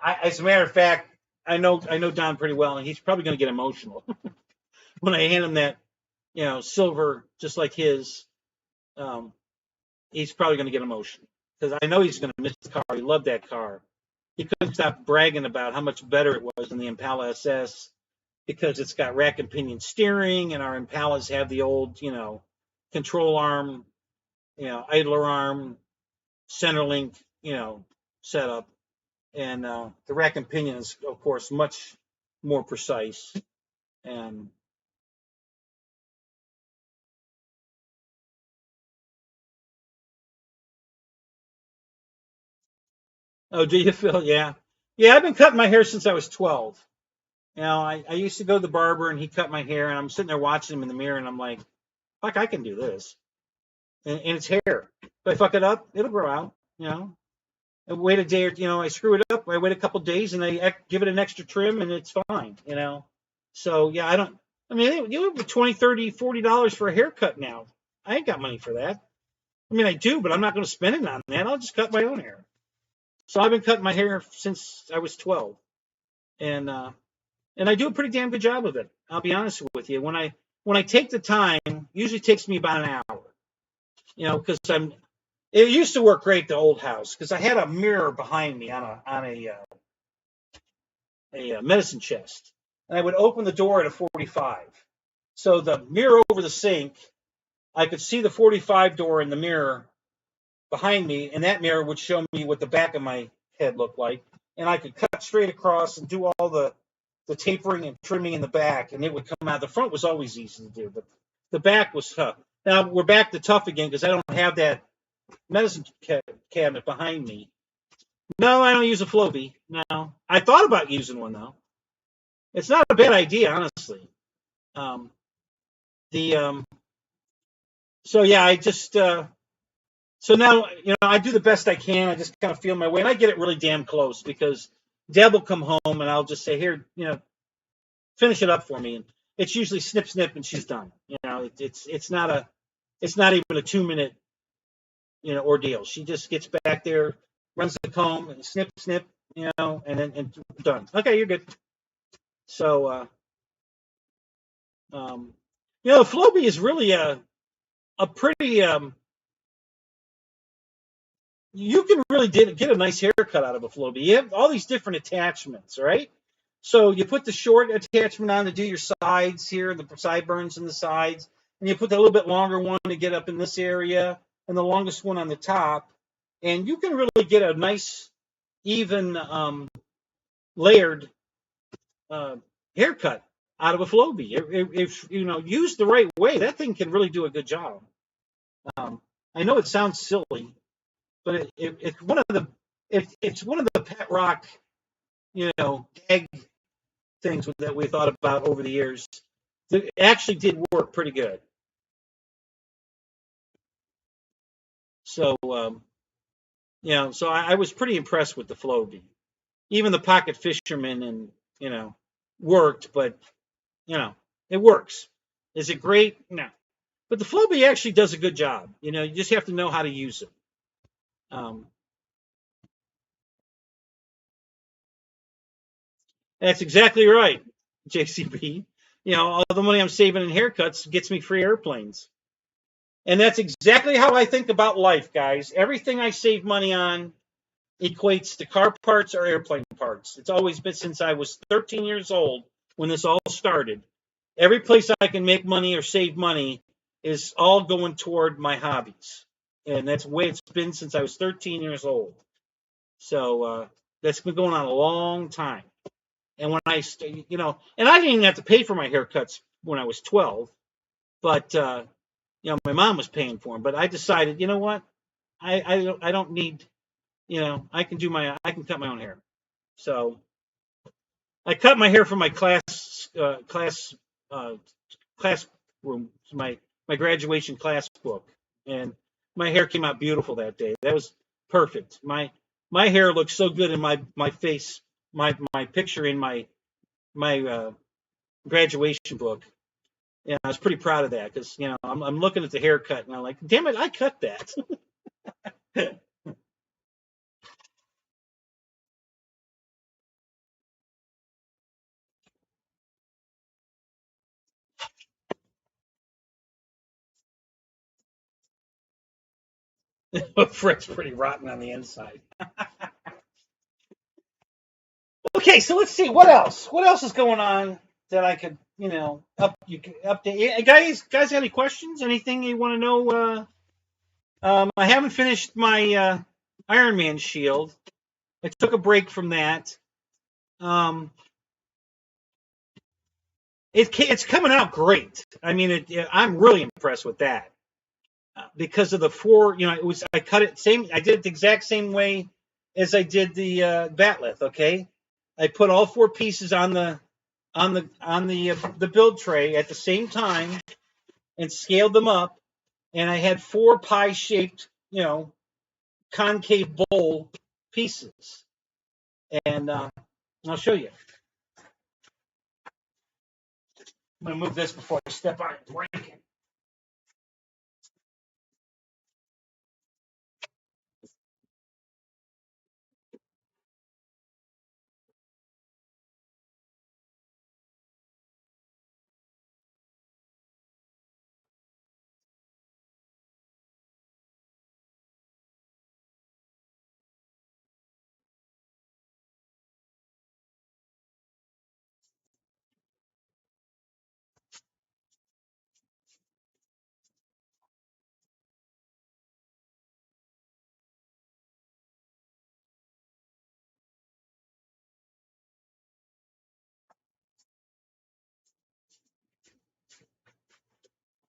[SPEAKER 1] As a matter of fact, I know Don pretty well, and he's probably going to get emotional when I hand him that, silver, just like his. Um, he's probably going to get emotional because I know he's going to miss the car. He loved that car. He couldn't stop bragging about how much better it was than the Impala SS because it's got rack and pinion steering, and our Impalas have the old, control arm, idler arm, center link, setup. And the rack and pinion is, of course, much more precise. And oh, do you feel? Yeah, yeah. I've been cutting my hair since I was 12. I used to go to the barber and he cut my hair, and I'm sitting there watching him in the mirror, and I'm like, fuck, I can do this. And it's hair. If I fuck it up, it'll grow out. I wait a day, or I screw it up. I wait a couple days, and I give it an extra trim, and it's fine. So yeah, I don't. I mean, you have $20, $30, $40 for a haircut now. I ain't got money for that. I mean, I do, but I'm not going to spend it on that. I'll just cut my own hair. So I've been cutting my hair since I was 12, and I do a pretty damn good job of it. I'll be honest with you. When I take the time, usually takes me about an hour. Because It used to work great, the old house, because I had a mirror behind me on a medicine chest, and I would open the door at a 45. So the mirror over the sink, I could see the 45 door in the mirror behind me, and that mirror would show me what the back of my head looked like, and I could cut straight across and do all the tapering and trimming in the back, and it would come out. The front was always easy to do, but the back was tough. Now we're back to tough again because I don't have that medicine cabinet behind me. No, I don't use a Flowbee. No, I thought about using one though. It's not a bad idea, honestly. So yeah, I just so now I do the best I can. I just kind of feel my way, and I get it really damn close because Deb will come home, and I'll just say, here, finish it up for me, and it's usually snip snip, and she's done. It's not even a 2-minute ordeal. She just gets back there, runs the comb, and snip, snip, and then done. Okay, you're good. So, the Flowbee is really a pretty. You can really get a nice haircut out of a Flowbee. You have all these different attachments, right? So you put the short attachment on to do your sides here, the sideburns and the sides, and you put the little bit longer one to get up in this area, and the longest one on the top, and you can really get a nice, even, layered haircut out of a Flowbee. If used the right way, that thing can really do a good job. I know it sounds silly, but it's one of the pet rock, gag things that we thought about over the years. It actually did work pretty good. So, so I was pretty impressed with the Flowbee. Even the Pocket Fisherman and, worked, but, it works. Is it great? No. But the Flowbee actually does a good job. You just have to know how to use it. That's exactly right, JCB. All the money I'm saving in haircuts gets me free airplanes. And that's exactly how I think about life, guys. Everything I save money on equates to car parts or airplane parts. It's always been since I was 13 years old when this all started. Every place I can make money or save money is all going toward my hobbies. And that's the way it's been since I was 13 years old. So that's been going on a long time. And when and I didn't even have to pay for my haircuts when I was 12, but my mom was paying for them. But I decided, you know what, I don't need, I can cut my own hair. So I cut my hair for my classroom, my graduation class book, and my hair came out beautiful that day. That was perfect. My hair looked so good in my face, my picture in my graduation book. Yeah, I was pretty proud of that because I'm looking at the haircut and I'm like, damn it, I cut that. Fred's pretty rotten on the inside. Okay, so let's see what else. What else is going on that I could, update? Guys, got any questions? Anything you want to know? I haven't finished my Iron Man shield. I took a break from that. It's coming out great. I mean, I'm really impressed with that because of the four. I cut it same. I did it the exact same way as I did the batleth. Okay, I put all four pieces on the build tray at the same time and scaled them up, and I had four pie shaped, concave bowl pieces, and I'll show you. I'm gonna move this before I step on it and break it.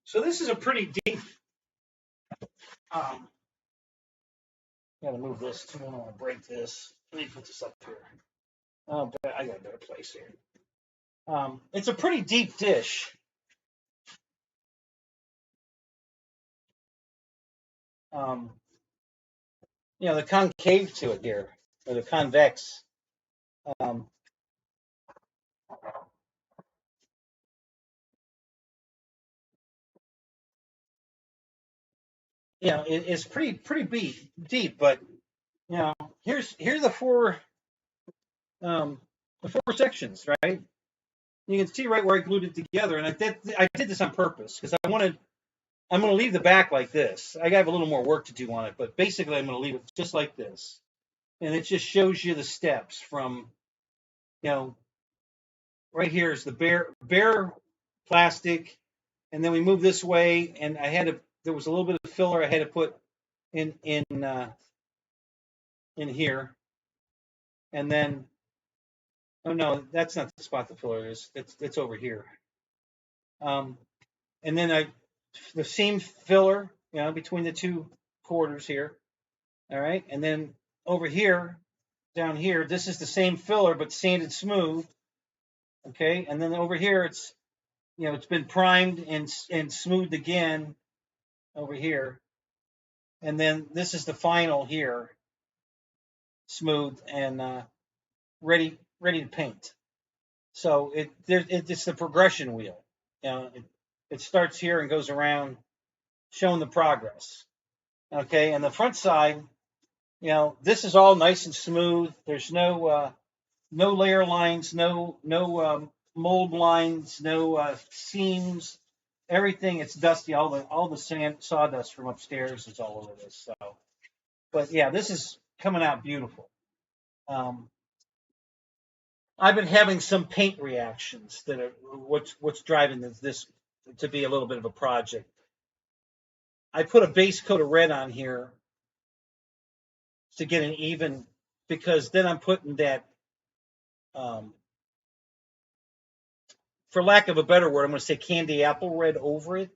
[SPEAKER 1] So this is a pretty deep. Gotta move this too. I don't want to break this. Let me put this up here. Oh, I got a better place here. It's a pretty deep dish. Um, the concave to it here, or the convex. Um, it's pretty deep, but here's the four sections, right? You can see right where I glued it together, and I did this on purpose because I'm going to leave the back like this. I have a little more work to do on it, but basically I'm going to leave it just like this, and it just shows you the steps from, right here is the bare plastic, and then we move this way, and there was a little bit of filler I had to put in here, and then oh no, that's not the spot the filler is. It's over here. And then the seam filler, between the two quarters here. All right, and then over here, down here, this is the same filler but sanded smooth. Okay, and then over here it's it's been primed and smoothed again over here, and then this is the final here, smooth and ready to paint. So it's the progression wheel. It starts here and goes around, showing the progress. Okay, and the front side, this is all nice and smooth. There's no layer lines, no mold lines, no seams. Everything, it's dusty. All the sawdust from upstairs is all over this. So, but yeah, this is coming out beautiful. I've been having some paint reactions that are what's driving this to be a little bit of a project. I put a base coat of red on here to get an even, because then I'm putting that, for lack of a better word, I'm going to say candy apple red over it.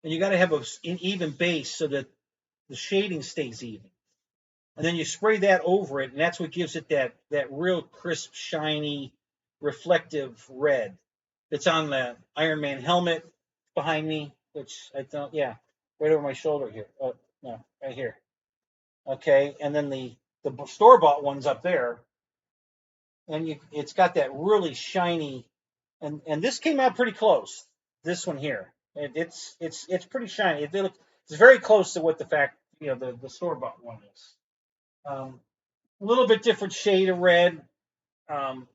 [SPEAKER 1] And you got to have an even base so that the shading stays even. And then you spray that over it, and that's what gives it that real crisp, shiny, reflective red. It's on the Iron Man helmet behind me, which I don't, yeah, right over my shoulder here. No, right here. Okay, and then the store-bought one's up there, and it's got that really shiny, and this came out pretty close. This one here, it's pretty shiny. It's very close to what the store-bought one is. A little bit different shade of red. Um,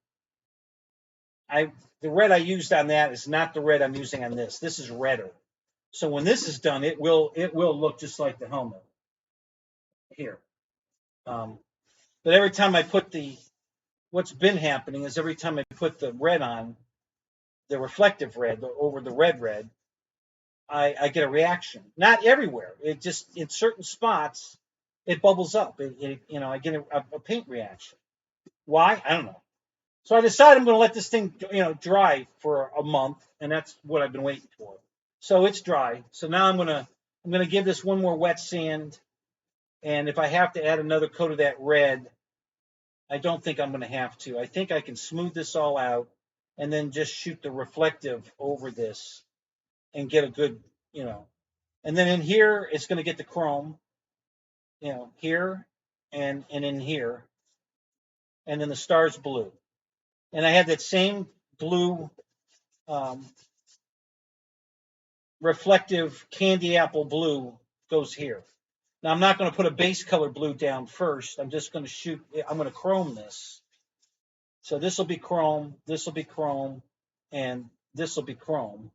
[SPEAKER 1] the red I used on that is not the red I'm using on this. This is redder. So when this is done, it will look just like the helmet here. But every time I put what's been happening is every time I put the red on, the reflective red over the red, I get a reaction. Not everywhere. It just in certain spots it bubbles up. I get a paint reaction. Why? I don't know. So I decided I'm going to let this thing dry for a month, and that's what I've been waiting for. So it's dry. So now I'm gonna give this one more wet sand, and if I have to add another coat of that red, I don't think I'm going to have to. I think I can smooth this all out and then just shoot the reflective over this and get a good, and then in here, it's going to get the chrome, here and in here. And then the star's blue. And I had that same blue reflective candy apple blue goes here. Now, I'm not going to put a base color blue down first. I'm just going to I'm going to chrome this. So this will be chrome, and this will be chrome.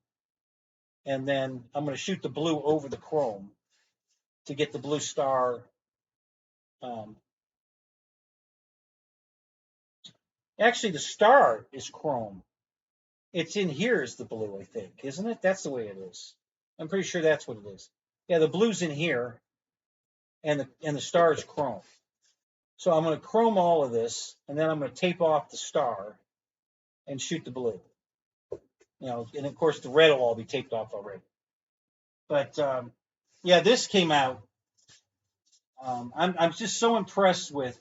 [SPEAKER 1] And then I'm going to shoot the blue over the chrome to get the blue star. Actually, the star is chrome. It's in here is the blue, I think, isn't it? That's the way it is. I'm pretty sure that's what it is. Yeah, the blue's in here, and the star is chrome. So I'm going to chrome all of this, and then I'm going to tape off the star and shoot the blue. And of course the red will all be taped off already. But yeah, this came out. I'm just so impressed with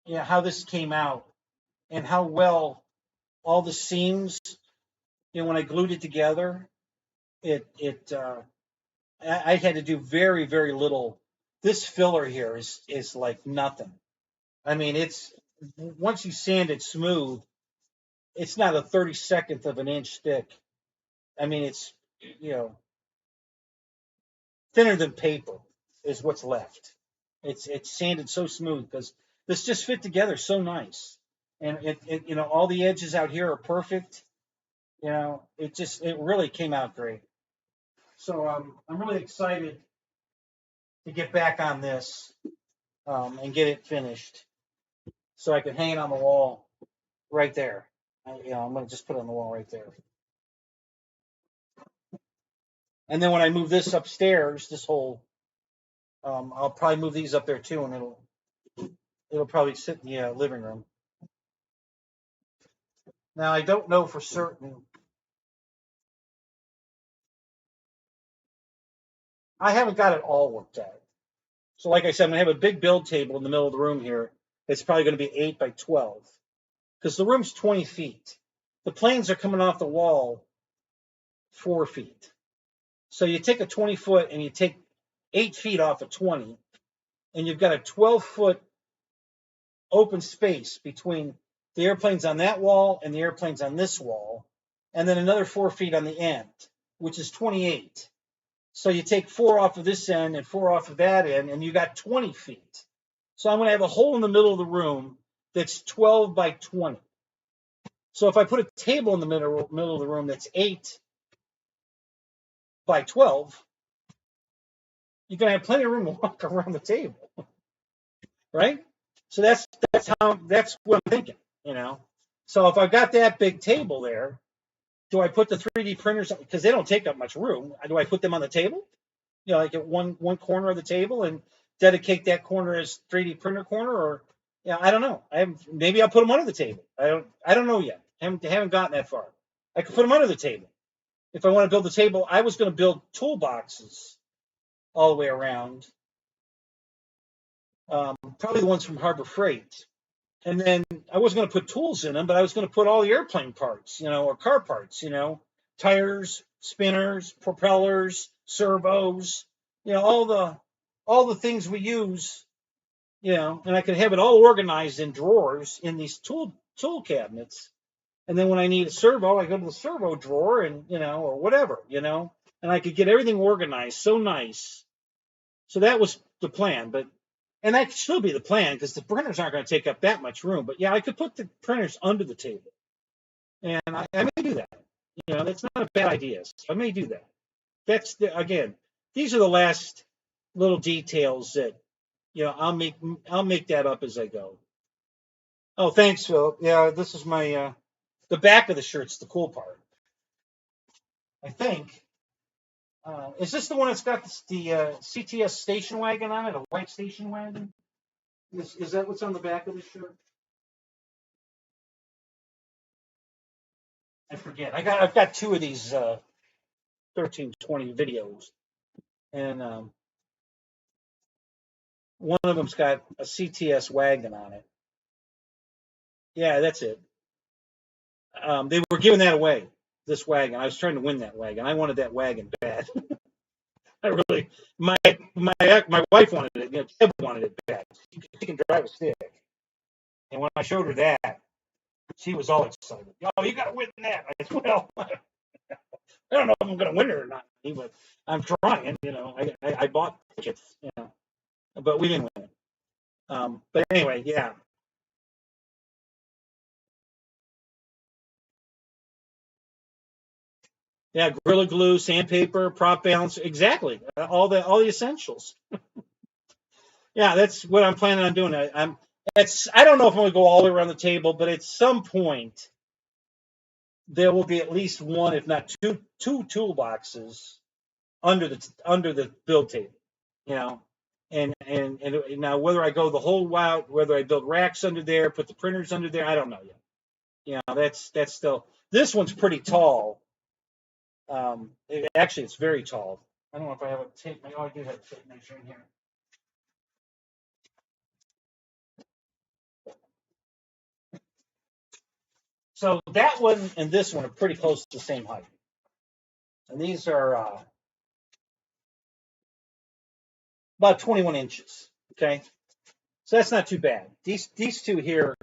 [SPEAKER 1] how this came out and how well all the seams. When I glued it together, I had to do very, very little. This filler here is like nothing. I mean, it's once you sand it smooth, it's not a 32nd of an inch thick. I mean, it's thinner than paper is what's left. It's sanded so smooth because this just fit together so nice, and it all the edges out here are perfect. It really came out great. So I'm really excited to get back on this and get it finished, so I can hang it on the wall right there. I'm going to just put it on the wall right there. And then when I move this upstairs, this whole, I'll probably move these up there too, and it'll probably sit in the living room. Now I don't know for certain. I haven't got it all worked out. So like I said, I'm going to have a big build table in the middle of the room here. It's probably going to be 8 by 12 because the room's 20 feet. The planes are coming off the wall 4 feet. So you take a 20-foot and you take 8 feet off of 20, and you've got a 12-foot open space between the airplanes on that wall and the airplanes on this wall, and then another 4 feet on the end, which is 28. So you take 4 off of this end and 4 off of that end, and you got 20 feet. So I'm going to have a hole in the middle of the room that's 12 by 20. So if I put a table in the middle of the room that's 8 by 12, you're going to have plenty of room to walk around the table, right? So that's what I'm thinking, So if I've got that big table there, do I put the 3D printers, because they don't take up much room, do I put them on the table? Like at one corner of the table and dedicate that corner as 3D printer corner, or I don't know. Maybe I'll put them under the table. I don't know yet. Haven't gotten that far. I could put them under the table. If I want to build the table, I was going to build toolboxes all the way around. Probably the ones from Harbor Freight. And then I wasn't going to put tools in them, but I was going to put all the airplane parts, or car parts, tires, spinners, propellers, servos, all the things we use, and I could have it all organized in drawers in these tool cabinets. And then when I need a servo, I go to the servo drawer and, or whatever, and I could get everything organized so nice. So that was the plan, and that could still be the plan because the printers aren't going to take up that much room. But yeah, I could put the printers under the table, and I may do that. That's not a bad idea. So I may do that. Again, these are the last little details that, I'll make that up as I go. Oh, thanks, Phil. Yeah, this is my the back of the shirt's the cool part. I think. Is this the one that's got the CTS station wagon on it? A white station wagon? Is that what's on the back of the shirt? I forget. I've got two of these 1320 videos, and one of them's got a CTS wagon on it. Yeah, that's it. They were giving that away. This wagon. I was trying to win that wagon. I wanted that wagon bad. I really. My wife wanted it. Deb wanted it bad. She can drive a stick. And when I showed her that, she was all excited. Oh, you got to win that. I said, well, I don't know if I'm going to win it or not, but I'm trying. I bought tickets, but we didn't win it. But anyway, yeah. Yeah, Gorilla Glue, sandpaper, prop balance, exactly. All the essentials. Yeah, that's what I'm planning on doing. I don't know if I'm going to go all the way around the table, but at some point there will be at least one, if not two toolboxes under the build table. And now whether I go the whole route, whether I build racks under there, put the printers under there, I don't know yet. That's still, this one's pretty tall. Actually, it's very tall. I don't know if I have a tape. Oh, I do have a tape measure in here. So that one and this one are pretty close to the same height. And these are about 21 inches. Okay. So that's not too bad. These two here,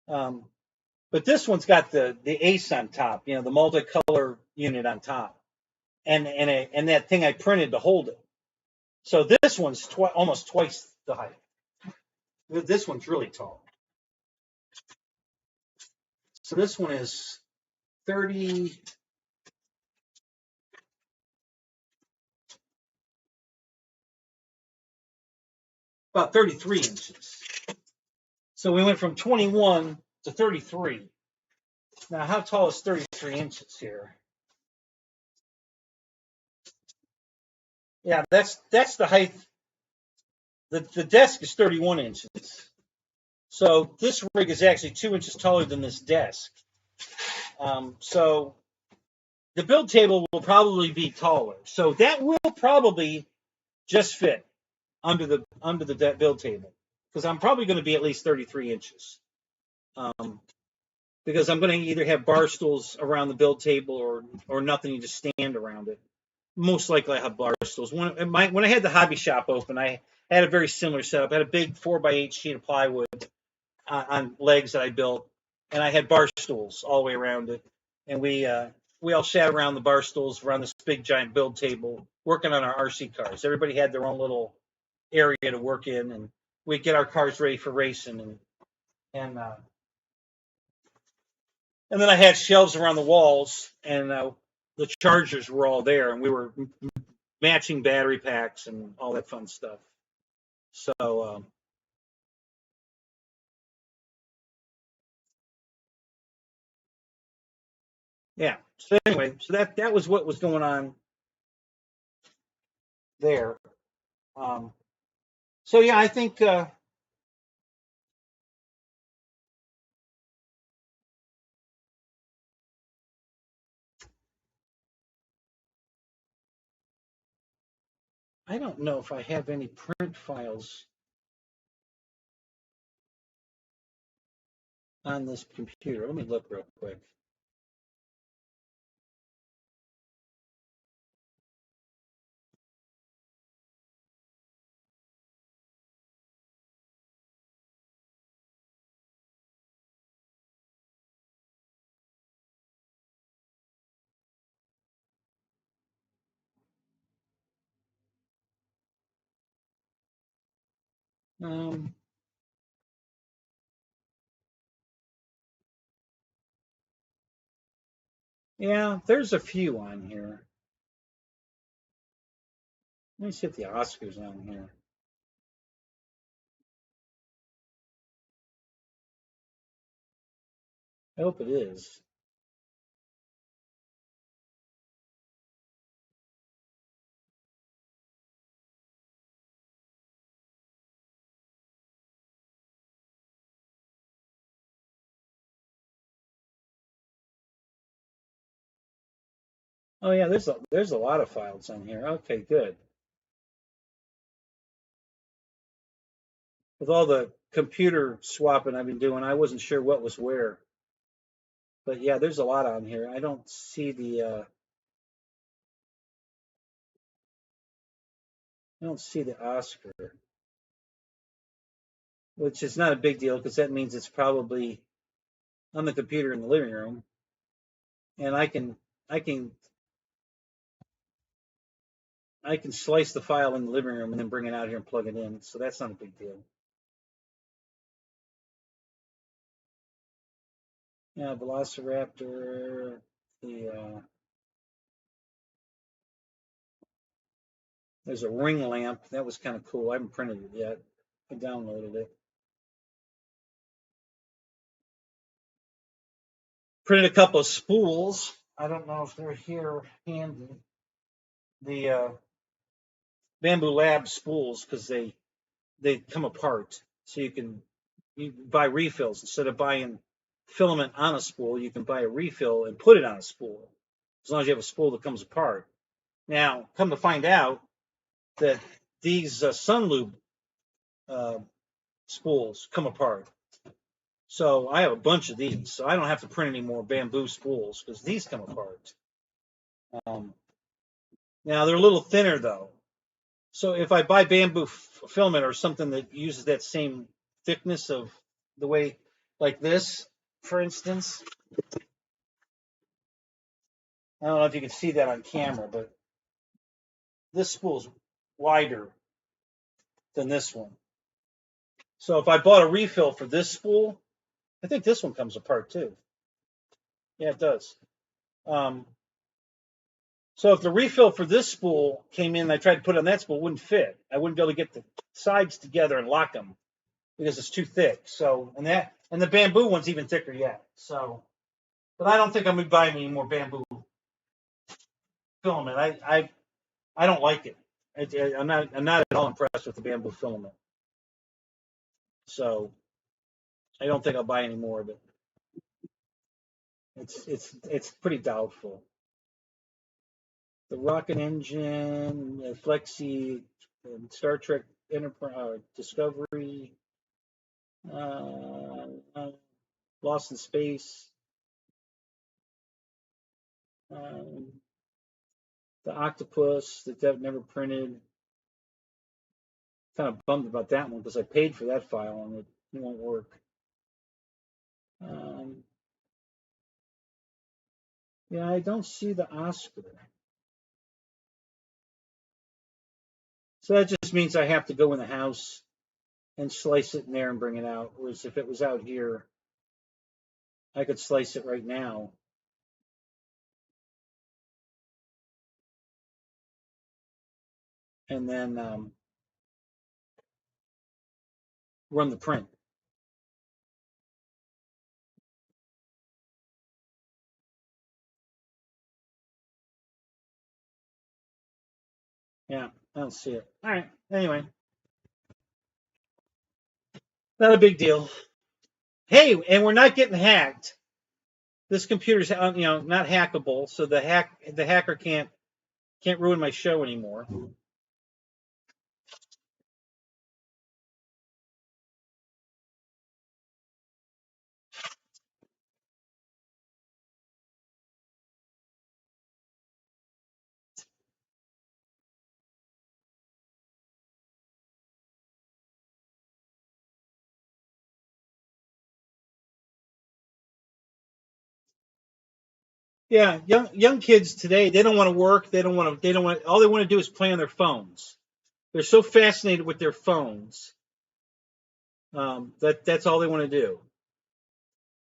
[SPEAKER 1] but this one's got the ACE on top, the multicolor unit on top, and that thing I printed to hold it. So this one's almost twice the height. This one's really tall. So this one is 30. About 33 inches. So we went from 21 to 33. Now, how tall is 33 inches here? Yeah, that's the height. The desk is 31 inches. So this rig is actually 2 inches taller than this desk. So the build table will probably be taller. So that will probably just fit under the build table, because I'm probably going to be at least 33 inches. Because I'm going to either have bar stools around the build table or nothing, you just stand around it. Most likely I have bar stools. When I had the hobby shop open, I had a very similar setup. I had a big 4x8 sheet of plywood on legs that I built, and I had bar stools all the way around it. And we all sat around the bar stools around this big giant build table working on our RC cars. Everybody had their own little area to work in, and we'd get our cars ready for racing. And then I had shelves around the walls, and the chargers were all there, and we were matching battery packs and all that fun stuff. So yeah. So anyway, so that was what was going on there. So yeah, I think I don't know if I have any print files on this computer. Let me look real quick. Yeah, there's a few on here. Let me see if the Oscar's on here. I hope it is. Oh yeah, there's a lot of files on here. Okay, good. With all the computer swapping I've been doing, I wasn't sure what was where. But yeah, there's a lot on here. I don't see the Oscar, which is not a big deal because that means it's probably on the computer in the living room, and I can I can slice the file in the living room and then bring it out here and plug it in. So that's not a big deal. Yeah, Velociraptor, there's a ring lamp. That was kind of cool. I haven't printed it yet. I downloaded it. Printed a couple of spools. I don't know if they're here handy. The Bamboo Lab spools, because they come apart, so you buy refills instead of buying filament on a spool. You can buy a refill and put it on a spool, as long as you have a spool that comes apart. Now, come to find out that these Sunlube spools come apart. So I have a bunch of these, so I don't have to print any more bamboo spools because these come apart. Now they're a little thinner though. So if I buy bamboo filament or something that uses that same thickness of the way, like this, for instance, I don't know if you can see that on camera, but this spool's wider than this one. So if I bought a refill for this spool, I think this one comes apart too. Yeah, it does. So if the refill for this spool came in and I tried to put it on that spool, it wouldn't fit. I wouldn't be able to get the sides together and lock them because it's too thick. So and the bamboo one's even thicker yet. So, but I don't think I'm gonna be buying any more bamboo filament. I don't like it. I'm not at all impressed with the bamboo filament. So I don't think I'll buy any more of it. It's pretty doubtful. The rocket engine, Flexi, Star Trek Enterprise, Discovery, uh, Lost in Space, um, the Octopus that Dev never printed. Kind of bummed about that one because I paid for that file and it won't work. Yeah, I don't see the Oscar. So that just means I have to go in the house and slice it in there and bring it out. Whereas if it was out here, I could slice it right now. And then run the print. Yeah, I don't see it. All right. Anyway, not a big deal. Hey, and we're not getting hacked. This computer's not hackable, so the hacker can't ruin my show anymore. Yeah, young kids today, they don't want to work. They don't want to. All they want to do is play on their phones. They're so fascinated with their phones That's all they want to do.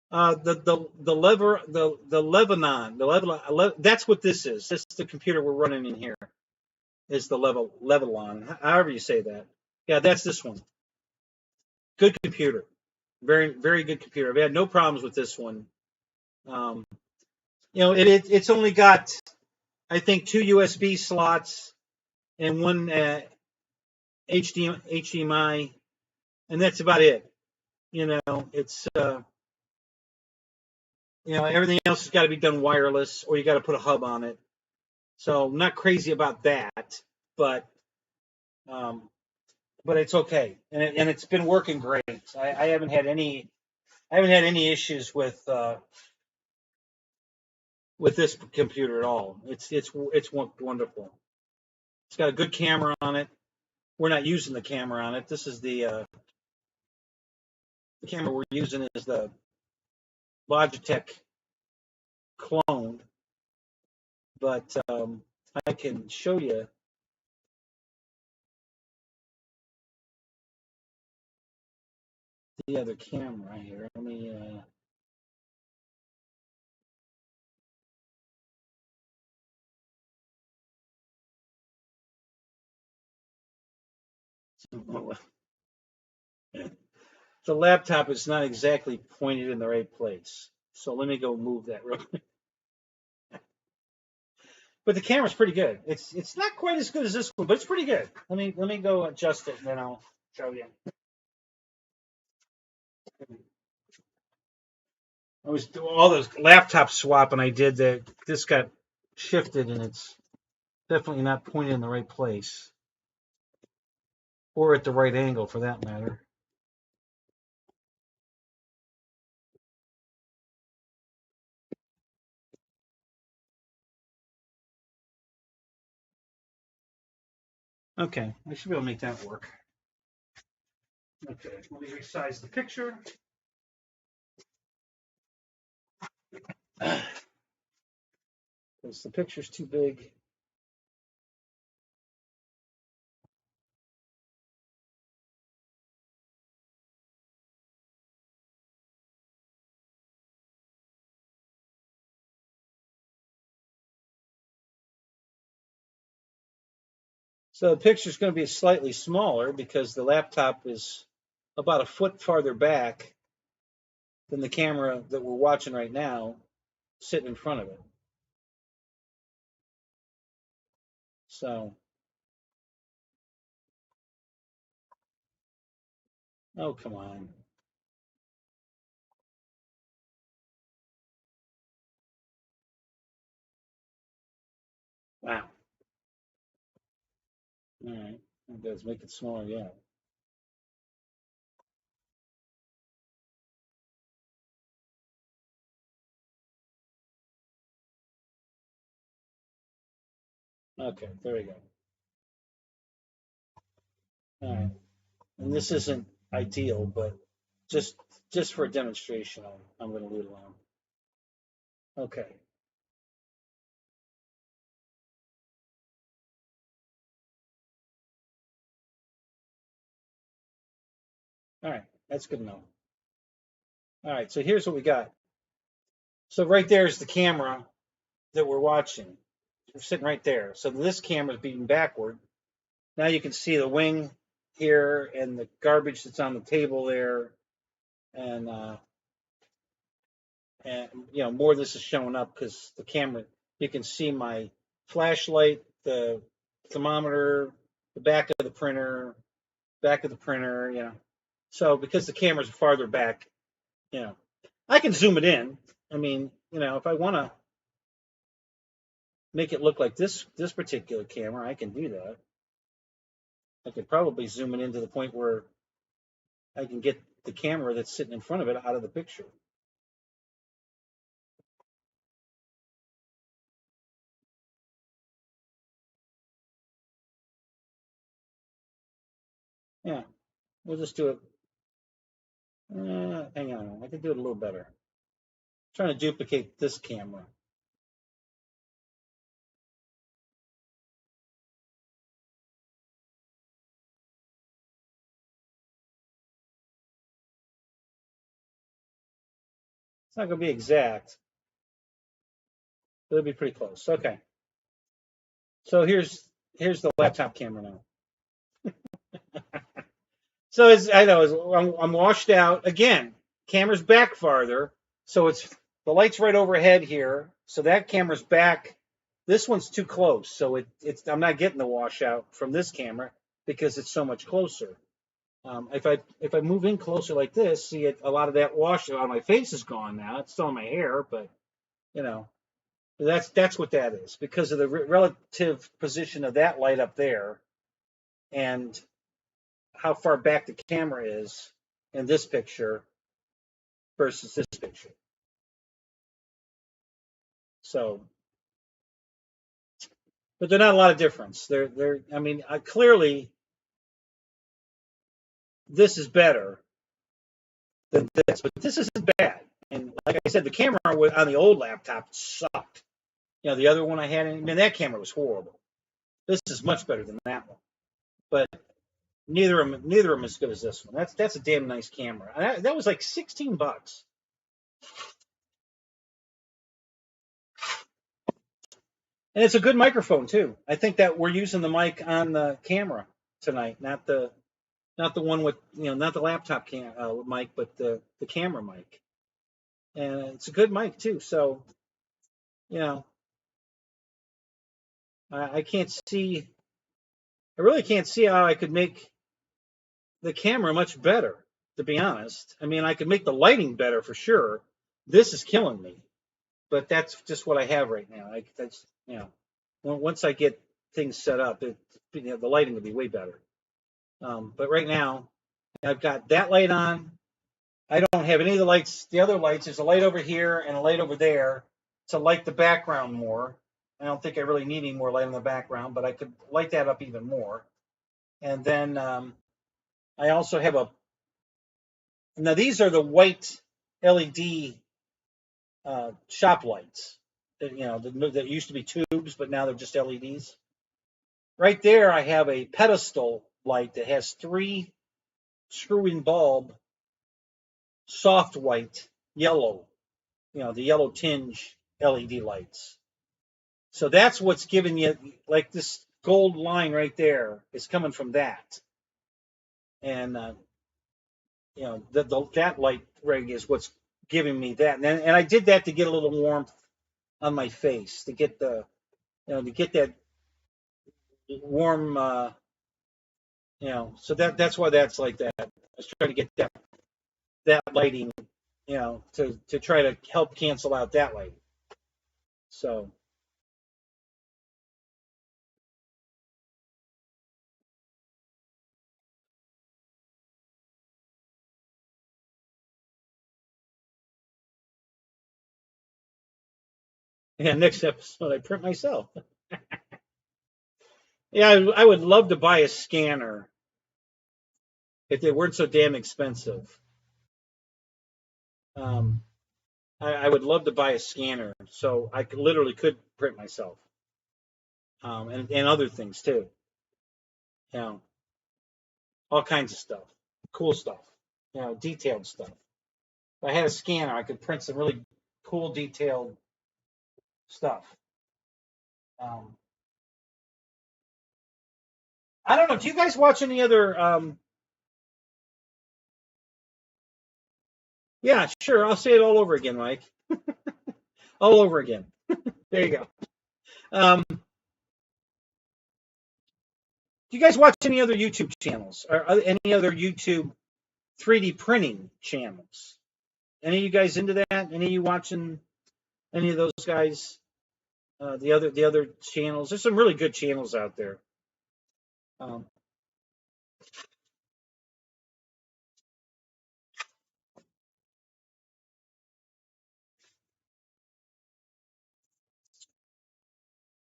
[SPEAKER 1] The lever the Lebanon the level that's what this is. This is the computer we're running in here. Is the Levelon, however you say that. Yeah, that's this one. Good computer, very good computer. I've had no problems with this one. Um, it's only got I think two USB slots and one HDMI, and that's about it. It's everything else has got to be done wireless, or you got to put a hub on it. So I'm not crazy about that, but um, it's okay, and it's been working great. I haven't had any issues with this computer at all. It's wonderful. It's got a good camera on it. We're not using the camera on it. This is the camera we're using is the Logitech clone, but I can show you the other camera here. Let me. The laptop is not exactly pointed in the right place, so let me go move that real quick. But the camera's pretty good. It's not quite as good as this one, but it's pretty good. Let me go adjust it, and then I'll show you. I was doing all those laptop swapping I did that this got shifted, and it's definitely not pointed in the right place, or at the right angle for that matter. Okay, I should be able to make that work. Okay, let me resize the picture. Because the picture's too big. So the picture's going to be slightly smaller because the laptop is about a foot farther back than the camera that we're watching right now, sitting in front of it. So, oh, come on. Wow. All right. Let's make it smaller, yeah. Okay, there we go. All right. And this isn't ideal, but just for a demonstration, I'm going to leave it alone. Okay. All right. That's good enough. All right. So here's what we got. So right there is the camera that we're watching. We're sitting right there. So this camera is being backward. Now you can see the wing here and the garbage that's on the table there, and more of this is showing up because the camera. You can see my flashlight, the thermometer, the back of the printer, So because the cameras are farther back, I can zoom it in. I mean, if I want to make it look like this particular camera, I can do that. I could probably zoom it in to the point where I can get the camera that's sitting in front of it out of the picture. Yeah, we'll just do it. Hang on, I can do it a little better. I'm trying to duplicate this camera. It's not going to be exact, but it'll be pretty close. Okay. So here's the laptop camera now. So I know I'm washed out again. Camera's back farther, so it's the light's right overhead here. So that camera's back. This one's too close, so I'm not getting the washout from this camera because it's so much closer. If I move in closer like this, see a lot of that wash on my face is gone now. It's still in my hair, but you know that's what that is because of the relative position of that light up there and how far back the camera is in this picture versus this picture. So, but they're not a lot of difference. I mean, clearly this is better than this, but this isn't bad. And like I said, the camera on the old laptop sucked. You know, the other one I had, that camera was horrible. This is much better than that one. But neither of them as good as this one. That's a damn nice camera. That was like $16. And it's a good microphone too. I think that we're using the mic on the camera tonight, not the one with not the laptop mic, but the camera mic. And it's a good mic too. So I can't see. I really can't see how I could make the camera much better. To be honest, I mean I could make the lighting better for sure. This is killing me, but that's just what I have right now. That's once I get things set up, the lighting will be way better. But right now, I've got that light on. I don't have any of the lights. The other lights, there's a light over here and a light over there to light the background more. I don't think I really need any more light in the background, but I could light that up even more. And then I also have now these are the white LED shop lights. That used to be tubes, but now they're just LEDs. Right there, I have a pedestal light that has 3 screw-in bulb, soft white, yellow, the yellow tinge LED lights. So that's what's giving you, like this gold line right there is coming from that. And, that light rig is what's giving me that. And I did that to get a little warmth on my face, to get to get that warm, so that's why that's like that. I was trying to get that lighting, to try to help cancel out that lighting. So yeah, next episode I print myself. Yeah, I would love to buy a scanner if they weren't so damn expensive. Um, I would love to buy a scanner so I literally could print myself, and other things too. You know, all kinds of stuff, cool stuff. Detailed stuff. If I had a scanner, I could print some really cool, detailed stuff. Um, I don't know. Do you guys watch any other? Yeah, sure. I'll say it all over again, Mike. All over again. There you go. Do you guys watch any other YouTube channels or any other YouTube 3D printing channels? Any of you guys into that? Any of you watching any of those guys? The other channels. There's some really good channels out there.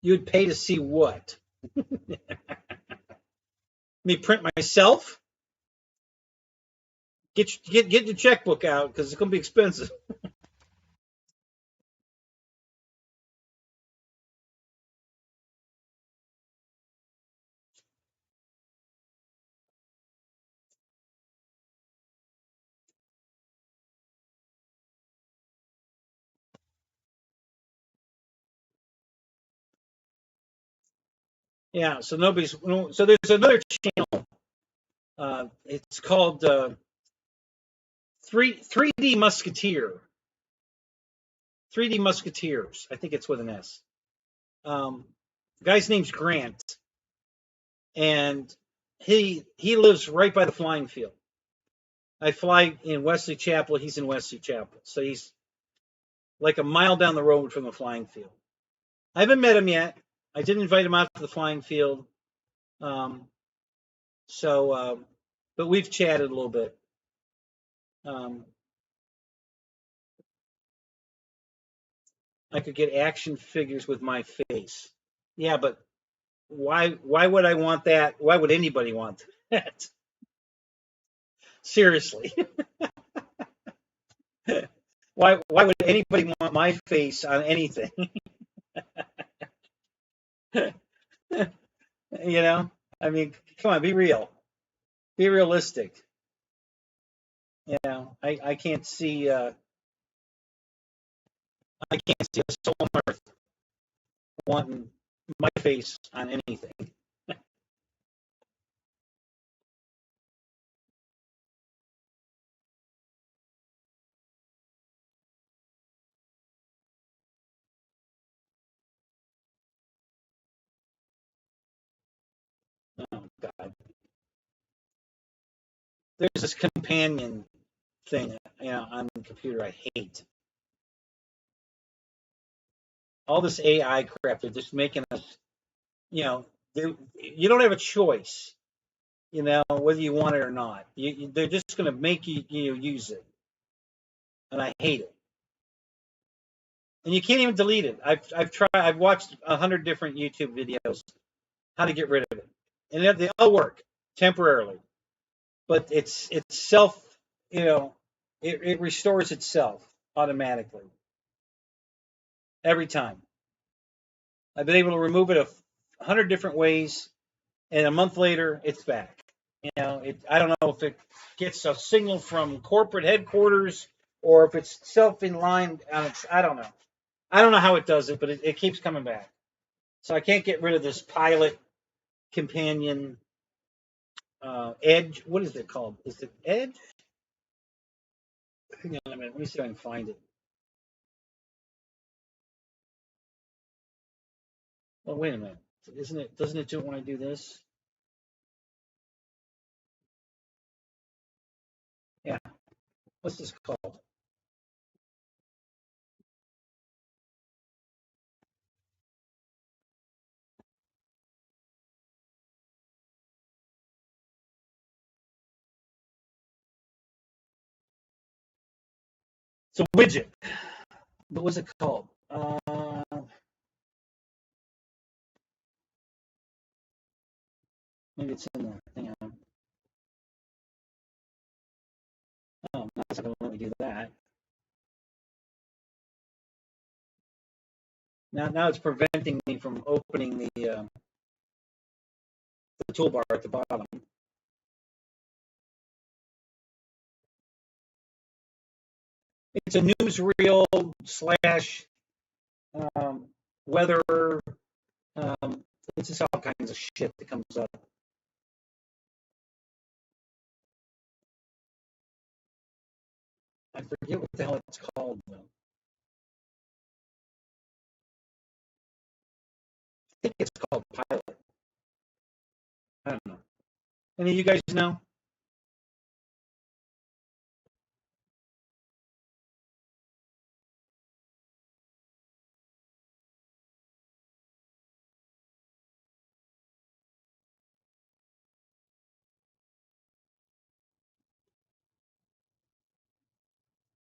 [SPEAKER 1] You'd pay to see what? Me print myself? Get your checkbook out because it's gonna be expensive. Yeah, so nobody's. So there's another channel. It's called 3D Musketeer. 3D Musketeers. I think it's with an S. The guy's name's Grant, and he lives right by the flying field. I fly in Wesley Chapel. He's in Wesley Chapel, so he's like a mile down the road from the flying field. I haven't met him yet. I did invite him out to the flying field. Um, but we've chatted a little bit. I could get action figures with my face. Yeah, but why would I want that? Why would anybody want that? Seriously. Why would anybody want my face on anything? You know? I mean, come on, be real. Be realistic. You know, I can't see I can't see a soul on earth wanting my face on anything. Oh God. There's this companion thing, on the computer I hate. All this AI crap, they're just making us, you don't have a choice, whether you want it or not. They're just going to make you use it, and I hate it. And you can't even delete it. I've tried. I've watched 100 different YouTube videos how to get rid of it, and they all work temporarily, but it's self, it restores itself automatically every time. I've been able to remove it 100 different ways, and a month later, it's back. I don't know if it gets a signal from corporate headquarters or if it's self-in-line. I don't know. I don't know how it does it, but it keeps coming back. So I can't get rid of this pilot companion Edge. What is it called? Is it Edge? Hang on a minute. Let me see if I can find it. Oh, wait a minute. Isn't it? Doesn't it do it when I do this? Yeah. What's this called? It's a widget. What was it called? Maybe it's in there. Hang on. Oh, no, it's not going to let me do that. Now it's preventing me from opening the toolbar at the bottom. It's a newsreel slash weather. It's just all kinds of shit that comes up. I forget what the hell it's called though. I think it's called Pilot. I don't know. Any of you guys know?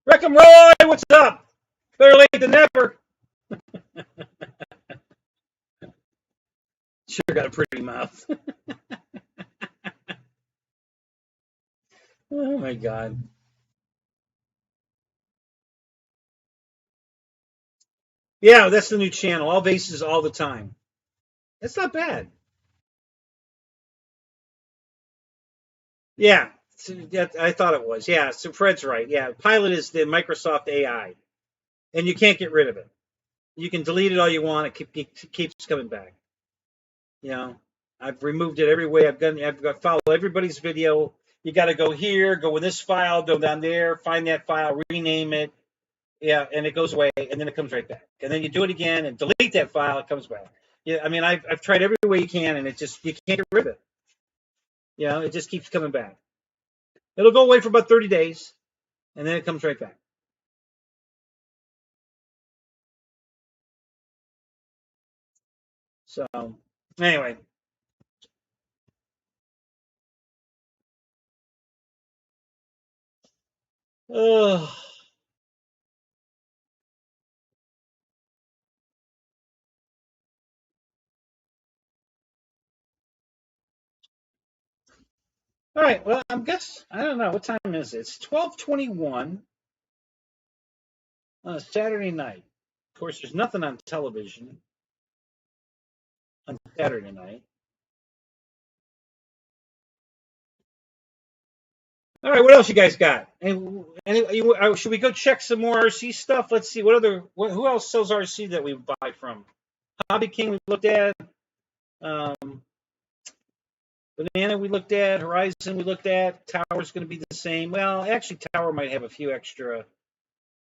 [SPEAKER 1] Wreck-em Roy, what's up? Better late than never. Sure got a pretty mouth. Oh my God. Yeah, that's the new channel. All bases all the time. That's not bad. Yeah, I thought it was. Yeah, so Fred's right. Yeah, Pilot is the Microsoft AI, and you can't get rid of it. You can delete it all you want. It keeps coming back. You know, I've removed it every way I've done. I've got to follow everybody's video. You got to go here, go with this file, go down there, find that file, rename it. Yeah, and it goes away, and then it comes right back. And then you do it again and delete that file, it comes back. Yeah, I mean, I've tried every way you can, and it just, you can't get rid of it. You know, it just keeps coming back. It'll go away for about 30 days, and then it comes right back. So, anyway. Ugh. All right, well, I don't know, what time is it? It's 12:21 on a Saturday night. Of course, there's nothing on television on Saturday night. All right, what else you guys got? Should we go check some more RC stuff? Let's see, who else sells RC that we buy from? Hobby King we looked at. Banana we looked at. Horizon we looked at. Tower's going to be the same. Well, actually, Tower might have a few extra.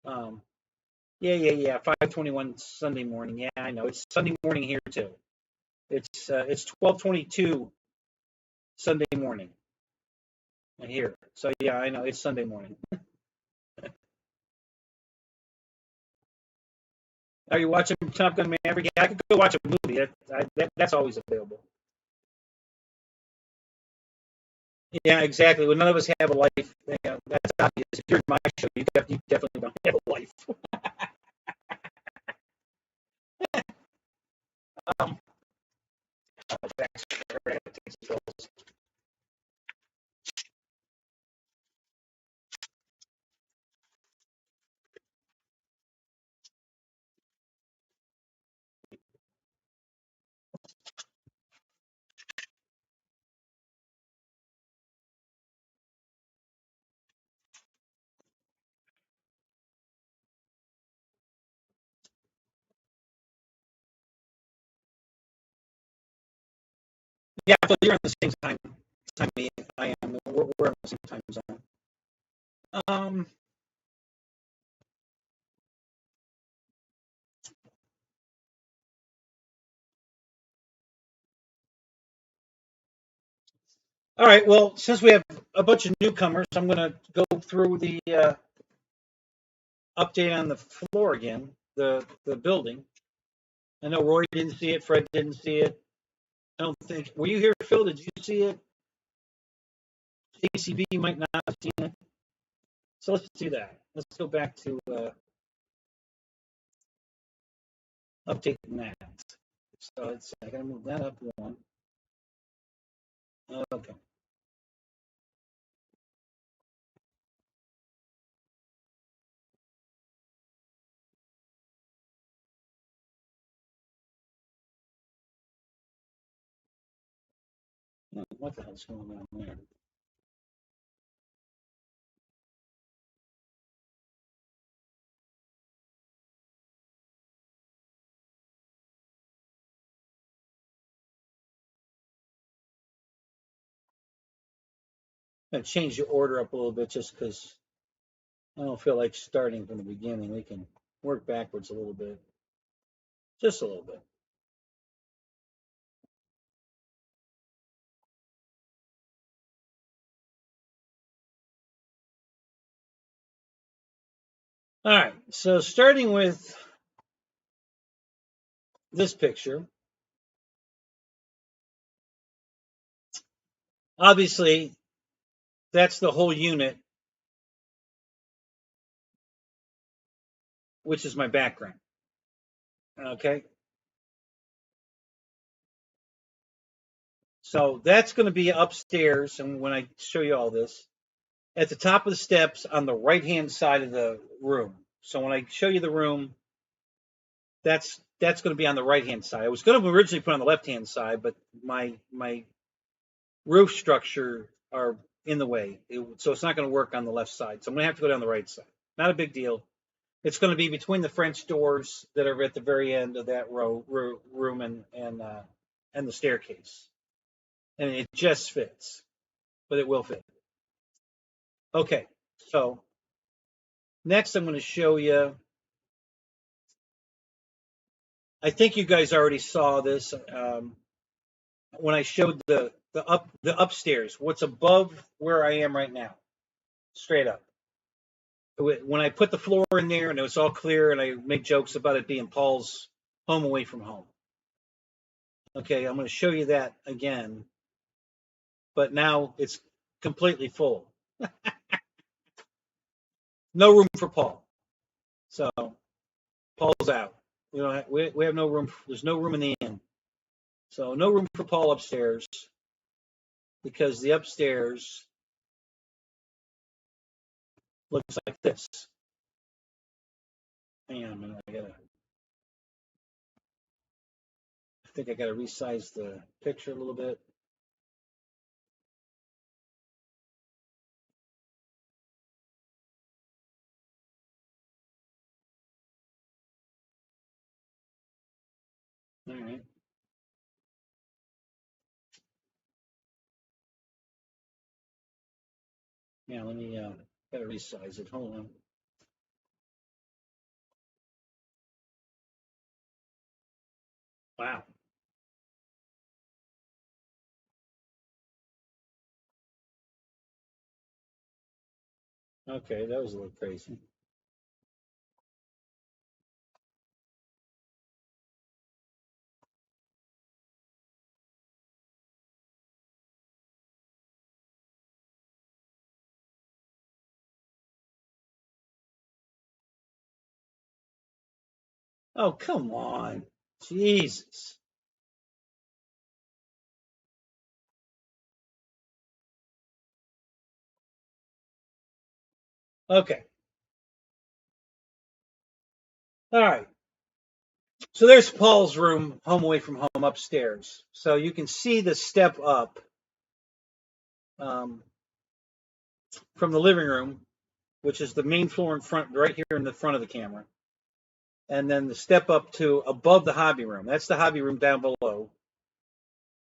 [SPEAKER 1] Yeah. 5:21 Sunday morning. Yeah, I know. It's Sunday morning here too. It's 12:22 Sunday morning here. So yeah, I know it's Sunday morning. Are you watching Top Gun Maverick? Yeah, I could go watch a movie. That's always available. Yeah, exactly. Well, none of us have a life. Yeah, that's obvious. If you're in my show, you definitely don't have a life. um, yeah, but you're on the same time I am. We're on the same time zone. All right. Well, since we have a bunch of newcomers, I'm going to go through the update on the floor again, the building. I know Roy didn't see it. Fred didn't see it. I don't think. Were you here, Phil? Did you see it? ACB might not have seen it. So let's do that. Let's go back to updating that. So I got to move that up one. Okay. What the hell's going on there? I'm going to change the order up a little bit just because I don't feel like starting from the beginning. We can work backwards a little bit. Just a little bit. All right. So starting with this picture, obviously that's the whole unit, which is my background. Okay. So that's going to be upstairs. And when I show you all this, at the top of the steps on the right-hand side of the room. So when I show you the room, that's going to be on the right-hand side. I was going to originally put on the left-hand side, but my roof structure are in the way. So it's not going to work on the left side. So I'm going to have to go down the right side. Not a big deal. It's going to be between the French doors that are at the very end of that room and the staircase. and it just fits, but it will fit. Okay, so next I'm going to show you. I think you guys already saw this when I showed the upstairs. What's above where I am right now, straight up. When I put the floor in there and it was all clear, and I make jokes about it being Paul's home away from home. Okay, I'm going to show you that again, but now it's completely full. No room for Paul. So Paul's out. We don't have, we have no room. There's no room in the inn. So no room for Paul upstairs, because the upstairs looks like this. Hang on a minute. I think I gotta resize the picture a little bit. All right. Yeah, let me gotta resize it. Hold on. Wow. Okay, that was a little crazy. Oh, come on. Jesus. Okay. All right. So there's Paul's room, home away from home, upstairs. So you can see the step up from the living room, which is the main floor in front, right here in the front of the camera. And then the step up to above the hobby room. That's the hobby room down below.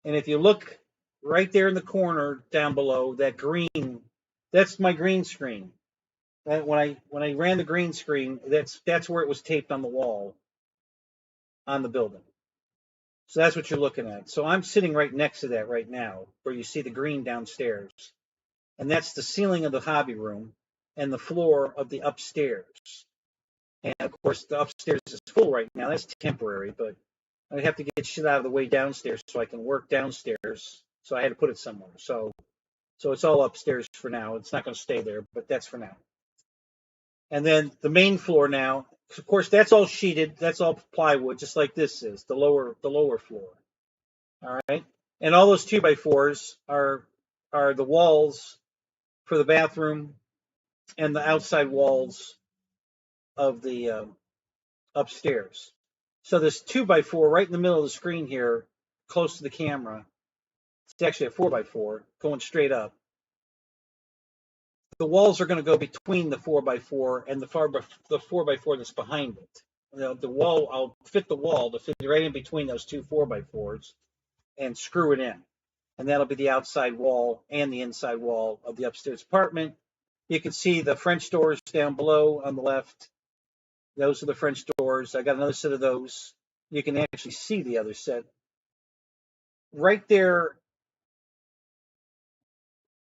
[SPEAKER 1] And if you look right there in the corner down below, that green, that's my green screen. When I ran the green screen, that's where it was taped on the wall on the building. So that's what you're looking at. So I'm sitting right next to that right now, where you see the green downstairs. And that's the ceiling of the hobby room and the floor of the upstairs. And of course, the upstairs is full right now. That's temporary, but I have to get shit out of the way downstairs so I can work downstairs. So I had to put it somewhere. So it's all upstairs for now. It's not going to stay there, but that's for now. And then the main floor now, of course, that's all sheeted. That's all plywood, just like this is the lower floor. All right, and all those 2x4s are the walls for the bathroom and the outside walls of the upstairs. So this 2x4 right in the middle of the screen here, close to the camera, it's actually a 4x4 going straight up. The walls are going to go between the 4x4 and the 4x4 that's behind it. The wall, I'll fit the wall to fit right in between those two 4x4s and screw it in. And that'll be the outside wall and the inside wall of the upstairs apartment. You can see the French doors down below on the left. Those are the French doors. I got another set of those. You can actually see the other set. Right there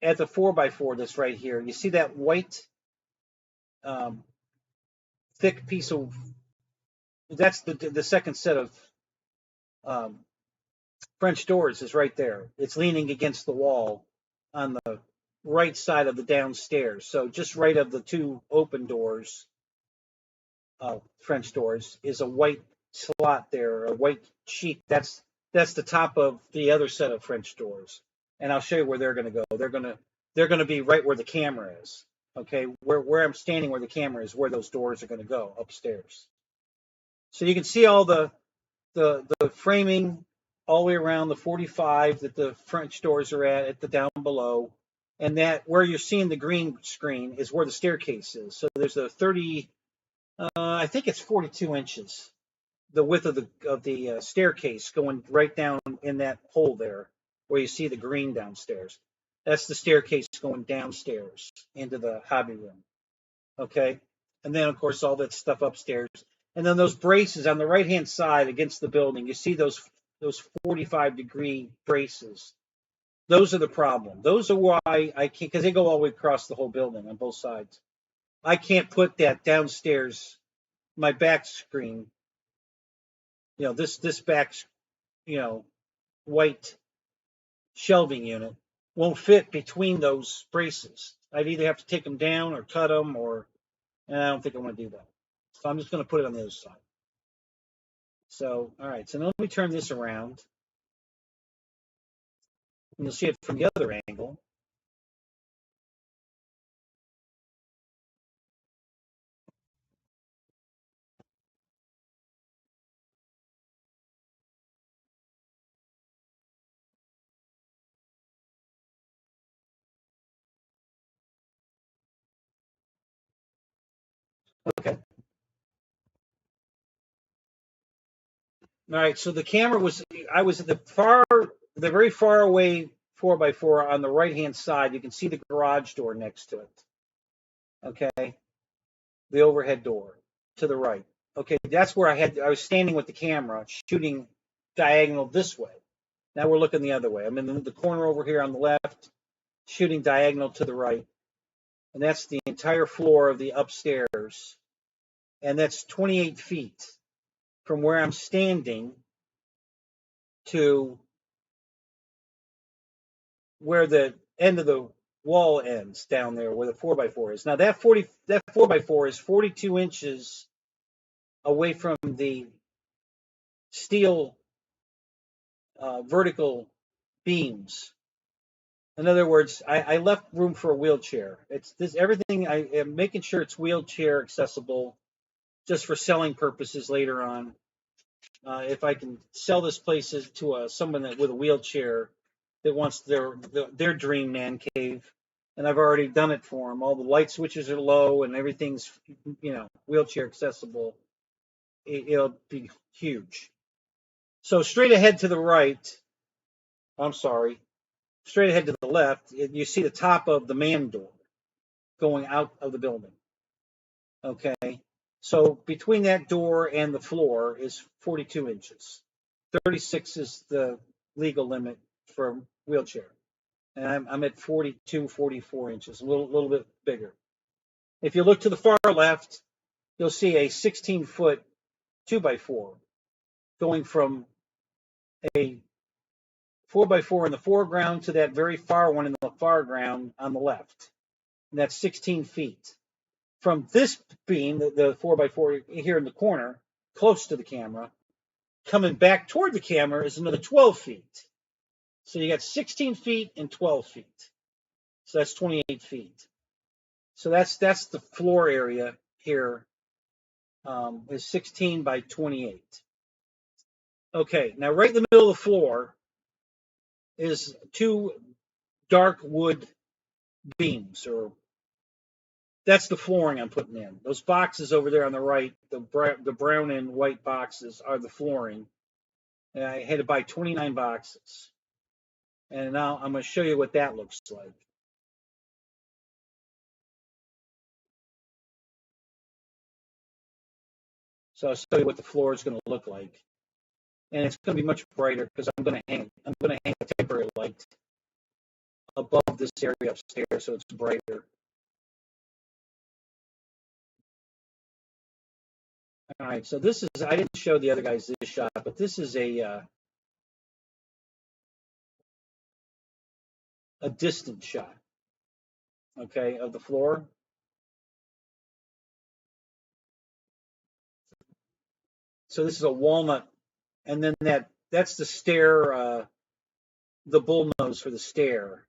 [SPEAKER 1] at the 4x4 that's right here, you see that white thick piece of, that's the second set of French doors is right there. It's leaning against the wall on the right side of the downstairs. So just right of the two open doors, French doors, is a white slot there, a white sheet. That's the top of the other set of French doors. And I'll show you where they're going to go. They're going to be right where the camera is. Okay, where I'm standing, where the camera is, where those doors are going to go upstairs. So you can see all the framing all the way around, the 45 that the French doors are at the down below, and that where you're seeing the green screen is where the staircase is. So there's a 30, I think it's 42 inches, the width of the staircase going right down in that hole there. where you see the green downstairs. That's the staircase going downstairs into the hobby room. Okay. And then, of course, all that stuff upstairs. And then those braces on the right-hand side against the building, you see those 45-degree braces. Those are the problem. Those are why I can't, because they go all the way across the whole building on both sides. I can't put that downstairs, my back screen, this back, white shelving unit won't fit between those braces. I'd either have to take them down or cut them, and I don't think I want to do that. So I'm just going to put it on the other side. So, all right. So now let me turn this around. And you'll see it from the other angle. Okay. All right. So the camera I was at the very far away 4x4 on the right-hand side. You can see the garage door next to it. Okay. The overhead door to the right. Okay. That's where I was standing with the camera shooting diagonal this way. Now we're looking the other way. I'm in the corner over here on the left, shooting diagonal to the right. And that's the entire floor of the upstairs. And that's 28 feet from where I'm standing to where the end of the wall ends down there, where the 4x4 is. Now that 4x4 is 42 inches away from the steel vertical beams. In other words, I left room for a wheelchair. It's this everything. I am making sure it's wheelchair accessible, just for selling purposes later on. If I can sell this place to someone with a wheelchair that wants their dream man cave, and I've already done it for them. All the light switches are low and everything's wheelchair accessible. It'll be huge. So straight ahead to the right. I'm sorry. Straight ahead to the left, you see the top of the man door going out of the building. Okay. So between that door and the floor is 42 inches. 36 is the legal limit for a wheelchair. And I'm at 42, 44 inches, a little bit bigger. If you look to the far left, you'll see a 16-foot 2x4 going from a 4x4 in the foreground to that very far one in the foreground on the left. And that's 16 feet. From this beam, the 4x4 here in the corner, close to the camera, coming back toward the camera is another 12 feet. So you got 16 feet and 12 feet. So that's 28 feet. So that's the floor area here, is 16 by 28. Okay, now right in the middle of the floor is two dark wood beams, or that's the flooring I'm putting in. Those boxes over there on the right, the brown and white boxes are the flooring. And I had to buy 29 boxes. And now I'm going to show you what that looks like. So I'll show you what the floor is going to look like. And it's going to be much brighter because I'm going to hang a temporary light above this area upstairs so it's brighter. All right, so this is, I didn't show the other guys this shot, but this is a distant shot, okay, of the floor. So this is a walnut, and then that's the stair, the bullnose for the stair.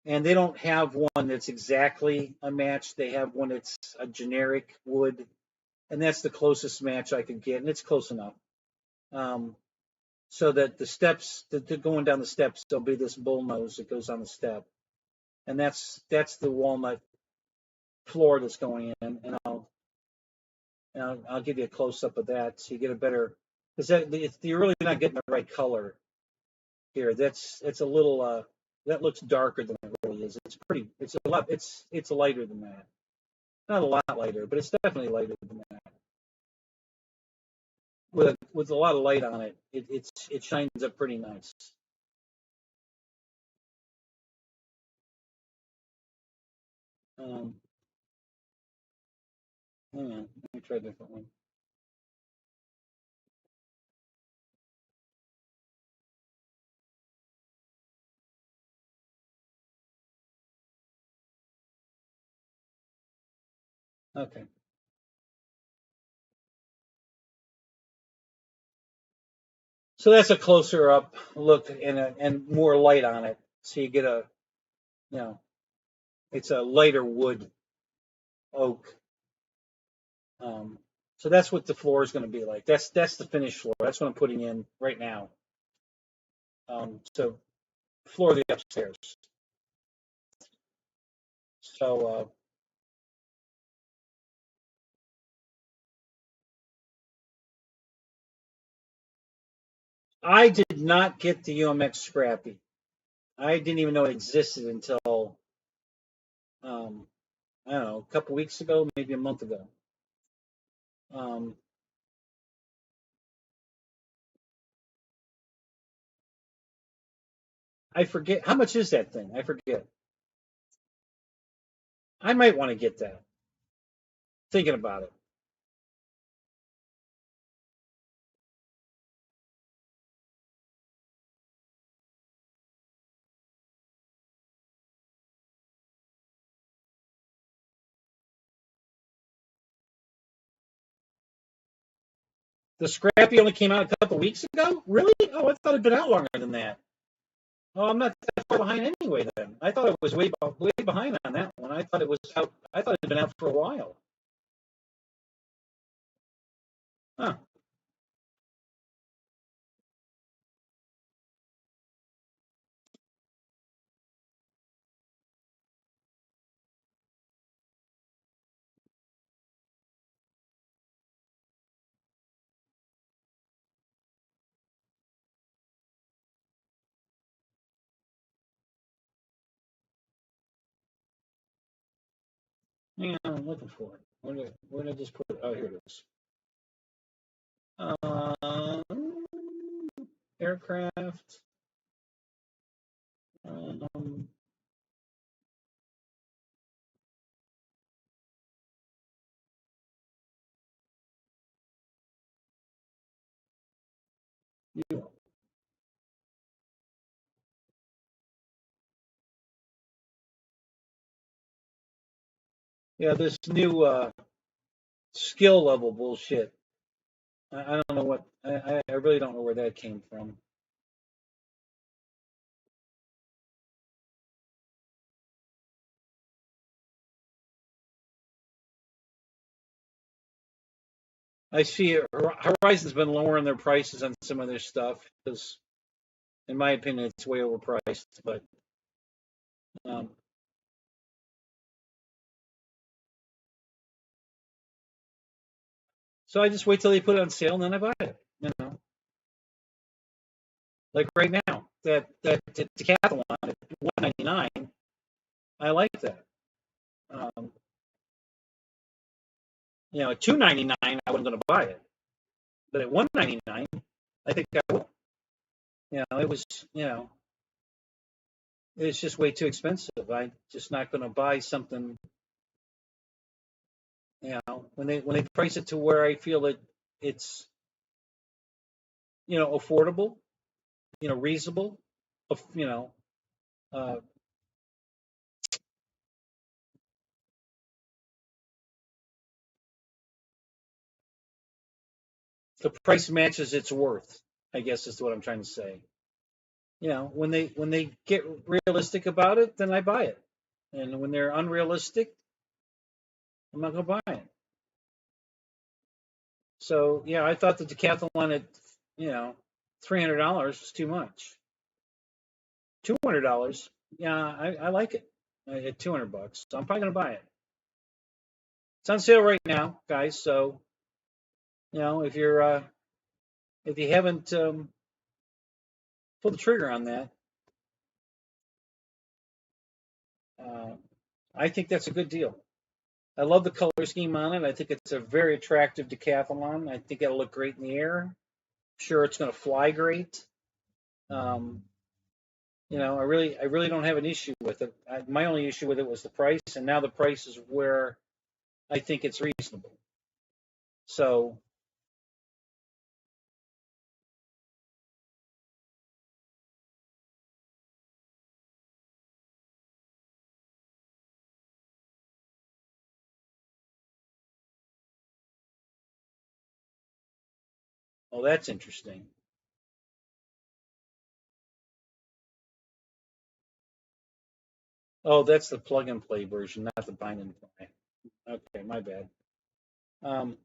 [SPEAKER 1] And they don't have one that's exactly a match. They have one that's a generic wood, and that's the closest match I could get, and it's close enough. So that the steps, that they're going down the steps, there'll be this bullnose that goes on the step, and that's the walnut floor that's going in, and I'll give you a close up of that so you get a better, because you're really not getting the right color
[SPEAKER 2] here. It's a little that looks darker than it really is. It's pretty. It's a lot. It's lighter than that. Not a lot lighter, but it's definitely lighter than that. With a lot of light on it, it shines up pretty nice. Um, Hang on, let me try a different one. Okay. So that's a closer up look and more light on it. So you get a, you know, it's a lighter wood oak. So that's what the floor is going to be like. That's the finished floor. That's what I'm putting in right now. So floor of the upstairs. So I did not get the UMX Scrappy. I didn't even know it existed until I don't know, a couple weeks ago, maybe a month ago. Um, I forget how much is that thing. I forget. I might want to get that. Thinking about it. The Scrappy only came out a couple weeks ago. Really? Oh, I thought it'd been out longer than that. Oh, I'm not that far behind anyway. Then I thought it was way behind on that one. I thought it was out. I thought it had been out for a while. Huh. Hang on, I'm looking for it. Where did I just put it? Oh, here it is. Aircraft. Um, yeah, this new skill level bullshit. I don't know what. I really don't know where that came from. I see Horizon's been lowering their prices on some of their stuff because, in my opinion, it's way overpriced. But um, so I just wait till they put it on sale and then I buy it. You know, like right now, that decathlon at $199. I like that. Um, at $299, I wasn't going to buy it, but at $199, I think I will. It was, it's just way too expensive. I'm just not going to buy something. When they price it to where I feel that it's affordable, reasonable, you know, uh, the price matches its worth. I guess is what I'm trying to say. When they get realistic about it, then I buy it, and when they're unrealistic, I'm not going to buy it. So yeah, I thought the decathlon at $300 was too much. $200, yeah, I like it at $200. So I'm probably going to buy it. It's on sale right now, guys. So if you haven't pull the trigger on that. I think that's a good deal. I love the color scheme on it. I think it's a very attractive decathlon. I think it'll look great in the air. Sure, it's going to fly great. You know, I really don't have an issue with it. My only issue with it was the price, and now the price is where I think it's reasonable. So, well, that's interesting. Oh, that's the plug and play version, not the bind and play. Okay, my bad. Um,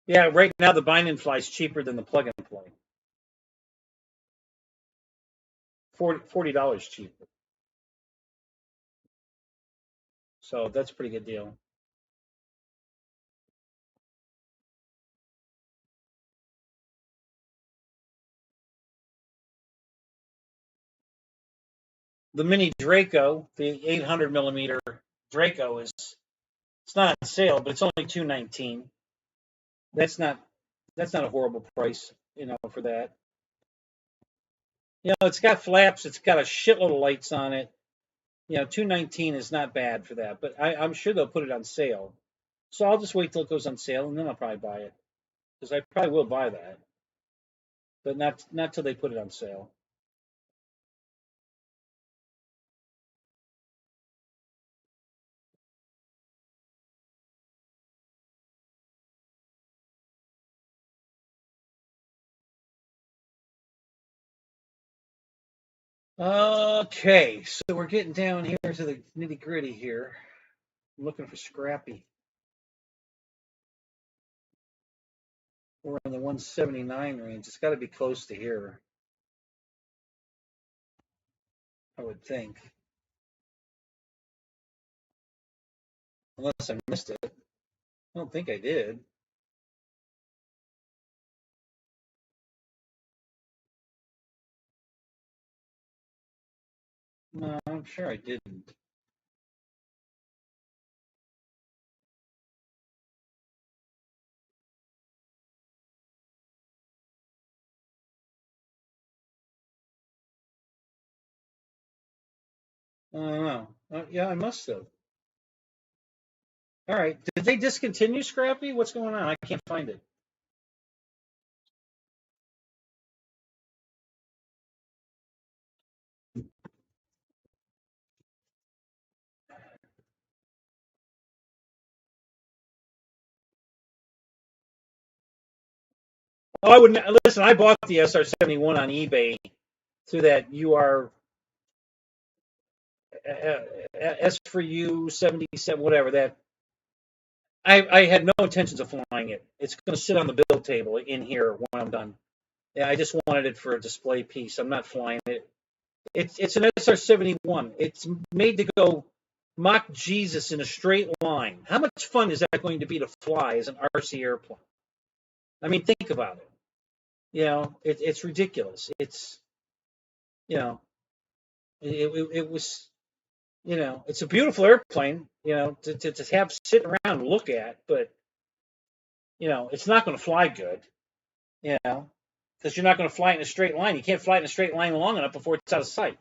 [SPEAKER 2] yeah, right now the bind and fly is cheaper than the plug and play. $40 cheaper. So that's a pretty good deal. The mini Draco, the 800 millimeter Draco, it's not on sale, but it's only $219. That's not a horrible price, you know, for that. You know, it's got flaps, it's got a shitload of lights on it. You know, $219 is not bad for that, but I'm sure they'll put it on sale. So I'll just wait till it goes on sale, and then I'll probably buy it, because I probably will buy that, but not till they put it on sale. Okay, so we're getting down here to the nitty gritty here. I'm looking for Scrappy. We're in the 179 range. It's got to be close to here, I would think. Unless I missed it. I don't think I did. No, I'm sure I didn't. I don't know. Yeah, I must have. All right. Did they discontinue Scrappy? What's going on? I can't find it. Oh, I wouldn't listen. I bought the SR-71 on eBay through that UR S for U 77, whatever that. I had no intentions of flying it. It's going to sit on the build table in here when I'm done. Yeah, I just wanted it for a display piece. I'm not flying it. It's an SR-71. It's made to go mock Jesus in a straight line. How much fun is that going to be to fly as an RC airplane? I mean, think about it. You know, it's ridiculous. It's, you know, it was, you know, it's a beautiful airplane, you know, to have sit around and look at, but, you know, it's not going to fly good, you know, because you're not going to fly it in a straight line. You can't fly it in a straight line long enough before it's out of sight.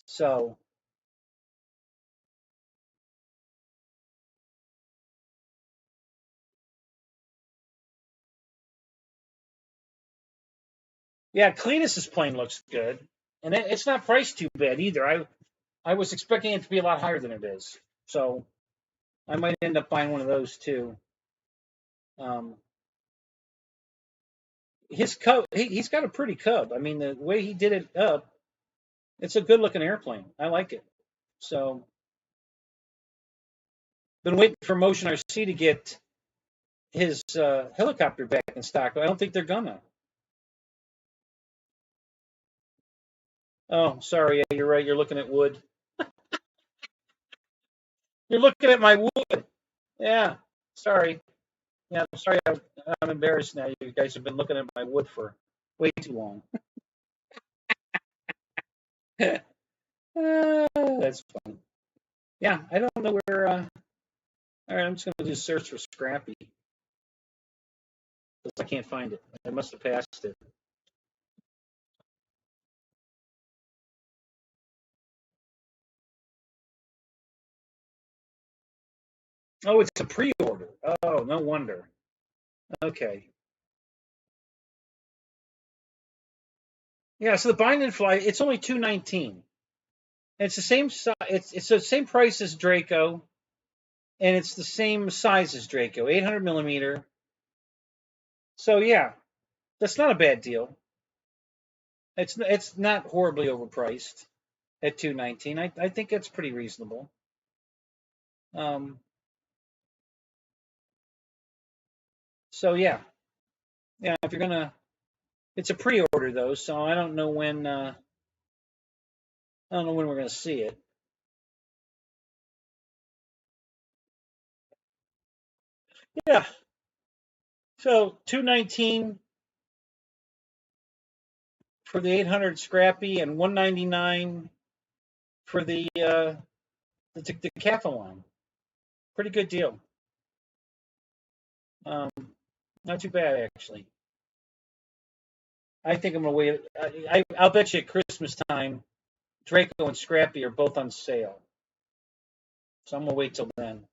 [SPEAKER 2] So, yeah, Cletus's plane looks good, and it's not priced too bad either. I was expecting it to be a lot higher than it is, so I might end up buying one of those too. Um, his cub, he's got a pretty cub. I mean, the way he did it up, it's a good looking airplane. I like it. So, been waiting for Motion RC to get his helicopter back in stock, but I don't think they're gonna. Oh, sorry. Yeah, you're right. You're looking at wood. You're looking at my wood. Yeah. Sorry. Yeah, I'm sorry. I'm embarrassed now. You guys have been looking at my wood for Way too long. That's fun. Yeah, I don't know where. All right, I'm just gonna do a search for Scrappy because I can't find it. I must have passed it. Oh, it's a pre-order. Oh, no wonder. Okay. Yeah, so the bind and fly, it's only $219. It's the same size. It's the same price as Draco, and it's the same size as Draco, 800 millimeter. So yeah, that's not a bad deal. It's not horribly overpriced at $219. I think that's pretty reasonable. Um, so yeah, if you're gonna, it's a pre-order though, so I don't know when. I don't know when we're gonna see it. Yeah. So 219 for the 800 Scrappy and 199 for the decathlon. Pretty good deal. Um, not too bad actually. I think I'm gonna wait. I'll bet you at Christmas time, Draco and Scrappy are both on sale. So I'm gonna wait till then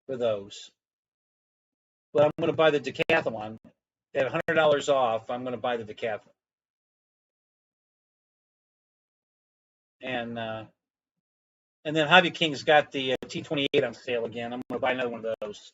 [SPEAKER 2] for those. But I'm gonna buy the decathlon at $100 off. I'm gonna buy the decathlon, and then Hobby King's got the T28 on sale again. I'm gonna buy another one of those.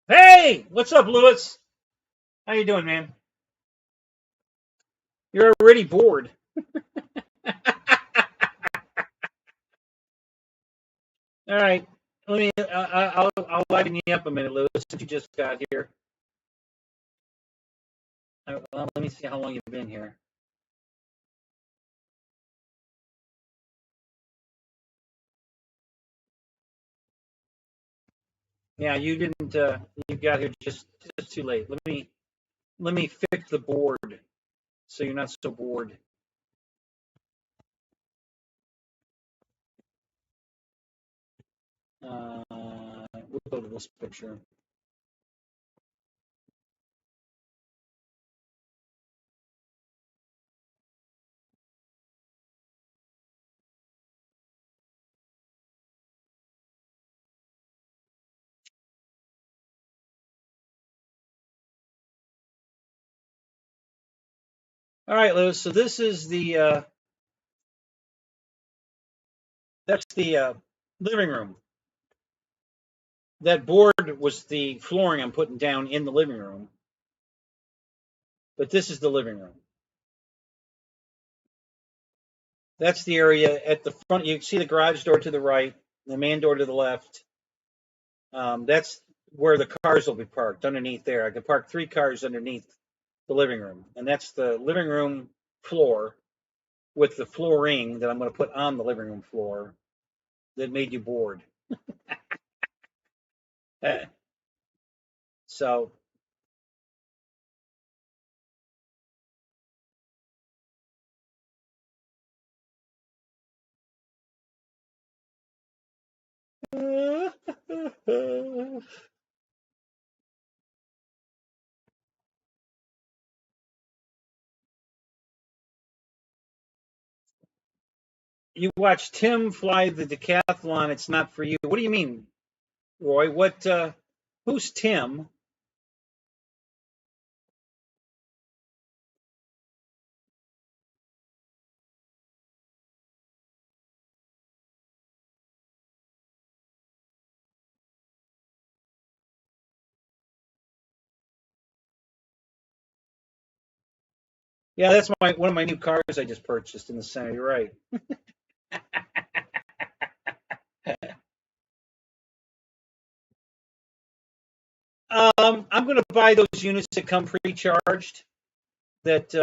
[SPEAKER 2] Hey, what's up, Lewis? How you doing, man? You're already bored. All right, let me. I'll lighten you up a minute, Lewis, since you just got here. Well, let me see how long you've been here. Yeah, you didn't. You got here just too late. Let me fix the board so you're not so bored. We'll go to this picture. All right, Lewis. So this is the that's the living room. That board was the flooring I'm putting down in the living room, but this is the living room. That's the area at the front. You see the garage door to the right, the main door to the left. That's where the cars will be parked underneath there. I can park 3 cars underneath the living room, and that's the living room floor with the flooring that I'm going to put on the living room floor that made you bored. So, you watch Tim fly the decathlon. It's not for you. What do you mean, Roy? What? Who's Tim? Yeah, that's one of my new cars I just purchased in the center. You're right. I'm going to buy those units that come pre-charged. That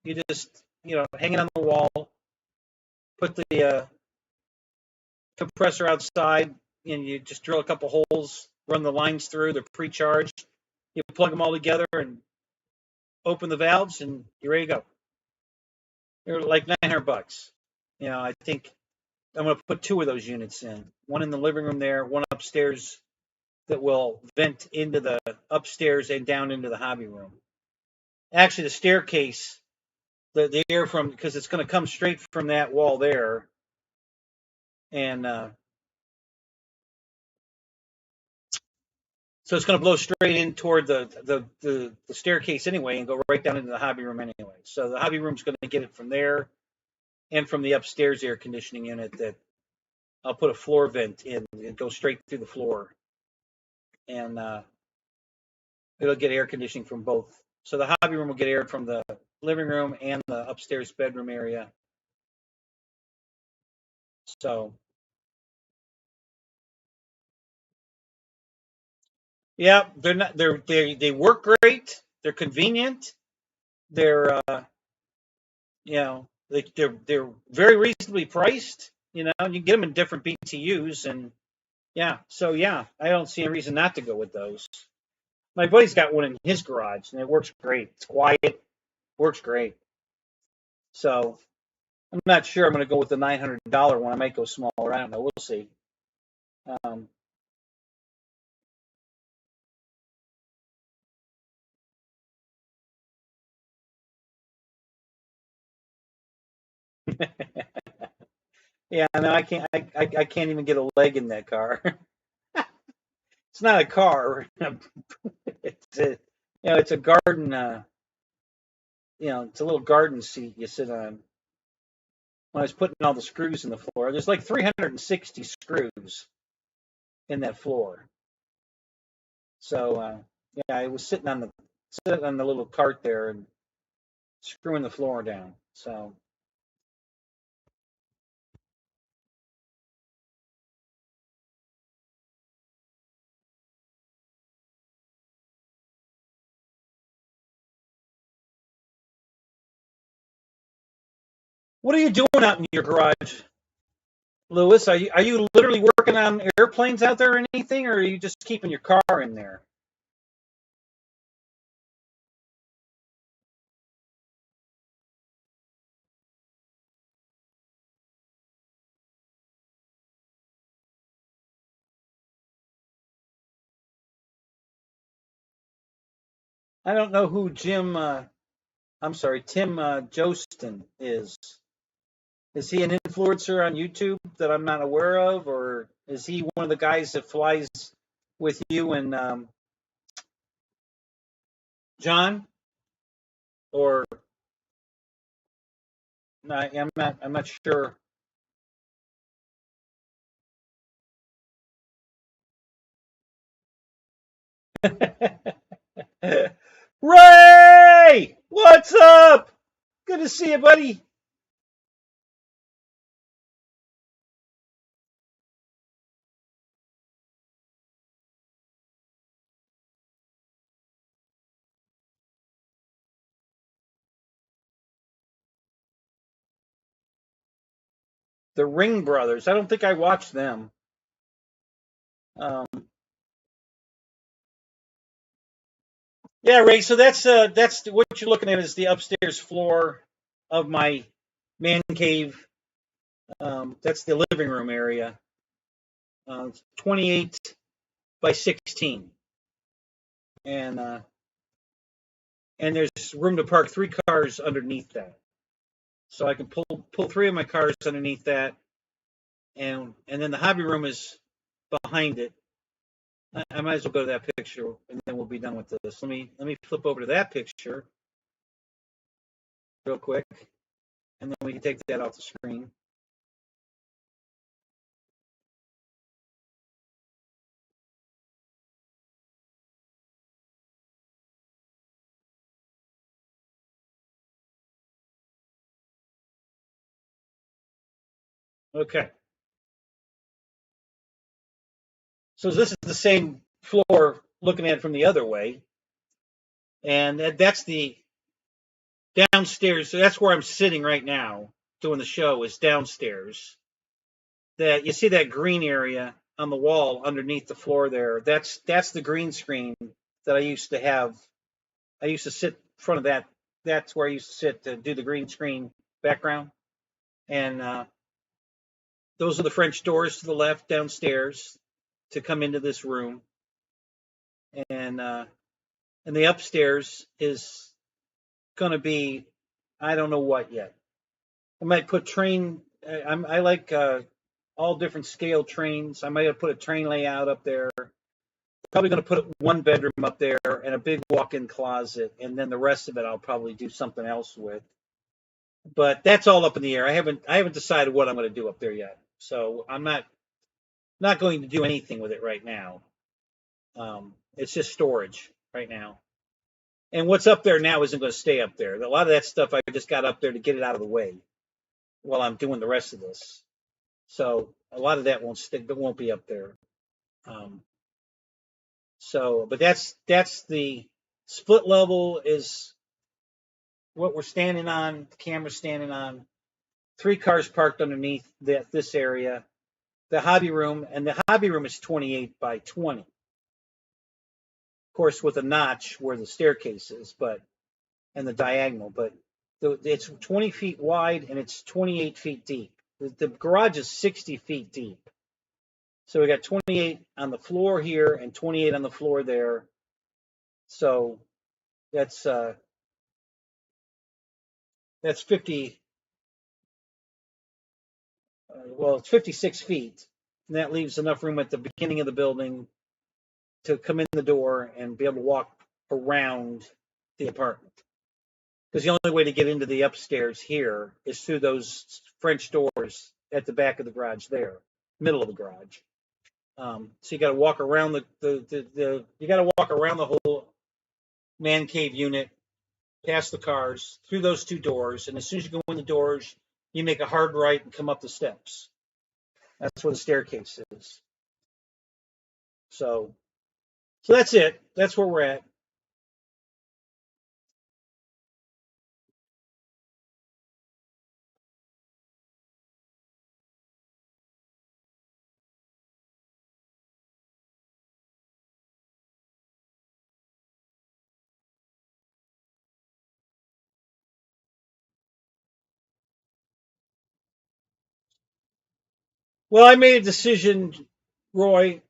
[SPEAKER 2] you just hang it on the wall, put the compressor outside, and you just drill a couple holes, run the lines through. They're pre-charged. You plug them all together and open the valves, and you're ready to go. They're like $900. I think I'm going to put two of those units in. One in the living room there, one upstairs that will vent into the upstairs and down into the hobby room. Actually, the staircase, the air from, because it's going to come straight from that wall there, and so it's going to blow straight in toward the staircase anyway, and go right down into the hobby room anyway. So the hobby room's going to get it from there, and from the upstairs air conditioning unit that I'll put a floor vent in and go straight through the floor, and it'll get air conditioning from both. So the hobby room will get air from the living room and the upstairs bedroom area. So yeah, they work great. They're convenient. They're they're very reasonably priced. And you get them in different BTUs, and I don't see any reason not to go with those. My buddy's got one in his garage, and it works great. It's quiet, works great. So I'm not sure I'm going to go with the $900 one. I might go smaller. I don't know. We'll see. Um, yeah, no, I can't. I can't even get a leg in that car. It's not a car. It's a it's a garden. It's a little garden seat you sit on. When I was putting all the screws in the floor, there's like 360 screws in that floor. So I was sitting on the little cart there and screwing the floor down. So what are you doing out in your garage, Lewis? Are you literally working on airplanes out there or anything, or are you just keeping your car in there? I don't know who Tim Jostin is. Is he an influencer on YouTube that I'm not aware of, or is he one of the guys that flies with you and John? Or no, I'm not. I'm not sure. Ray, what's up? Good to see you, buddy. The Ring Brothers. I don't think I watched them. Um, yeah, Ray. So that's what you're looking at is the upstairs floor of my man cave. That's the living room area. 28 by 16, and there's room to park 3 cars underneath that. So I can pull 3 of my cars underneath that, and then the hobby room is behind it. I might as well go to that picture, and then we'll be done with this. Let me flip over to that picture real quick, and then we can take that off the screen.
[SPEAKER 1] Okay. So this is the same floor looking at it from the other way. And that's the downstairs. So that's where I'm sitting right now doing the show is downstairs. That you see that green area on the wall underneath the floor there. That's the green screen that I used to have. I used to sit in front of that. That's where I used to sit to do the green screen background. And those are the French doors to the left downstairs to come into this room. And the upstairs is going to be, I don't know what yet. I might put train. I like all different scale trains. I might have put a train layout up there. Probably going to put one bedroom up there and a big walk-in closet, and then the rest of it I'll probably do something else with. But that's all up in the air. I haven't decided what I'm going to do up there yet. So I'm not going to do anything with it right now. It's just storage right now. And what's up there now isn't going to stay up there. A lot of that stuff I just got up there to get it out of the way while I'm doing the rest of this. So a lot of that won't stick. That won't be up there. But that's the split level is what we're standing on. The camera's standing on. 3 cars parked underneath this area. The hobby room, and the hobby room is 28 by 20. Of course, with a notch where the staircase is, and the diagonal, but it's 20 feet wide and it's 28 feet deep. The garage is 60 feet deep. So we got 28 on the floor here and 28 on the floor there. So that's 50. Well, it's 56 feet, and that leaves enough room at the beginning of the building to come in the door and be able to walk around the apartment. Because the only way to get into the upstairs here is through those French doors at the back of the garage there, middle of the garage. So you got to walk around you got to walk around the whole man cave unit, past the cars, through those 2 doors, and as soon as you go in the doors, you make a hard right and come up the steps. That's where the staircase is. So that's it. That's where we're at. Well, I made a decision, Ray,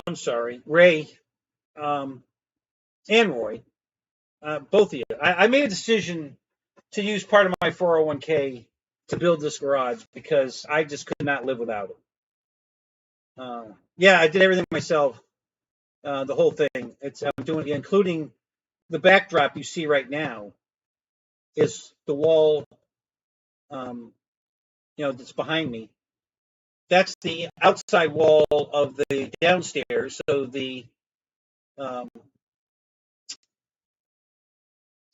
[SPEAKER 1] and Roy, both of you. I made a decision to use part of my 401k to build this garage because I just could not live without it. Yeah, I did everything myself, the whole thing. I'm doing, including the backdrop you see right now, is the wall, that's behind me. That's the outside wall of the downstairs. So the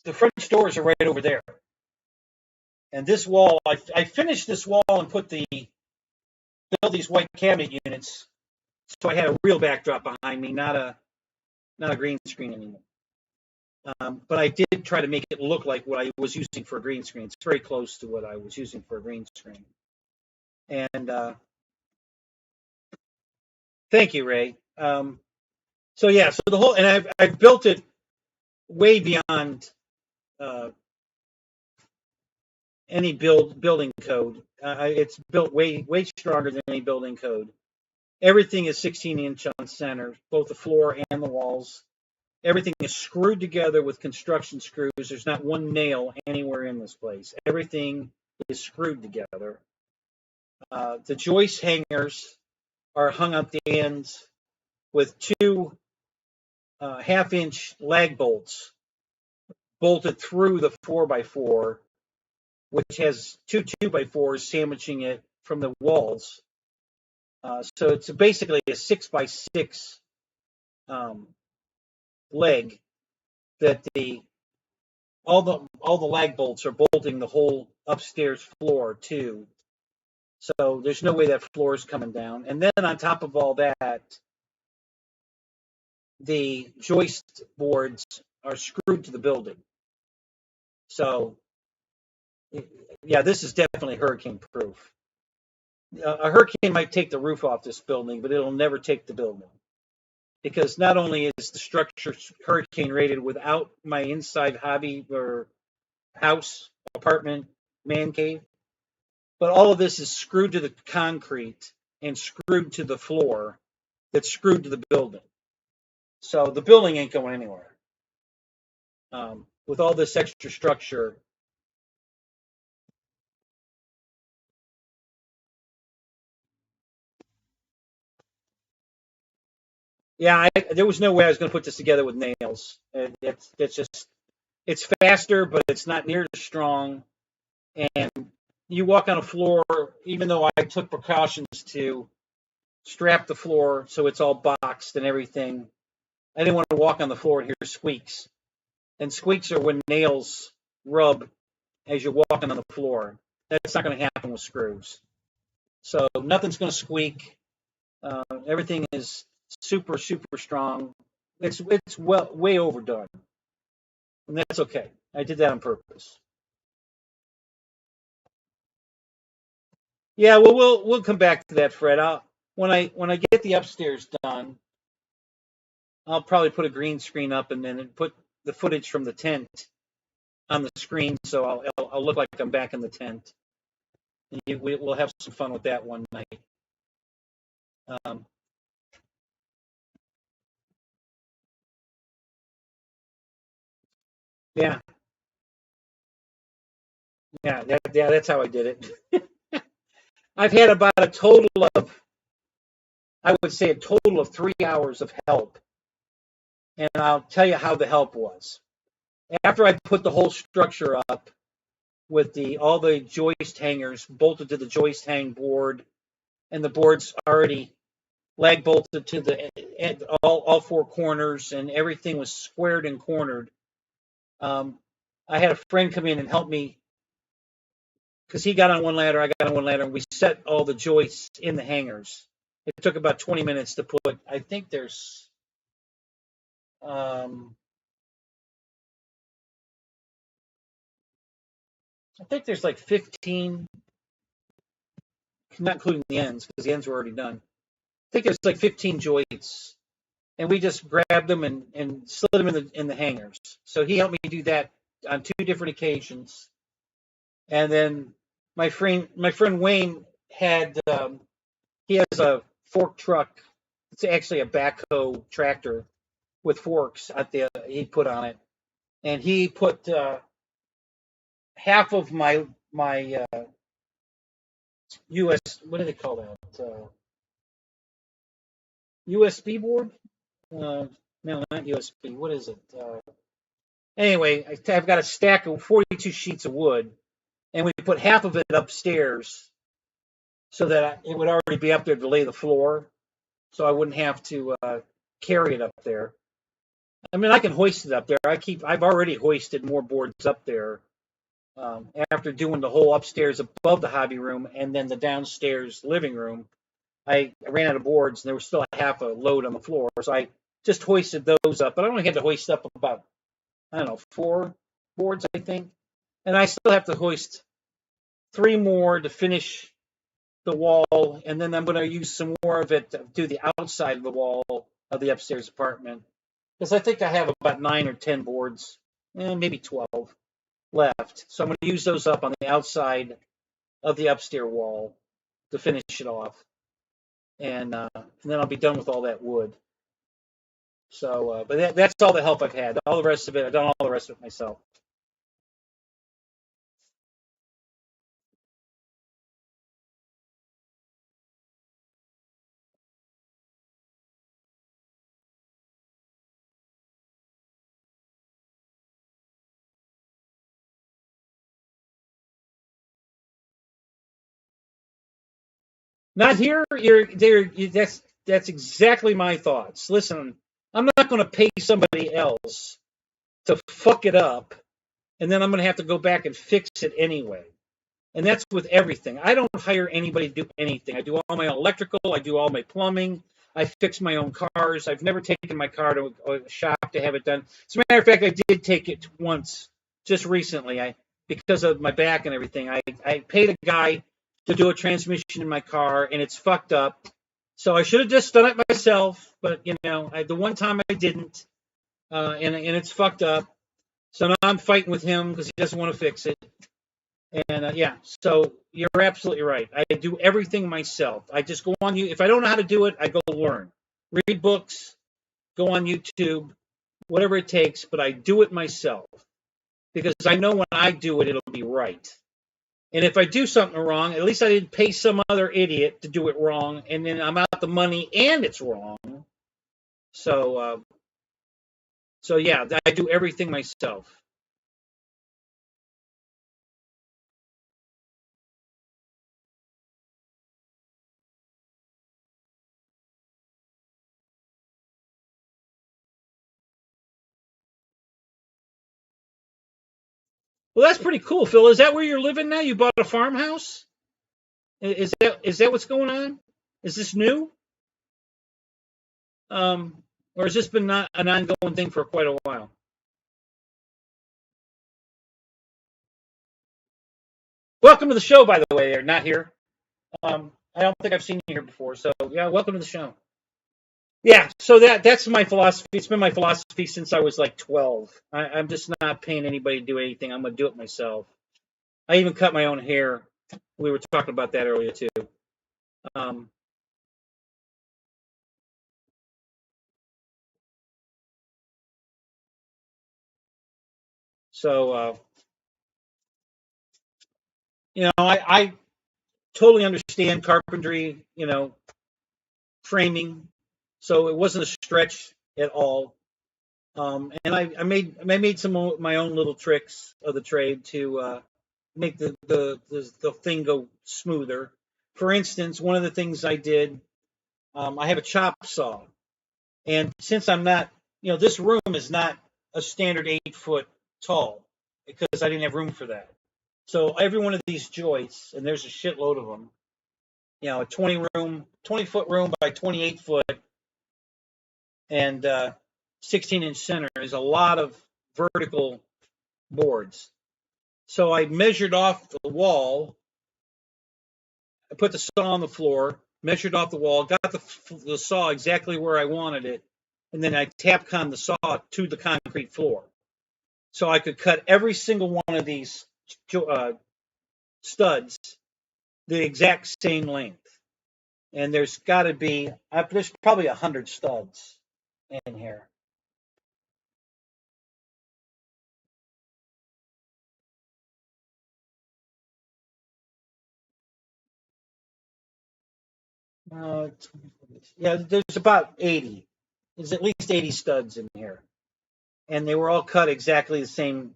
[SPEAKER 1] French doors are right over there. And this wall, I finished this wall and built these white cabinet units. So I had a real backdrop behind me, not a green screen anymore. But I did try to make it look like what I was using for a green screen. It's very close to what I was using for a green screen. And thank you, Ray. So the whole, and I've built it way beyond any building code. It's built way stronger than any building code. Everything is 16-inch on center, both the floor and the walls. Everything is screwed together with construction screws. There's not one nail anywhere in this place. Everything is screwed together. The joist hangers are hung up the ends with 2 half-inch lag bolts bolted through the 4x4, which has 2 2x4s sandwiching it from the walls. So it's basically a 6x6 leg that all the lag bolts are bolting the whole upstairs floor to.
[SPEAKER 2] So there's no way that floor is coming down. And then on top of all that, the joist boards are screwed to the building. So, yeah, this is definitely hurricane proof. A hurricane might take the roof off this building, but it'll never take the building. Because not only is the structure hurricane rated without my inside hobby or house, apartment, man cave, but all of this is screwed to the concrete and screwed to the floor that's screwed to the building. So the building ain't going anywhere. With all this extra structure. Yeah, there was no way I was going to put this together with nails. It's faster, but it's not near as strong. And you walk on a floor, even though I took precautions to strap the floor so it's all boxed and everything, I didn't want to walk on the floor and hear squeaks. And squeaks are when nails rub as you're walking on the floor. That's not going to happen with screws. So nothing's going to squeak. Everything is super, super strong. It's way overdone. And that's okay. I did that on purpose. Yeah, well, we'll come back to that, Fred. When I get the upstairs done, I'll probably put a green screen up and then put the footage from the tent on the screen, so I'll look like I'm back in the tent. And we'll have some fun with that one night. Yeah, that's how I did it. I've had about a total of, I would say, a total of 3 hours of help, and I'll tell you how the help was. After I put the whole structure up with all the joist hangers bolted to the joist hang board, and the board's already lag bolted to all four corners, and everything was squared and cornered. I had a friend come in and help me because he got on one ladder, I got on one ladder, and we set all the joists in the hangers. It took about 20 minutes to put. I think there's like 15, not including the ends, because the ends were already done. I think there's like 15 joists, and we just grabbed them and slid them in the hangers. So he helped me do that on 2 different occasions. And then my friend Wayne had he has a fork truck. It's actually a backhoe tractor with forks he put on it, and he put half of my US, what do they call that? USB board? No, not USB. What is it? Anyway, I've got a stack of 42 sheets of wood, and we put half of it upstairs so that it would already be up there to lay the floor, so I wouldn't have to carry it up there. I mean, I can hoist it up there. I've already hoisted more boards up there after doing the whole upstairs above the hobby room and then the downstairs living room. I ran out of boards and there was still half a load on the floor, so I just hoisted those up. But I only had to hoist up about, I don't know, 4 boards, I think. And I still have to hoist 3 more to finish the wall, and then I'm going to use some more of it to do the outside of the wall of the upstairs apartment. Because I think I have about 9 or 10 boards, maybe 12 left. So I'm going to use those up on the outside of the upstairs wall to finish it off. And then I'll be done with all that wood. So, but that's all the help I've had. All the rest of it, I've done all the rest of it myself. Not here. That's exactly my thoughts. Listen, I'm not going to pay somebody else to fuck it up, and then I'm going to have to go back and fix it anyway. And that's with everything. I don't hire anybody to do anything. I do all my electrical. I do all my plumbing. I fix my own cars. I've never taken my car to a shop to have it done. As a matter of fact, I did take it once just recently. Because of my back and everything, I paid a guy to do a transmission in my car, and it's fucked up. So I should have just done it myself, but the one time I didn't, and it's fucked up. So now I'm fighting with him because he doesn't want to fix it. And yeah, so you're absolutely right. I do everything myself. I just go on you. If I don't know how to do it, I go learn, read books, go on YouTube, whatever it takes. But I do it myself because I know when I do it, it'll be right. And if I do something wrong, at least I didn't pay some other idiot to do it wrong, and then I'm out the money and it's wrong. So yeah, I do everything myself. Well, that's pretty cool, Phil. Is that where you're living now? You bought a farmhouse? Is that what's going on? Is this new? Or has this been not an ongoing thing for quite a while? Welcome to the show, by the way. They're not here. I don't think I've seen you here before. So yeah, welcome to the show. Yeah, so that's my philosophy. It's been my philosophy since I was like 12. I'm just not paying anybody to do anything. I'm going to do it myself. I even cut my own hair. We were talking about that earlier too. Um, so I totally understand carpentry. Framing, so it wasn't a stretch at all. And I made some of my own little tricks of the trade to make the thing go smoother. For instance, one of the things I did, I have a chop saw, and since I'm not, this room is not a standard 8 foot tall because I didn't have room for that. So every one of these joists, and there's a shitload of them, a 20 foot room by 28 foot, and 16-inch center is a lot of vertical boards. So I measured off the wall. I put the saw on the floor, measured off the wall, got the saw exactly where I wanted it, and then I Tapcon the saw to the concrete floor. So I could cut every single one of these studs the exact same length. And there's got to be, there's probably 100 studs in here. Yeah, there's about 80. There's at least 80 studs in here. And they were all cut exactly the same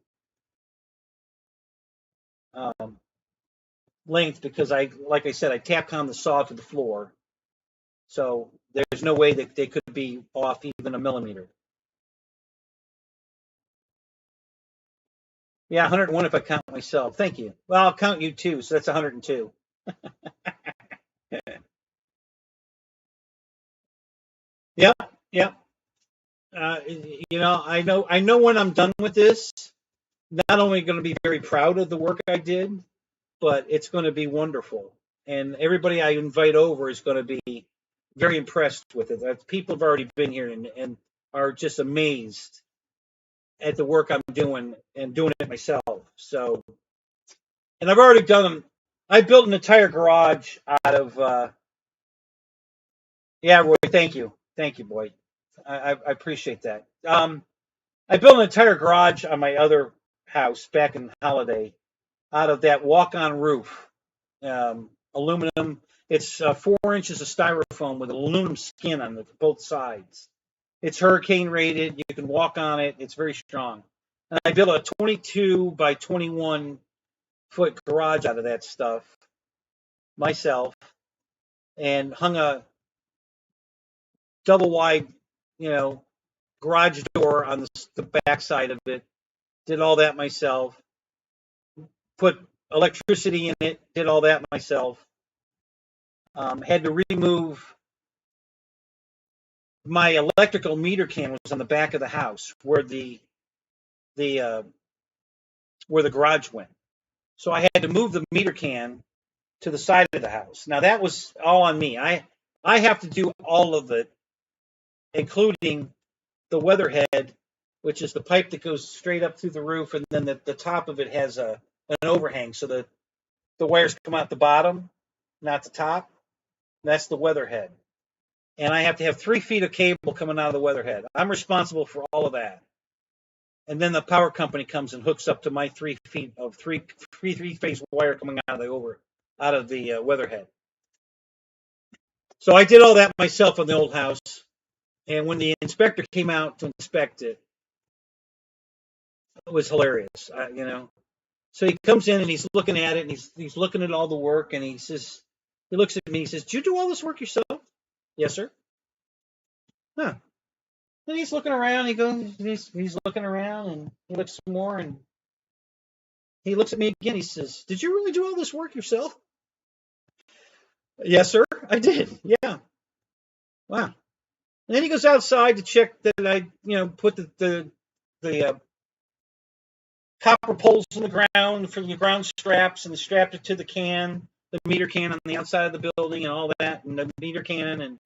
[SPEAKER 2] length because like I said, I Tapcon the saw to the floor. So there's no way that they could be off even a millimeter. Yeah, 101 if I count myself. Thank you. Well, I'll count you too, so that's 102. Yeah, yeah. I know when I'm done with this, not only going to be very proud of the work I did, but it's going to be wonderful. And everybody I invite over is going to be very impressed with it. People have already been here and are just amazed at the work I'm doing and doing it myself. So, and I've already done. I built an entire garage out of. Yeah, Roy. Thank you, boy. I appreciate that. I built an entire garage on my other house back in Holiday out of that walk-on roof, aluminum. It's 4 inches of styrofoam with aluminum skin on both sides. It's hurricane rated. You can walk on it. It's very strong. And I built a 22 by 21 foot garage out of that stuff myself, and hung a double wide, garage door on the back side of it. Did all that myself. Put electricity in it, did all that myself. Had to remove my electrical meter can was on the back of the house the where the garage went. So I had to move the meter can to the side of the house. Now that was all on me. I have to do all of it, including the weather head, which is the pipe that goes straight up through the roof, and then the top of it has an overhang, so the wires come out the bottom, not the top. That's the weather head. And I have to have 3 feet of cable coming out of the weather head. I'm responsible for all of that. And then the power company comes and hooks up to my 3 feet of three-phase wire coming out of the weather head. So I did all that myself on the old house. And when the inspector came out to inspect it, it was hilarious, you know. So he comes in and he's looking at it, and he's looking at all the work, and he looks at me, he says, "Did you do all this work yourself?" "Yes, sir." "Huh." And he's looking around. He's looking around, and he looks some more, and he looks at me again. He says, "Did you really do all this work yourself?" "Yes, sir, I did." "Yeah." "Wow." And then he goes outside to check that I, put the copper poles in the ground for the ground straps, and strapped it to the meter can on the outside of the building, and all that, and the meter can, and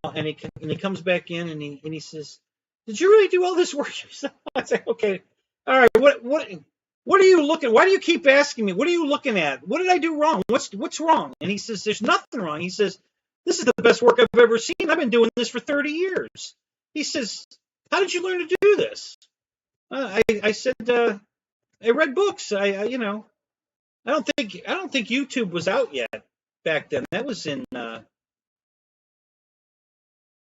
[SPEAKER 2] all. And he comes back in, and he says, "Did you really do all this work yourself?" I say, "Okay, all right. What are you looking? Why do you keep asking me? What are you looking at? What did I do wrong? What's wrong?" And he says, "There's nothing wrong." He says, "This is the best work I've ever seen. I've been doing this for 30 years." He says, "How did you learn to do this?" I said, "I read books. I don't think YouTube was out yet back then. That was a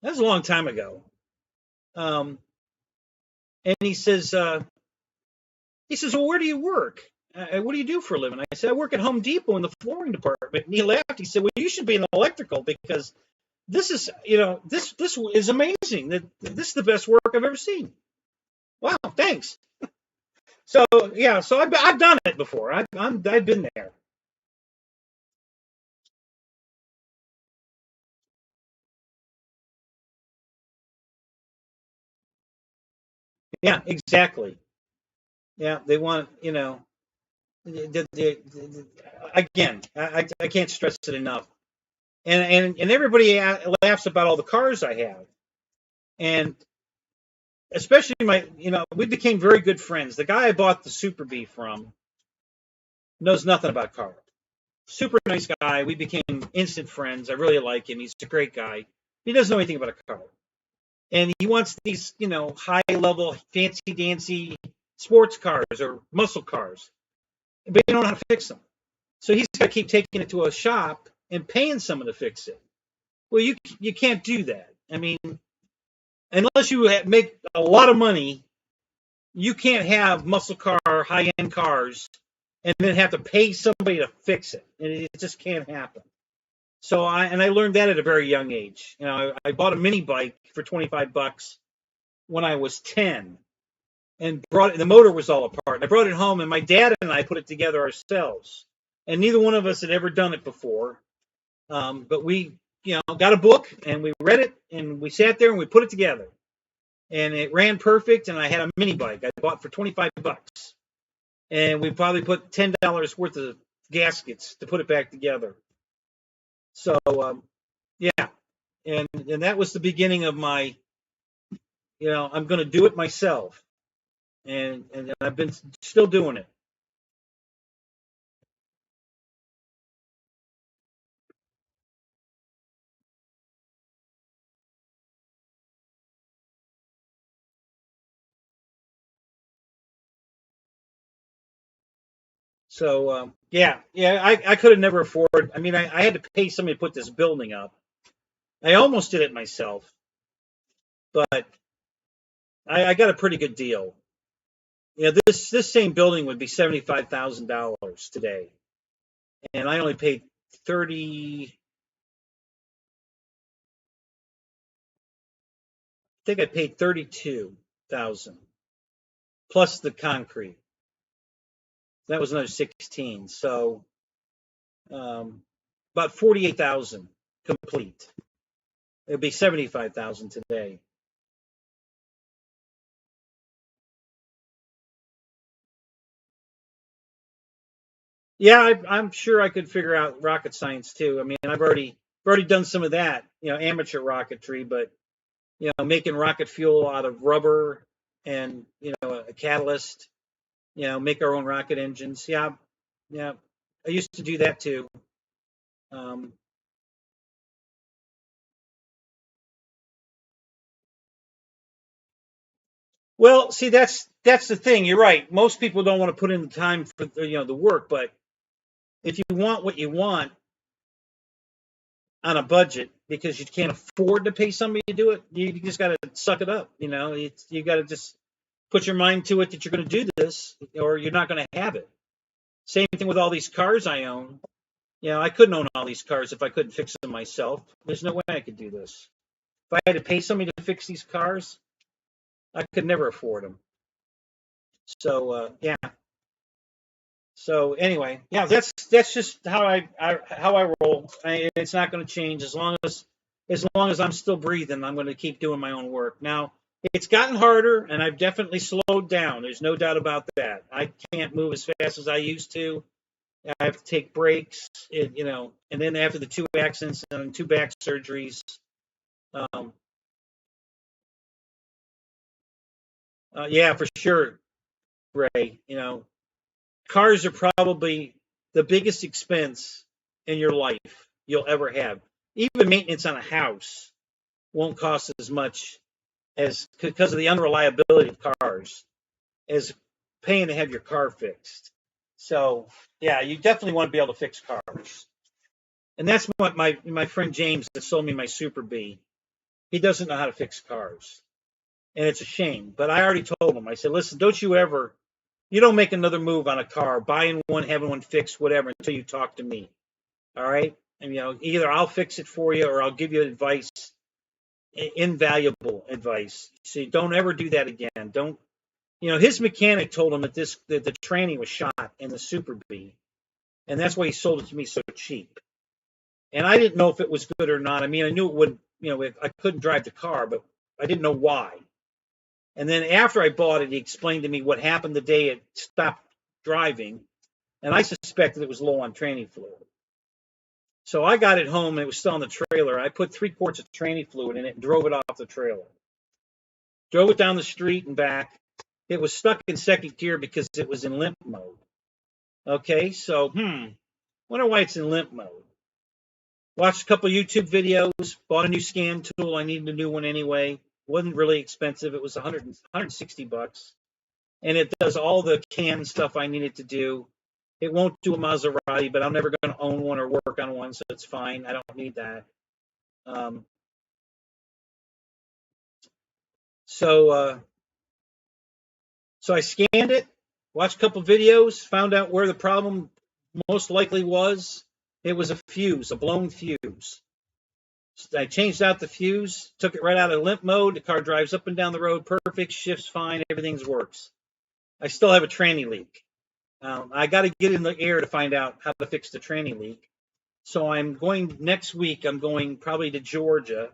[SPEAKER 2] long time ago." And he says, "Well, where do you work? What do you do for a living?" I said, "I work at Home Depot in the flooring department." And he laughed. He said, "Well, you should be in electrical, because this is, this is amazing. This is the best work I've ever seen." "Wow, thanks." So yeah, so I've done it before. I've been there. Yeah, exactly. Yeah, they want, again, I can't stress it enough. And everybody laughs about all the cars I have, and especially we became very good friends. The guy I bought the Super Bee from knows nothing about cars. Super nice guy. We became instant friends. I really like him. He's a great guy. He doesn't know anything about a car, and he wants these, high level, fancy dancy sports cars or muscle cars, but he don't know how to fix them. So he's got to keep taking it to a shop and paying someone to fix it. Well, you can't do that. I mean, unless you make a lot of money, you can't have muscle car, high end cars, and then have to pay somebody to fix it. And it just can't happen. So I learned that at a very young age. I bought a mini bike for $25 when I was 10, and the motor was all apart. I brought it home, and my dad and I put it together ourselves. And neither one of us had ever done it before. But we, got a book, and we read it, and we sat there and we put it together. And it ran perfect, and I had a mini bike I bought for $25. And we probably put $10 worth of gaskets to put it back together. So yeah, and that was the beginning of my, I'm going to do it myself, and I've been still doing it. So yeah, I could have never afforded. I mean, I had to pay somebody to put this building up. I almost did it myself, but I got a pretty good deal. This same building would be $75,000 today, and I only paid 30. I think I paid 32,000 plus the concrete. That was another 16. So about 48,000 complete. It'd be 75,000 today. Yeah, I'm sure I could figure out rocket science too. I mean, I've already done some of that, amateur rocketry, but making rocket fuel out of rubber and a catalyst, make our own rocket engines. Yeah, yeah, I used to do that too. Um, well, see, that's the thing. You're right. Most people don't want to put in the time for the work, but if you want what you want on a budget because you can't afford to pay somebody to do it, you just got to suck it up. You got to just put your mind to it that you're going to do this, or you're not going to have it. Same thing with all these cars I own. I couldn't own all these cars if I couldn't fix them myself. There's no way I could do this. If I had to pay somebody to fix these cars, I could never afford them. So yeah. So anyway, yeah, that's just how I roll. It's not going to change as long as I'm still breathing. I'm going to keep doing my own work. Now it's gotten harder, and I've definitely slowed down. There's no doubt about that. I can't move as fast as I used to. I have to take breaks, and then after the 2 accidents and 2 back surgeries, um, yeah, for sure, Ray. Cars are probably the biggest expense in your life you'll ever have. Even maintenance on a house won't cost as much as because of the unreliability of cars as paying to have your car fixed. So yeah, you definitely want to be able to fix cars. And that's what my friend James that sold me my Super B. He doesn't know how to fix cars. And it's a shame. But I already told him, I said, listen, you don't make another move on a car, buying one, having one fixed, whatever, until you talk to me. All right? And, either I'll fix it for you or I'll give you advice, invaluable advice. So don't ever do that again. Don't, his mechanic told him that the tranny was shot in the Super B. And that's why he sold it to me so cheap. And I didn't know if it was good or not. I mean, I knew it would, I couldn't drive the car, but I didn't know why. And then after I bought it, he explained to me what happened the day it stopped driving. And I suspected it was low on tranny fluid. So I got it home and it was still on the trailer. I put 3 quarts of tranny fluid in it and drove it off the trailer. Drove it down the street and back. It was stuck in second gear because it was in limp mode. Okay, so, wonder why it's in limp mode. Watched a couple YouTube videos, bought a new scan tool. I needed a new one anyway. Wasn't really expensive. It was $160. And it does all the CAN stuff I needed to do. It won't do a Maserati, but I'm never going to own one or work on one, so it's fine. I don't need that. So I scanned it, watched a couple videos, found out where the problem most likely was. It was a fuse, a blown fuse. I changed out the fuse, took it right out of limp mode. The car drives up and down the road perfect, shifts fine, everything works. I still have a tranny leak. I got to get in the air to find out how to fix the tranny leak. So I'm going next week. I'm going probably to Georgia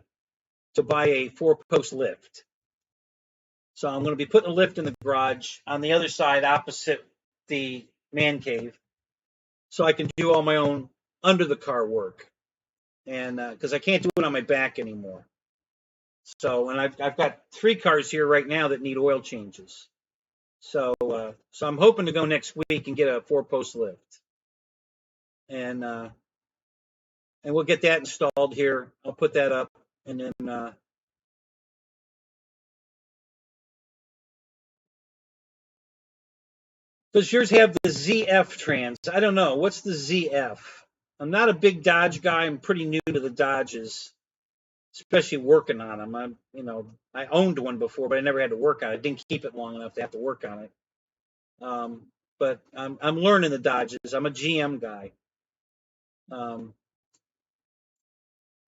[SPEAKER 2] to buy a 4-post lift. So I'm going to be putting a lift in the garage on the other side, opposite the man cave, so I can do all my own under the car work. And because I can't do it on my back anymore. So, and I've got 3 cars here right now that need oil changes. So I'm hoping to go next week and get a 4-post lift, and we'll get that installed here. I'll put that up, and then does yours have the ZF trans? I don't know. What's the ZF? I'm not a big Dodge guy. I'm pretty new to the Dodges, especially working on them. I owned one before, but I never had to work on it. I didn't keep it long enough to have to work on it. But I'm learning the Dodges. I'm a GM guy.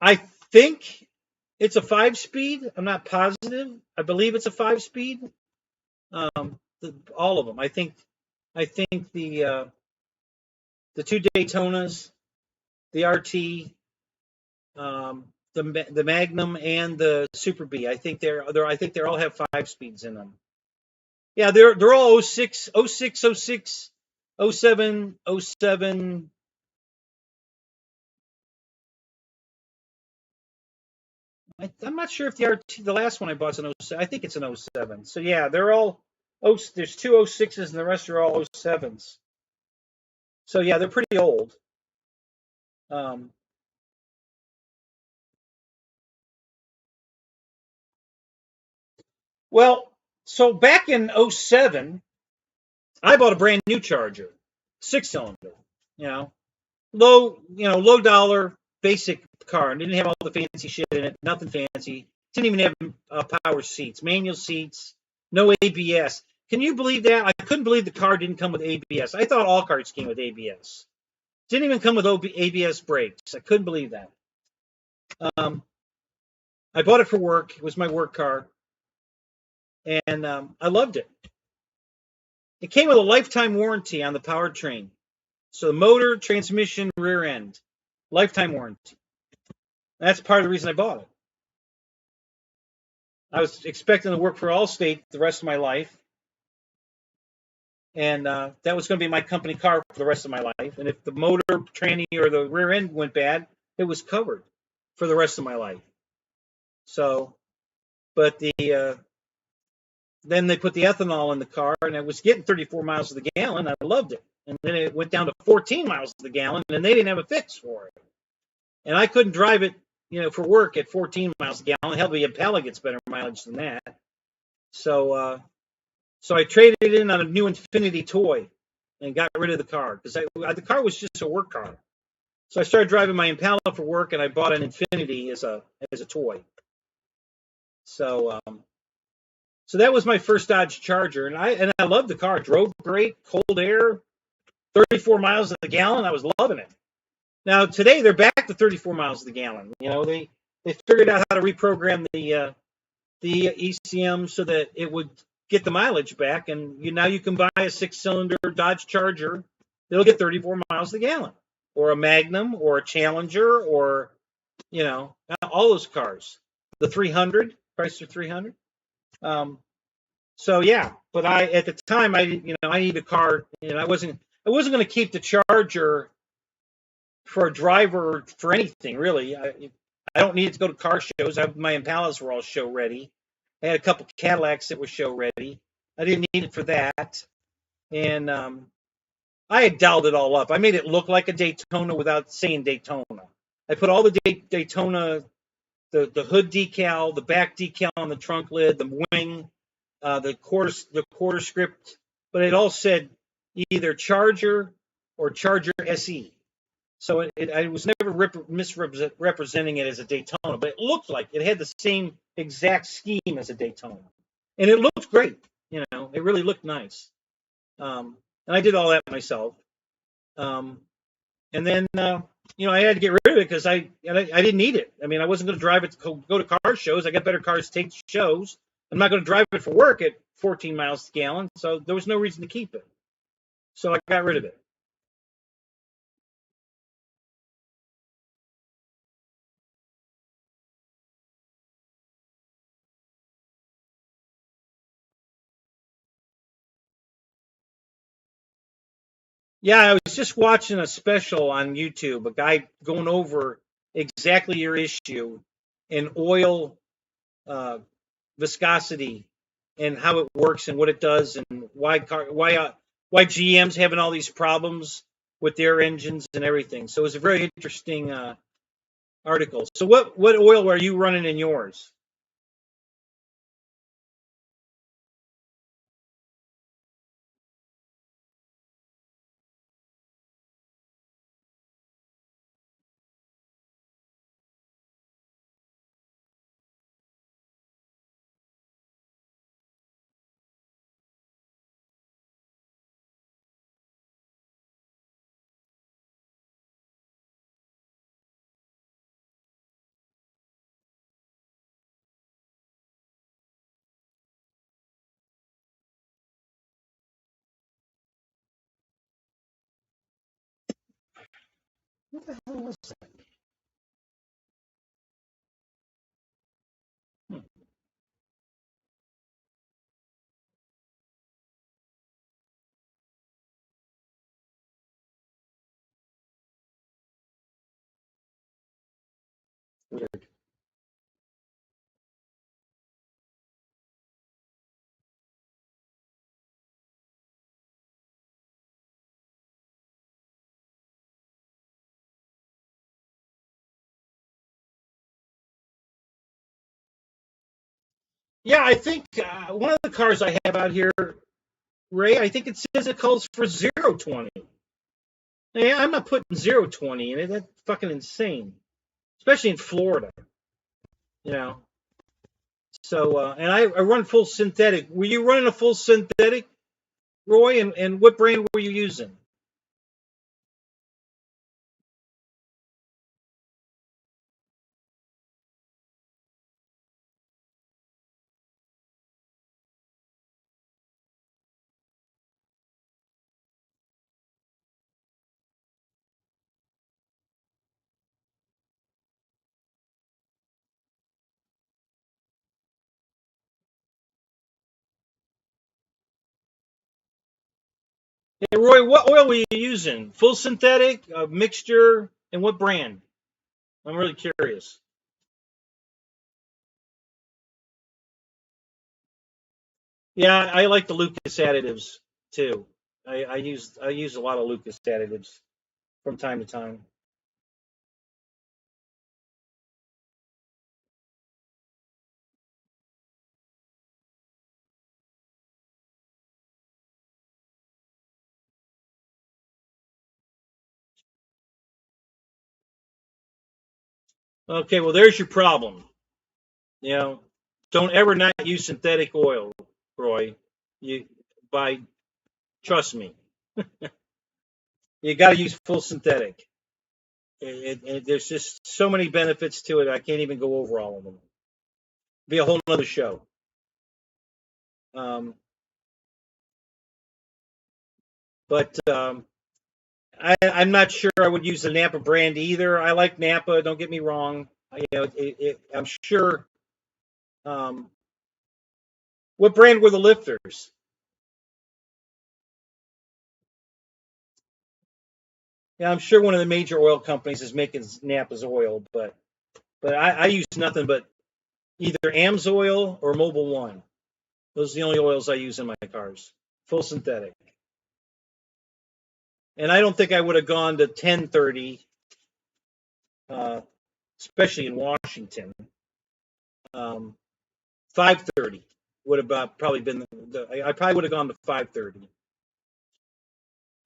[SPEAKER 2] I think it's a 5-speed. I'm not positive. I believe it's a 5-speed. All of them. I think I think the two Daytonas, the RT, the Magnum, and the Super B. I think they all have 5 speeds in them. Yeah, they're all 06, 06, 06, 07, 07. I'm not sure if the RT, the last one I bought is an 07. I think it's an 07. So yeah, they're all there's two 06s and the rest are all 07s. So yeah, they're pretty old. Um, well, so back in 07, I bought a brand new Charger, 6 cylinder. You know, low dollar, basic car. And didn't have all the fancy shit in it. Nothing fancy. Didn't even have power seats, manual seats, no ABS. Can you believe that? I couldn't believe the car didn't come with ABS. I thought all cars came with ABS. Didn't even come with ABS brakes. I couldn't believe that. I bought it for work. It was my work car, and I loved it. It came with a lifetime warranty on the powertrain. So the motor, transmission, rear end, lifetime warranty. That's part of the reason I bought it. I was expecting to work for Allstate the rest of my life, and that was going to be my company car for the rest of my life. And if the motor, tranny, or the rear end went bad, it was covered for the rest of my life. So, but then they put the ethanol in the car, and it was getting 34 miles to the gallon. I loved it. And then it went down to 14 miles to the gallon, and they didn't have a fix for it. And I couldn't drive it, for work at 14 miles a gallon. Hell, the Impala gets better mileage than that. So, so I traded it in on a new Infinity toy and got rid of the car because the car was just a work car. So I started driving my Impala for work, and I bought an Infinity as a toy. So, so that was my first Dodge Charger, and I loved the car. Drove great, cold air, 34 miles to the gallon. I was loving it. Now today they're back to 34 miles to the gallon. They figured out how to reprogram the ECM so that it would get the mileage back, and now you can buy a 6-cylinder Dodge Charger that'll get 34 miles to the gallon, or a Magnum, or a Challenger, or all those cars. The 300, Chrysler 300. So yeah, but at the time I needed a car, and I wasn't going to keep the Charger for a driver for anything really. I don't need it to go to car shows. My Impalas were all show ready. I had a couple Cadillacs that were show ready. I didn't need it for that, and I had dialed it all up. I made it look like a Daytona without saying Daytona. I put all the Daytona, the hood decal, the back decal on the trunk lid, the wing, the quarter script, but it all said either Charger or Charger SE. So I was never misrepresenting it as a Daytona, but it looked like it had the same exact scheme as a Daytona, and it looked great. It really looked nice. And I did all that myself. And then I had to get rid of it because I didn't need it. I mean, I wasn't going to drive it to go to car shows. I got better cars to take to shows. I'm not going to drive it for work at 14 miles a gallon, so there was no reason to keep it. So I got rid of it. Yeah, I was just watching a special on YouTube, a guy going over exactly your issue in oil viscosity and how it works and what it does and why GM's having all these problems with their engines and everything. So it was a very interesting article. So what oil are you running in yours? What the hell was that? Hmm. Weird. Yeah, I think one of the cars I have out here, Ray, I think it says it calls for 020. Yeah, I'm not putting 020 in it. That's fucking insane, especially in Florida. You know. So, and I run full synthetic. Were you running a full synthetic, Roy? And what brand were you using? Hey, Roy, what oil were you using? Full synthetic, mixture, and what brand? I'm really curious. Yeah, I like the Lucas additives too. I use a lot of Lucas additives from time to time. Okay, well there's your problem. You know, don't ever not use synthetic oil, Roy. You by trust me, you got to use full synthetic. There's just so many benefits to it. I can't even go over all of them. Be a whole nother show. Um, but I'm not sure I would use the Napa brand either. I like Napa. Don't get me wrong. I'm sure. Um, what brand were the lifters? Yeah, I'm sure one of the major oil companies is making Napa's oil, but I use nothing but either AMSOIL or Mobil One. Those are the only oils I use in my cars. Full synthetic. And I don't think I would have gone to 1030, uh, especially in Washington. 530 would have probably been I probably would have gone to 530.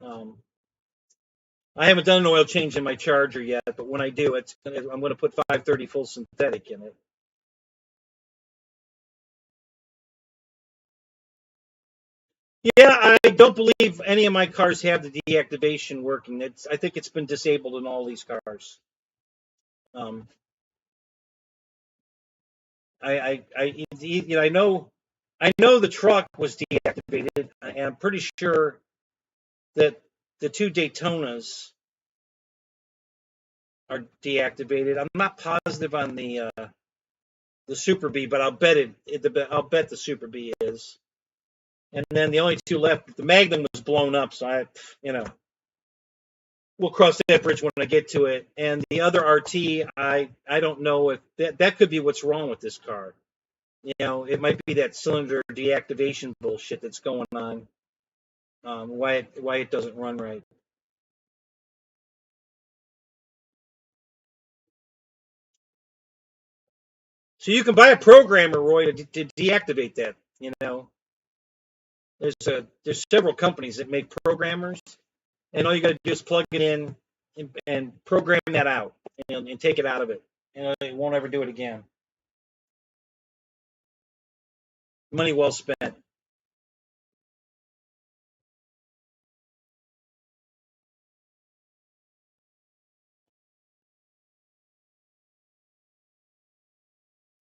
[SPEAKER 2] Um, I haven't done an oil change in my Charger yet, but when I do, I'm going to put 530 full synthetic in it. Yeah, I don't believe any of my cars have the deactivation working. I think it's been disabled in all these cars. Um, I know the truck was deactivated, and I'm pretty sure that the two Daytonas are deactivated. I'm not positive on the Super B, but I'll bet the Super B is. And then the only two left, the Magnum was blown up, so we'll cross that bridge when I get to it. And the other RT, I don't know if that could be what's wrong with this car. It might be that cylinder deactivation bullshit that's going on. Why it doesn't run right. So you can buy a programmer, Roy, to deactivate that. There's several companies that make programmers, and all you got to do is plug it in and program that out and take it out of it, and it won't ever do it again. Money well spent.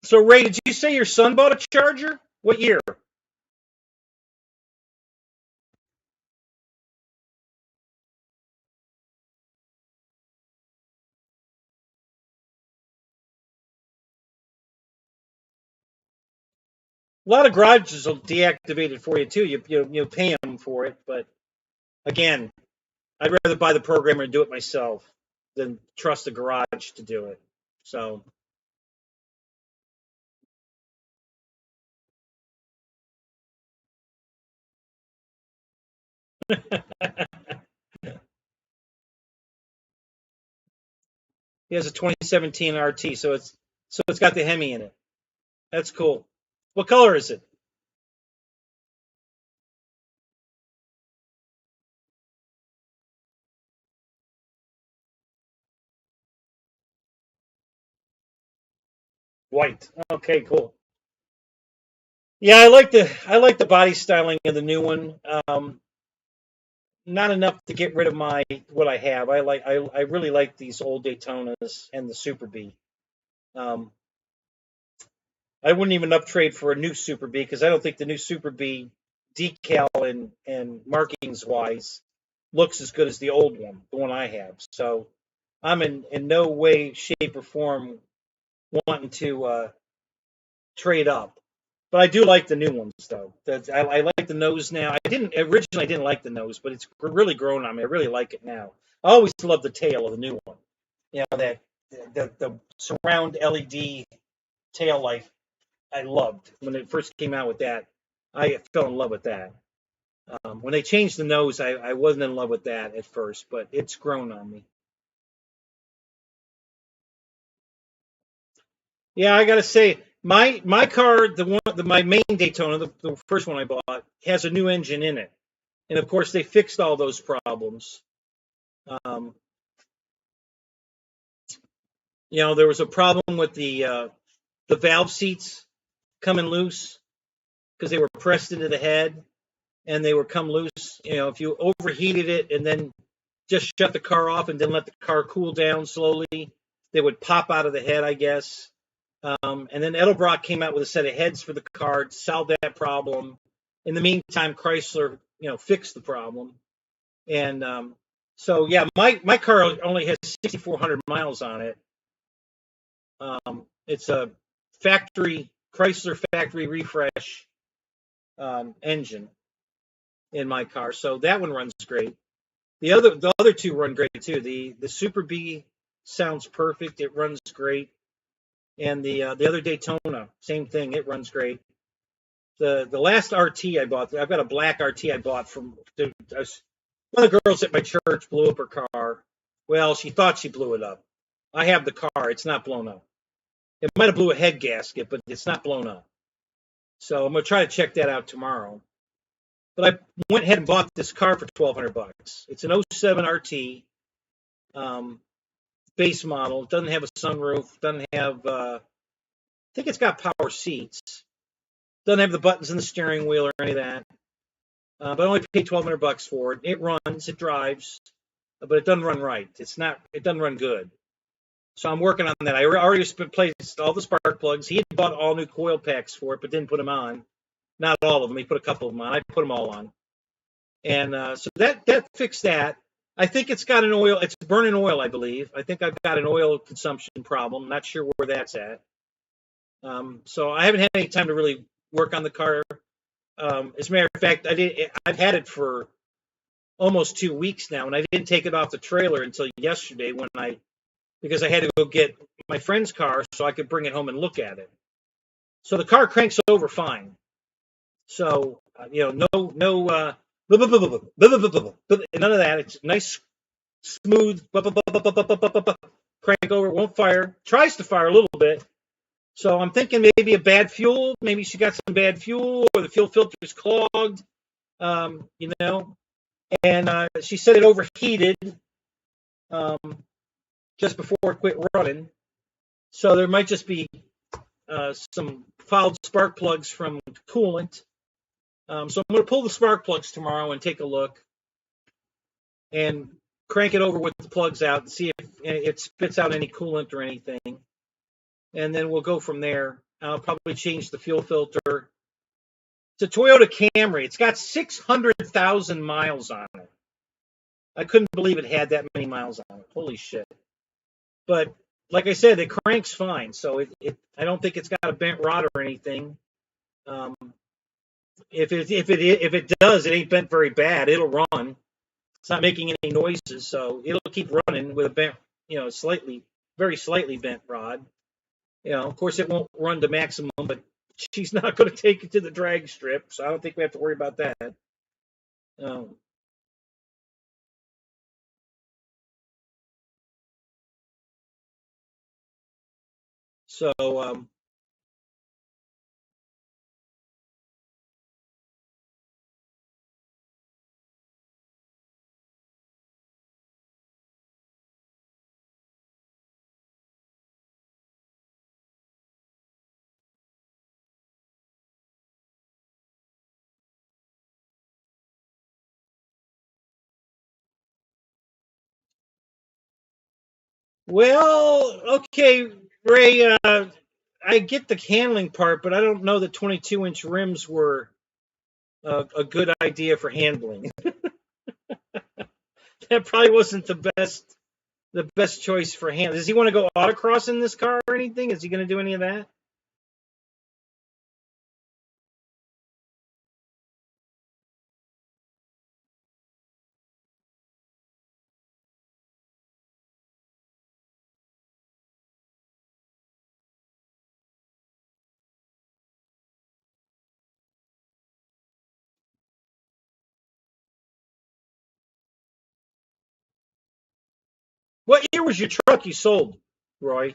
[SPEAKER 2] So Ray, did you say your son bought a Charger? What year? A lot of garages will deactivate it for you too. You pay them for it, but again, I'd rather buy the programmer and do it myself than trust a garage to do it. So. He has a 2017 RT, so it's got the Hemi in it. That's cool. What color is it? White. Okay, cool. Yeah, I like the body styling of the new one. Not enough to get rid of my what I have. I really like these old Daytonas and the Super B. Um, I wouldn't even uptrade for a new Super B because I don't think the new Super B decal and markings wise looks as good as the old one, the one I have. So I'm in no way, shape, or form wanting to trade up. But I do like the new ones though. I like the nose now. I didn't like the nose, but it's really grown on me. I really like it now. I always love the tail of the new one. You know that the surround LED tail light. I loved when it first came out with that. I fell in love with that. When they changed the nose, I wasn't in love with that at first, but it's grown on me. Yeah, I gotta say, my car, my main Daytona, the first one I bought, has a new engine in it, and of course they fixed all those problems. Um, there was a problem with the valve seats coming loose because they were pressed into the head and they would come loose. If you overheated it and then just shut the car off and then let the car cool down slowly, they would pop out of the head, I guess. And then Edelbrock came out with a set of heads for the car to solve that problem. In the meantime, Chrysler, fixed the problem. And so, yeah, my car only has 6,400 miles on it. It's a Chrysler factory refresh engine in my car, so that one runs great. The other two run great too. The Super B sounds perfect. It runs great. And the other Daytona, same thing. It runs great. The last RT I bought, I've got a black RT I bought from one of the girls at my church blew up her car. Well, she thought she blew it up. I have the car. It's not blown up. It might have blew a head gasket, but it's not blown up. So I'm gonna try to check that out tomorrow. But I went ahead and bought this car for $1,200. It's an '07 RT, base model. It doesn't have a sunroof. Doesn't have. I think it's got power seats. Doesn't have the buttons in the steering wheel or any of that. But I only paid $1,200 for it. It runs. It drives, but it doesn't run right. It doesn't run good. So I'm working on that. I already replaced all the spark plugs. He had bought all new coil packs for it, but didn't put them on. Not all of them. He put a couple of them on. I put them all on. And so that fixed that. I think it's got an oil. It's burning oil, I believe. I think I've got an oil consumption problem. Not sure where that's at. So I haven't had any time to really work on the car. As a matter of fact, I've had it for almost 2 weeks now, and I didn't take it off the trailer until yesterday because I had to go get my friend's car so I could bring it home and look at it. So the car cranks over fine. So no none of that. It's nice, smooth, crank over, won't fire. Tries to fire a little bit. So I'm thinking maybe a bad fuel. Maybe she got some bad fuel, or the fuel filter is clogged. And she said it overheated just before it quit running. So there might just be some fouled spark plugs from coolant. So I'm going to pull the spark plugs tomorrow and take a look and crank it over with the plugs out and see if it spits out any coolant or anything. And then we'll go from there. I'll probably change the fuel filter. It's a Toyota Camry. It's got 600,000 miles on it. I couldn't believe it had that many miles on it. Holy shit. But like I said, it cranks fine. So I don't think it's got a bent rod or anything. Um, if it does, it ain't bent very bad. It'll run. It's not making any noises, so it'll keep running with a bent, slightly, very slightly bent rod. Of course, it won't run to maximum, but she's not going to take it to the drag strip, so I don't think we have to worry about that. Um, so, well, okay, Ray, I get the handling part, but I don't know that 22-inch rims were a good idea for handling. That probably wasn't the best choice for hand. Does he want to go autocross in this car or anything? Is he going to do any of that? What year was your truck you sold, Roy?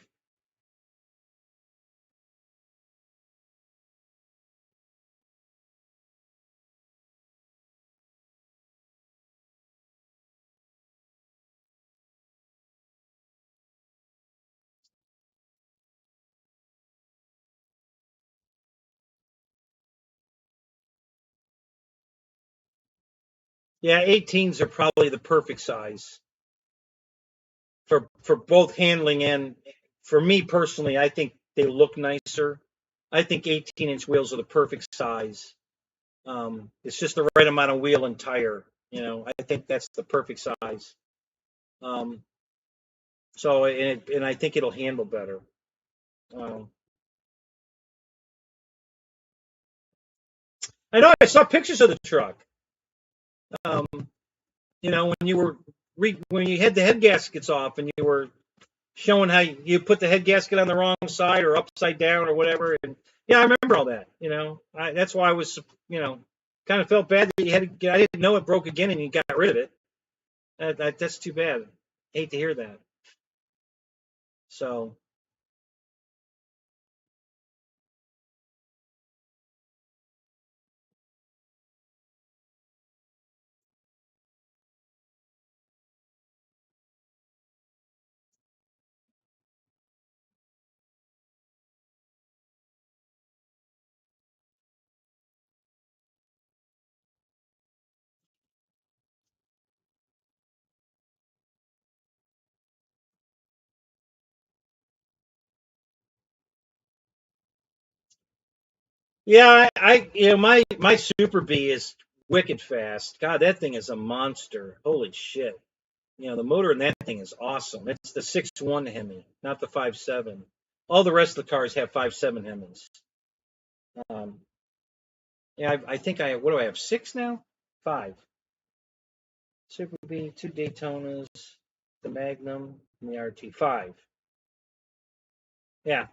[SPEAKER 2] Yeah, 18s are probably the perfect size for both handling and for me personally. I think they look nicer. I think 18-inch wheels are the perfect size. It's just the right amount of wheel and tire. I think that's the perfect size. Um, and I think it'll handle better. Um, I know I saw pictures of the truck. Um, when you were when you had the head gaskets off and you were showing how you put the head gasket on the wrong side or upside down or whatever. And yeah, I remember all that. That's why I was, kind of felt bad that you had to. I didn't know it broke again and you got rid of it. That's too bad. Hate to hear that. So yeah, my Super B is wicked fast. God, that thing is a monster. Holy shit. The motor in that thing is awesome. It's the 6.1 Hemi, not the 5.7. All the rest of the cars have 5.7 Hemis. Um, yeah, I think what do I have? Six now? Five. Super B, two Daytonas, the Magnum, and the RT. Five. Yeah,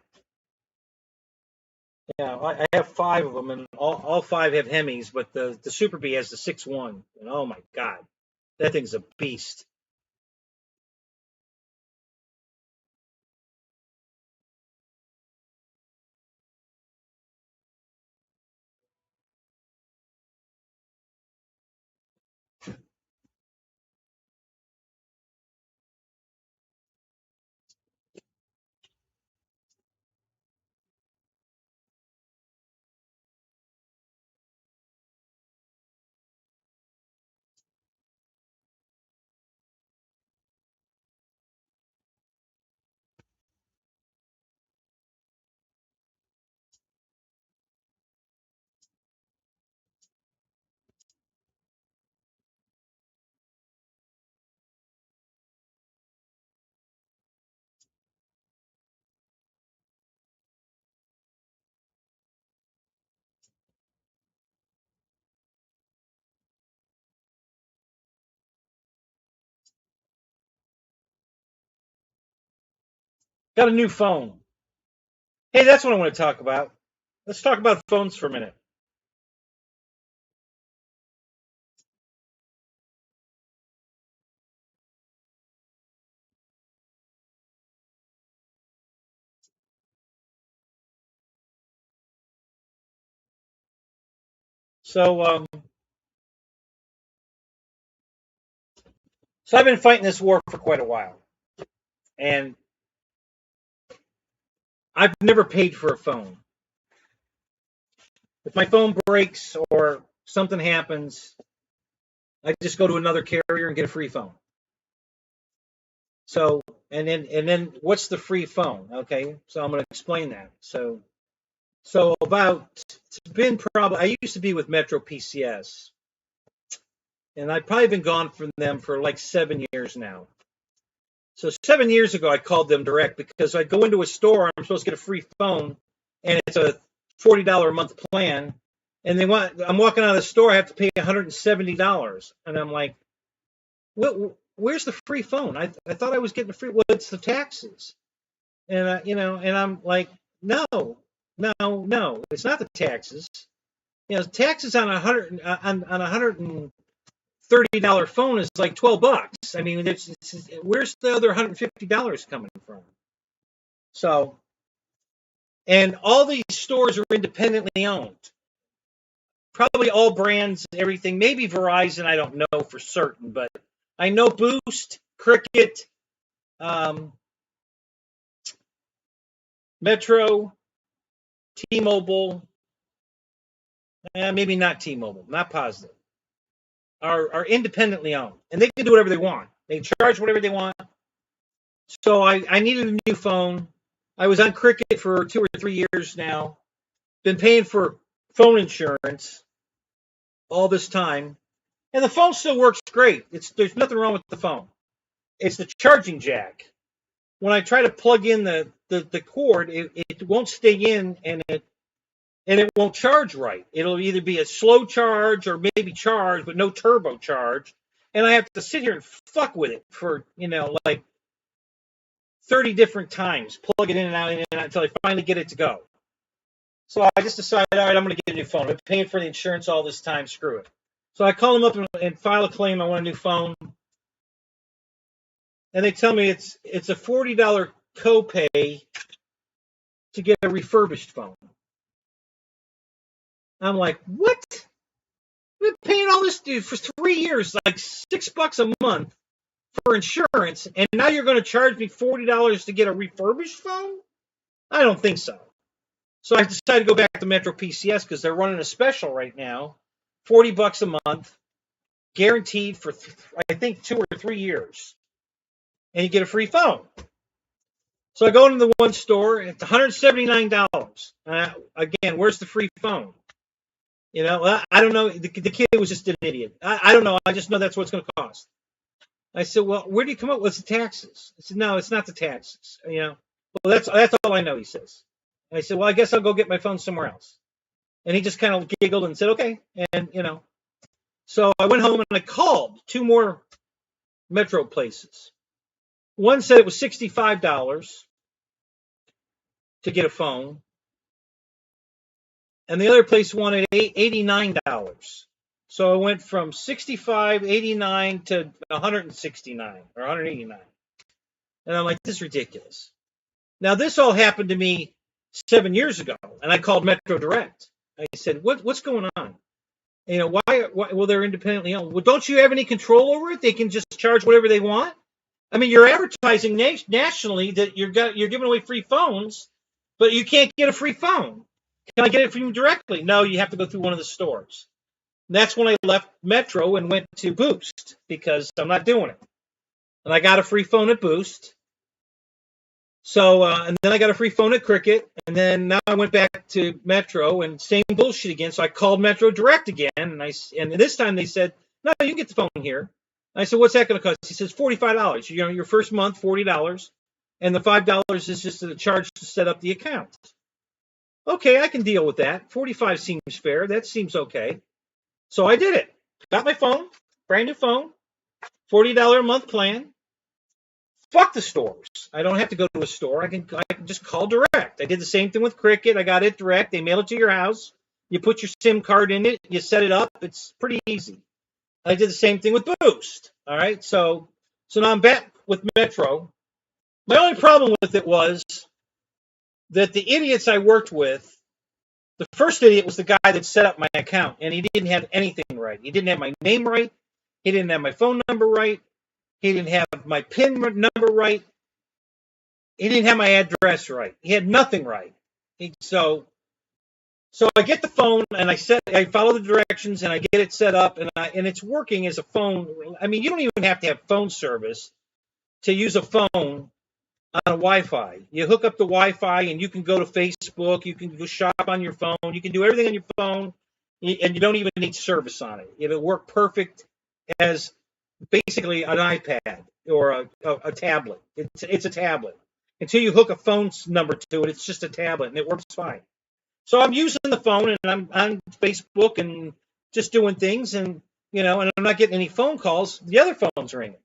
[SPEAKER 2] yeah. I have five of them, and all five have Hemis, but the Super B has the 6.1. And oh my God, that thing's a beast. Got a new phone. Hey, that's what I want to talk about. Let's talk about phones for a minute. So, so I've been fighting this war for quite a while, and I've never paid for a phone. If my phone breaks or something happens, I just go to another carrier and get a free phone. So, and then what's the free phone? Okay, so I'm going to explain that. So it's been probably, I used to be with Metro PCS, and I've probably been gone from them for like 7 years now. So 7 years ago, I called them direct because I'd go into a store and I'm supposed to get a free phone, and it's a $40 a month plan, and I'm walking out of the store, I have to pay $170, and I'm like, where's the free phone? I thought I was getting a free. Well, it's the taxes, and and I'm like, no, it's not the taxes. Taxes on $130 phone is like $12. I mean, where's the other $150 coming from? So, and all these stores are independently owned. Probably all brands, everything. Maybe Verizon, I don't know for certain, but I know Boost, Cricket, Metro, T-Mobile, maybe not T-Mobile, not positive, are independently owned, and they can do whatever they want. They charge whatever they want. So I needed a new phone. I was on Cricket for 2 or 3 years now. Been paying for phone insurance all this time, and the phone still works great. There's nothing wrong with the phone. It's the charging jack. When I try to plug in the cord, it won't stay in, and it won't charge right. It'll either be a slow charge or maybe charge, but no turbo charge. And I have to sit here and fuck with it for, like 30 different times, plug it in and out until I finally get it to go. So I just decided, all right, I'm going to get a new phone. I've been paying for the insurance all this time. Screw it. So I call them up and file a claim. I want a new phone. And they tell me it's a $40 copay to get a refurbished phone. I'm like, what? We've been paying all this dude for 3 years, like $6 a month for insurance, and now you're going to charge me $40 to get a refurbished phone? I don't think so. So I decided to go back to Metro PCS because they're running a special right now, $40 a month, guaranteed for I think 2 or 3 years, and you get a free phone. So I go into the one store, it's $179. Again, where's the free phone? I don't know. The kid was just an idiot. I don't know. I just know that's what it's going to cost. I said, well, where do you come up with the taxes? I said, no, it's not the taxes. Well, that's all I know, he says. And I said, well, I guess I'll go get my phone somewhere else. And he just kind of giggled and said, okay. And, so I went home and I called 2 more Metro places. One said it was $65 to get a phone. And the other place wanted $89. So I went from $65, $89 to $169 or $189. And I'm like, this is ridiculous. Now, this all happened to me 7 years ago, and I called Metro Direct. I said, what's going on? Why? Well, they're independently owned. Well, don't you have any control over it? They can just charge whatever they want? I mean, you're advertising nationally that you're giving away free phones, but you can't get a free phone. Can I get it from you directly? No, you have to go through one of the stores. And that's when I left Metro and went to Boost because I'm not doing it. And I got a free phone at Boost. So, and then I got a free phone at Cricket. And then now I went back to Metro and same bullshit again. So I called Metro Direct again. And this time they said, no, you can get the phone here. And I said, what's that going to cost? He says, $45. Your first month, $40. And the $5 is just a charge to set up the account. Okay, I can deal with that. 45 seems fair. That seems okay. So I did it. Got my phone, brand new phone, $40 a month plan. Fuck the stores. I don't have to go to a store. I can just call direct. I did the same thing with Cricket. I got it direct. They mail it to your house. You put your SIM card in it. You set it up. It's pretty easy. I did the same thing with Boost. All right. So now I'm back with Metro. My only problem with it was that the idiots I worked with, the first idiot was the guy that set up my account, and he didn't have anything right. He didn't have my name right. He didn't have my phone number right. He didn't have my PIN number right. He didn't have my address right. He had nothing right. So I get the phone and I follow the directions and I get it set up and it's working as a phone. I mean, you don't even have to have phone service to use a phone on a Wi-Fi. You hook up the Wi-Fi and you can go to Facebook. You can go shop on your phone. You can do everything on your phone, and you don't even need service on it. It'll work perfect as basically an iPad or a tablet. It's a tablet. Until you hook a phone number to it, it's just a tablet, and it works fine. So I'm using the phone, and I'm on Facebook and just doing things, and and I'm not getting any phone calls. The other phone's ringing.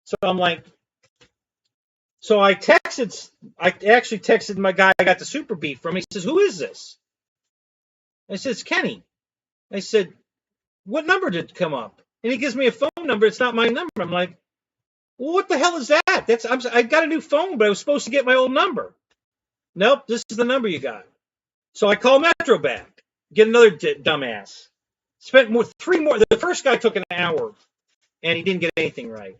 [SPEAKER 2] So I'm like, so I actually texted my guy I got the Super Beat from. He says, "Who is this?" I said, "It's Kenny." I said, "What number did it come up?" And he gives me a phone number. It's not my number. I'm like, well, what the hell is that? I got a new phone, but I was supposed to get my old number. Nope, this is the number you got. So I call Metro back, get another dumbass. Spent three more. The first guy took an hour, and he didn't get anything right.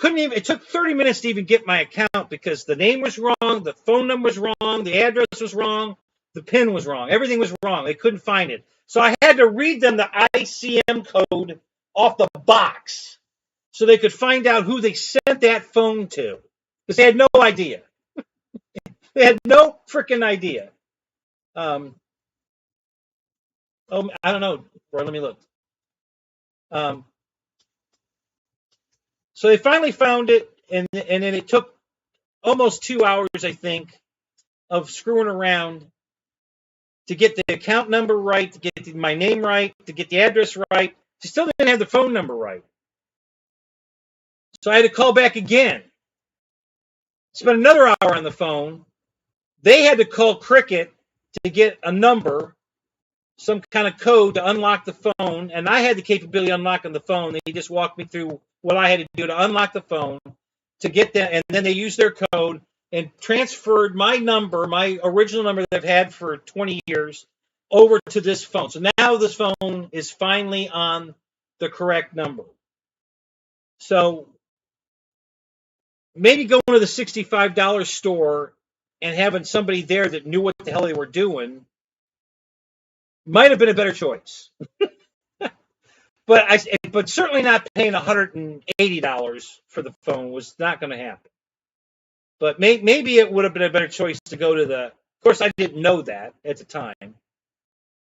[SPEAKER 2] It took 30 minutes to even get my account because the name was wrong, the phone number was wrong, the address was wrong, the PIN was wrong. Everything was wrong. They couldn't find it. So I had to read them the ICM code off the box so they could find out who they sent that phone to. Because they had no idea. They had no freaking idea. I don't know. Roy, let me look. So they finally found it, and then it took almost 2 hours, I think, of screwing around to get the account number right, to get my name right, to get the address right. They still didn't have the phone number right. So I had to call back again. Spent another hour on the phone. They had to call Cricket to get a number, some kind of code to unlock the phone, and I had the capability of unlocking the phone. They just walked me through what I had to do to unlock the phone, to get that, and then they used their code and transferred my number, my original number that I've had for 20 years, over to this phone. So now this phone is finally on the correct number. So maybe going to the $65 store and having somebody there that knew what the hell they were doing might have been a better choice. But certainly not paying $180 for the phone was not going to happen. But maybe it would have been a better choice to go to the. Of course, I didn't know that at the time.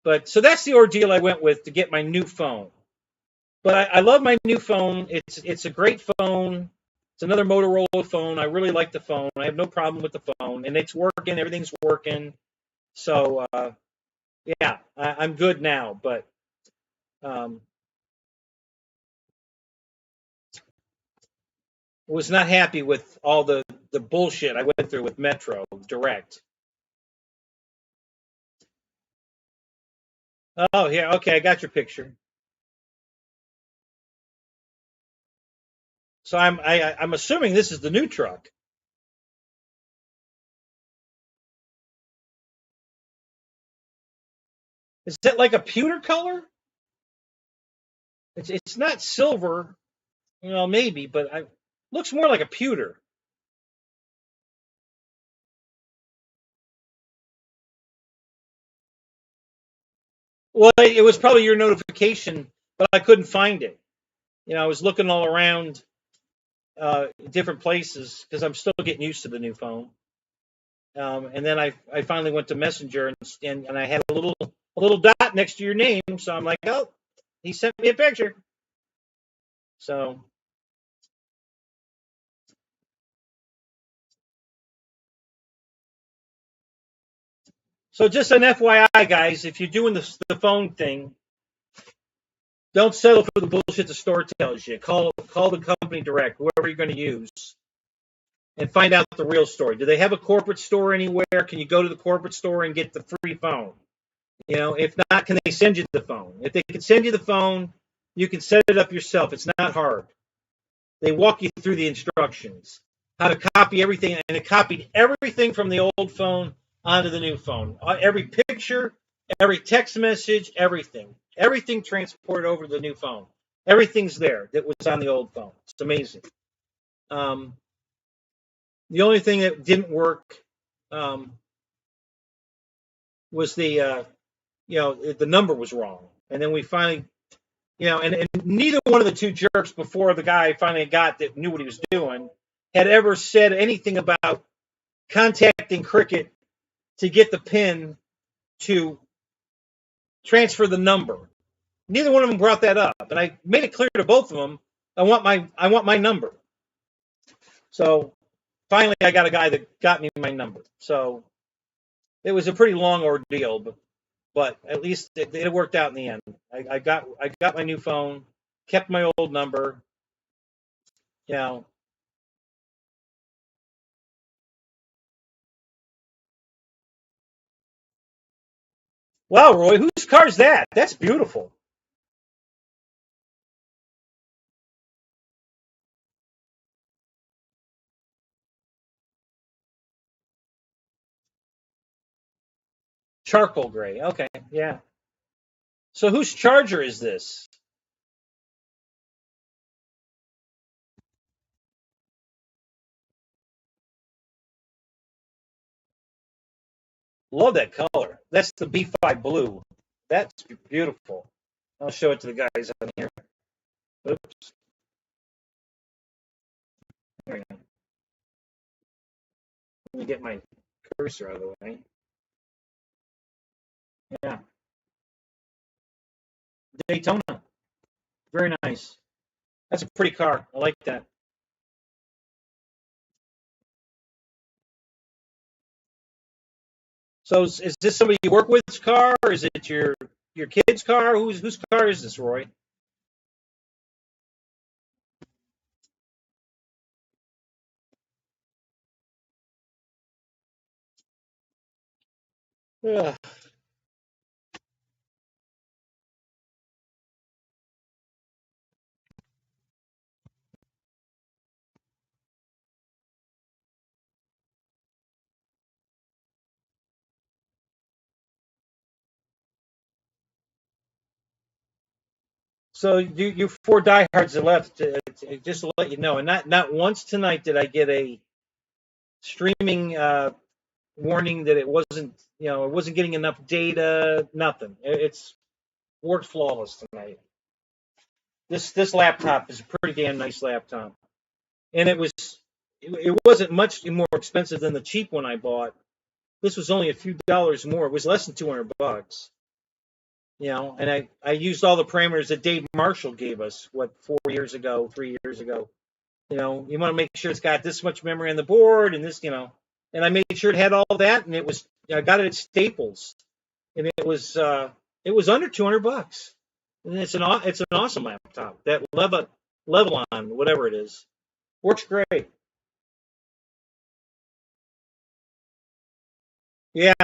[SPEAKER 2] But so that's the ordeal I went with to get my new phone. But I love my new phone. It's a great phone. It's another Motorola phone. I really like the phone. I have no problem with the phone, and it's working. Everything's working. So yeah, I'm good now. But was not happy with all the bullshit I went through with Metro Direct. Oh, yeah, okay, I got your picture. So I'm assuming this is the new truck. Is that like a pewter color? It's not silver, maybe, but looks more like a pewter. Well, it was probably your notification, but I couldn't find it. I was looking all around different places because I'm still getting used to the new phone. And then I finally went to Messenger and I had a little dot next to your name, so I'm like, oh, he sent me a picture. So just an FYI, guys, if you're doing the phone thing, don't settle for the bullshit the store tells you. Call the company direct, whoever you're going to use. and find out the real story. Do they have a corporate store anywhere? Can you go to the corporate store and get the free phone? You know, if not, can they send you the phone? If they can send you the phone, you can set it up yourself. It's not hard. They walk you through the instructions, how to copy everything, and it copied everything from the old phone onto the new phone. Every picture, every text message, everything transported over to the new phone. Everything's there that was on the old phone. It's amazing. The only thing that didn't work was the number was wrong. And then we finally, and neither one of the two jerks before the guy finally got that knew what he was doing had ever said anything about contacting Cricket to get the PIN to transfer the number. Neither one of them brought that up, and I made it clear to both of them, I want my number. So finally, I got a guy that got me my number. So it was a pretty long ordeal, but at least it worked out in the end. I got my new phone, kept my old number. Wow, Roy, whose car is that? That's beautiful. Charcoal gray. Okay, yeah. So whose Charger is this? Love that color. That's the B5 blue. That's beautiful. I'll show it to the guys on here. Oops. There we go. Let me get my cursor out of the way. Yeah. Daytona. Very nice. That's a pretty car. I like that. So is this somebody you work with's car, or is it your kid's car? Whose car is this, Roy? Ugh. So you four diehards are left. Just to let you know, and not once tonight did I get a streaming warning that it wasn't getting enough data. Nothing. It's worked flawless tonight. This laptop is a pretty damn nice laptop, and it wasn't much more expensive than the cheap one I bought. This was only a few dollars more. It was less than $200. And I used all the parameters that Dave Marshall gave us, 3 years ago. You want to make sure it's got this much memory on the board and this, and I made sure it had all that, and I got it at Staples, and it was under $200, and it's an awesome laptop. That Levelon, whatever it is, works great. Yeah,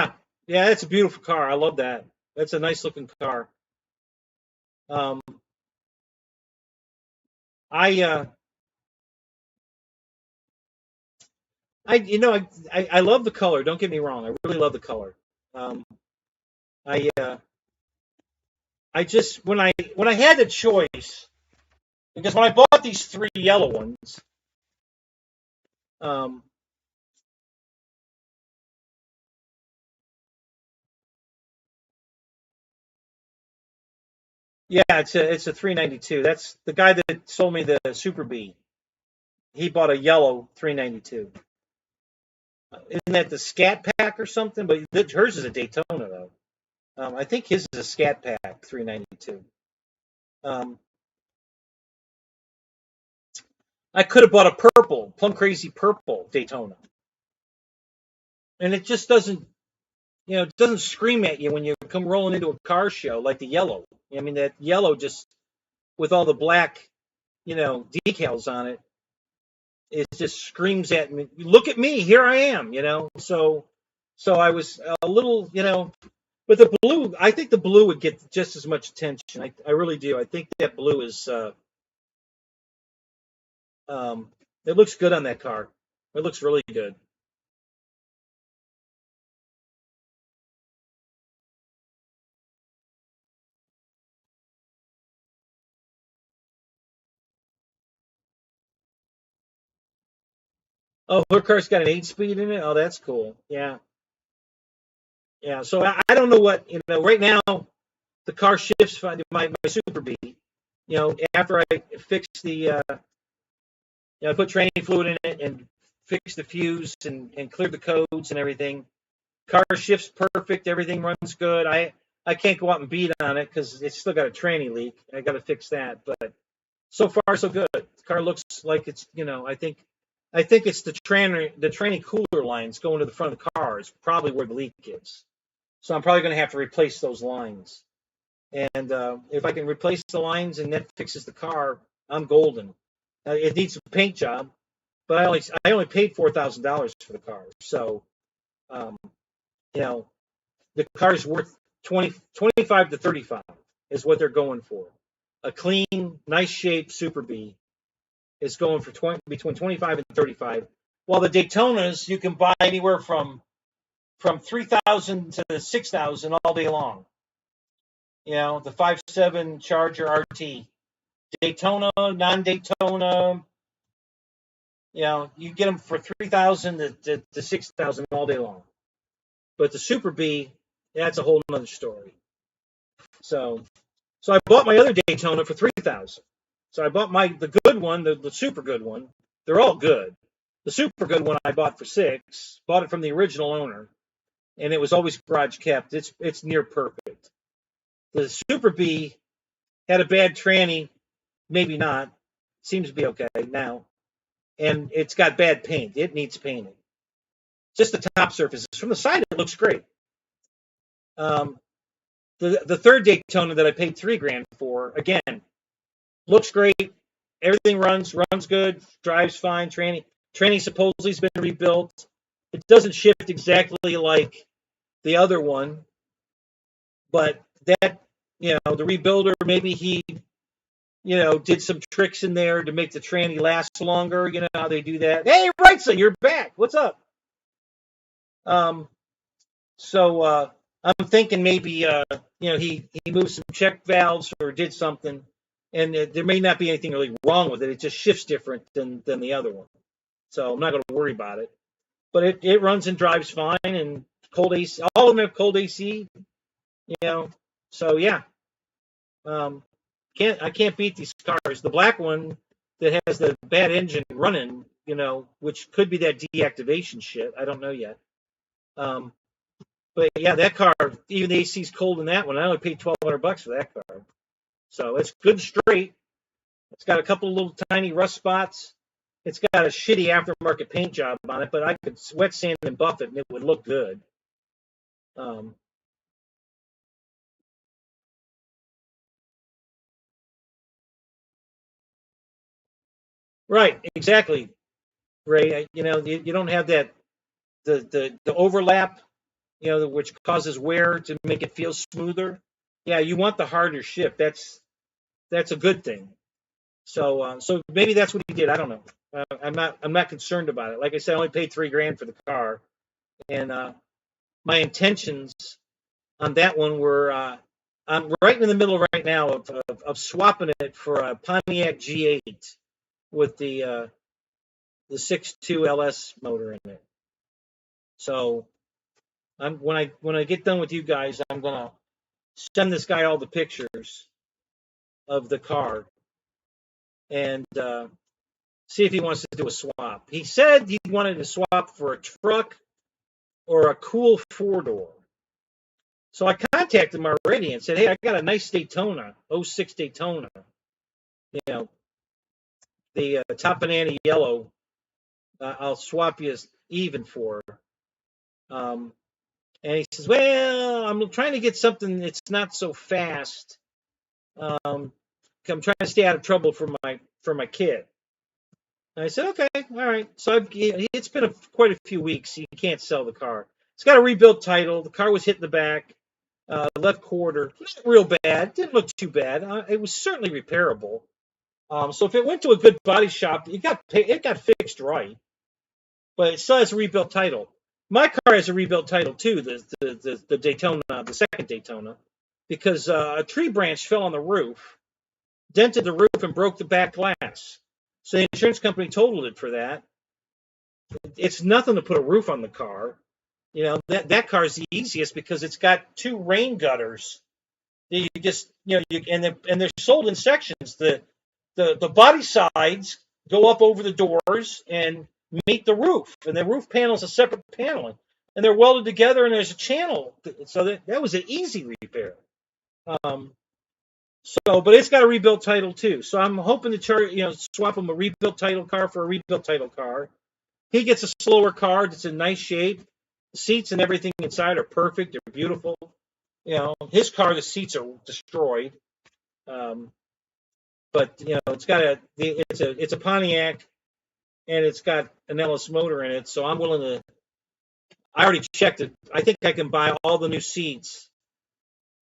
[SPEAKER 2] it's a beautiful car. I love that. That's a nice looking car. Um, I love the color. Don't get me wrong. I really love the color. I I just when I had the choice, because when I bought these 3 yellow ones, um, yeah, it's a 392. That's the guy that sold me the Super B. He bought a yellow 392. Isn't that the Scat Pack or something? But hers is a Daytona though. I think his is a Scat Pack 392. I could have bought a purple, plum crazy purple Daytona, and it just doesn't, it doesn't scream at you when you come rolling into a car show like the yellow. I mean, that yellow just with all the black, decals on it. it just screams at me, look at me, here I am, So I was a little, but the blue, I think the blue would get just as much attention. I really do. I think that blue is, it looks good on that car. It looks really good. Oh, her car's got an 8-speed in it. Oh, that's cool. Yeah, yeah. So I don't know what, right now the car shifts fine. My Super B. After I fix the, I put training fluid in it and fix the fuse and clear the codes and everything. Car shifts perfect. Everything runs good. I can't go out and beat on it because it's still got a tranny leak. I got to fix that. But so far so good. The car looks like it's, I think it's the tranny cooler lines going to the front of the car is probably where the leak is. So I'm probably going to have to replace those lines. And if I can replace the lines and that fixes the car, I'm golden. It needs a paint job, but I only paid $4,000 for the car. So, you know, the car's worth 25 to 35 is what they're going for. A clean, nice shape Super B is going for between 25 and 35. While the Daytonas you can buy anywhere from 3,000 to 6,000 all day long. The 5.7 Charger RT, Daytona, non-Daytona. You get them for 3,000 to 6,000 all day long. But the Super B, that's a whole nother story. So I bought my other Daytona for 3,000. So I bought the good one, the super good one. They're all good. The super good one I bought for 6. Bought it from the original owner, and it was always garage kept. It's near perfect. The Super B had a bad tranny, maybe not. Seems to be okay now. And it's got bad paint. It needs painting. Just the top surface. From the side, it looks great. The third Daytona that I paid $3,000 for, again, looks great. Everything runs good, drives fine. Tranny supposedly has been rebuilt. It doesn't shift exactly like the other one, but that, the rebuilder, maybe he, did some tricks in there to make the tranny last longer. You know how they do that. Hey, Wrightson, you're back. What's up? So I'm thinking maybe, he moved some check valves or did something, and there may not be anything really wrong with it. It just shifts different than the other one. So I'm not going to worry about it. But it runs and drives fine, and cold AC. All of them have cold AC. So yeah. I can't beat these cars. The black one that has the bad engine running, which could be that deactivation shit. I don't know yet. But yeah, that car, even the AC's cold in that one. I only paid $1,200 for that car. So it's good and straight. It's got a couple of little tiny rust spots. It's got a shitty aftermarket paint job on it, but I could wet sand and buff it and it would look good. Right, exactly, Ray. You don't have that the overlap, which causes wear to make it feel smoother. Yeah, you want the harder shift. That's a good thing. So maybe that's what he did. I don't know. I'm not concerned about it. Like I said, I only paid $3,000 for the car, and my intentions on that one were I'm right in the middle right now of swapping it for a Pontiac G8 with the 6.2 LS motor in it. So when I get done with you guys, I'm gonna send this guy all the pictures of the car and see if he wants to do a swap. He said he wanted to swap for a truck or a cool 4-door. So I contacted him already and said, hey, I got a nice Daytona, 06 Daytona. The top banana yellow. I'll swap you even for. And he says, well, I'm trying to get something that's not so fast. I'm trying to stay out of trouble for my kid. And I said, okay, all right. So it's been quite a few weeks. You can't sell the car. It's got a rebuilt title. The car was hit in the back, left quarter. Not real bad. Didn't look too bad. It was certainly repairable. So if it went to a good body shop, it got fixed right. But it still has a rebuilt title. My car has a rebuilt title too. The Daytona, the second Daytona, because a tree branch fell on the roof, dented the roof, and broke the back glass. So the insurance company totaled it for that. It's nothing to put a roof on the car. You know, that car is the easiest because it's got two rain gutters. You just, and they're sold in sections. The body sides go up over the doors and meet the roof, and the roof panel is a separate paneling, and they're welded together, and there's a channel. So that was an easy repair. But it's got a rebuilt title too. So I'm hoping to swap him a rebuilt title car for a rebuilt title car. He gets a slower car that's in nice shape. The seats and everything inside are perfect. They're beautiful. His car, the seats are destroyed. But it's a Pontiac, and it's got an Ellis motor in it. So I'm willing to. I already checked it. I think I can buy all the new seats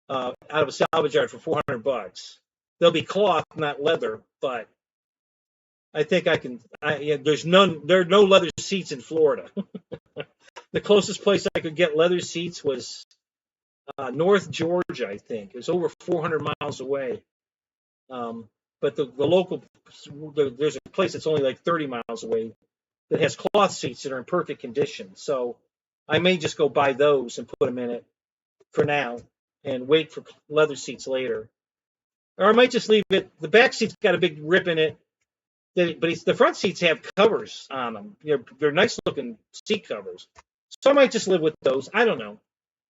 [SPEAKER 2] out of a salvage yard for $400. They'll be cloth, not leather, but I think I can. There are no leather seats in Florida. The closest place I could get leather seats was North Georgia, I think. It was over 400 miles away. But the local, there's a place that's only like 30 miles away that has cloth seats that are in perfect condition. So I may just go buy those and put them in it for now and wait for leather seats later. Or I might just leave it. The back seat's got a big rip in it, but the front seats have covers on them. They're nice looking seat covers. So I might just live with those. I don't know.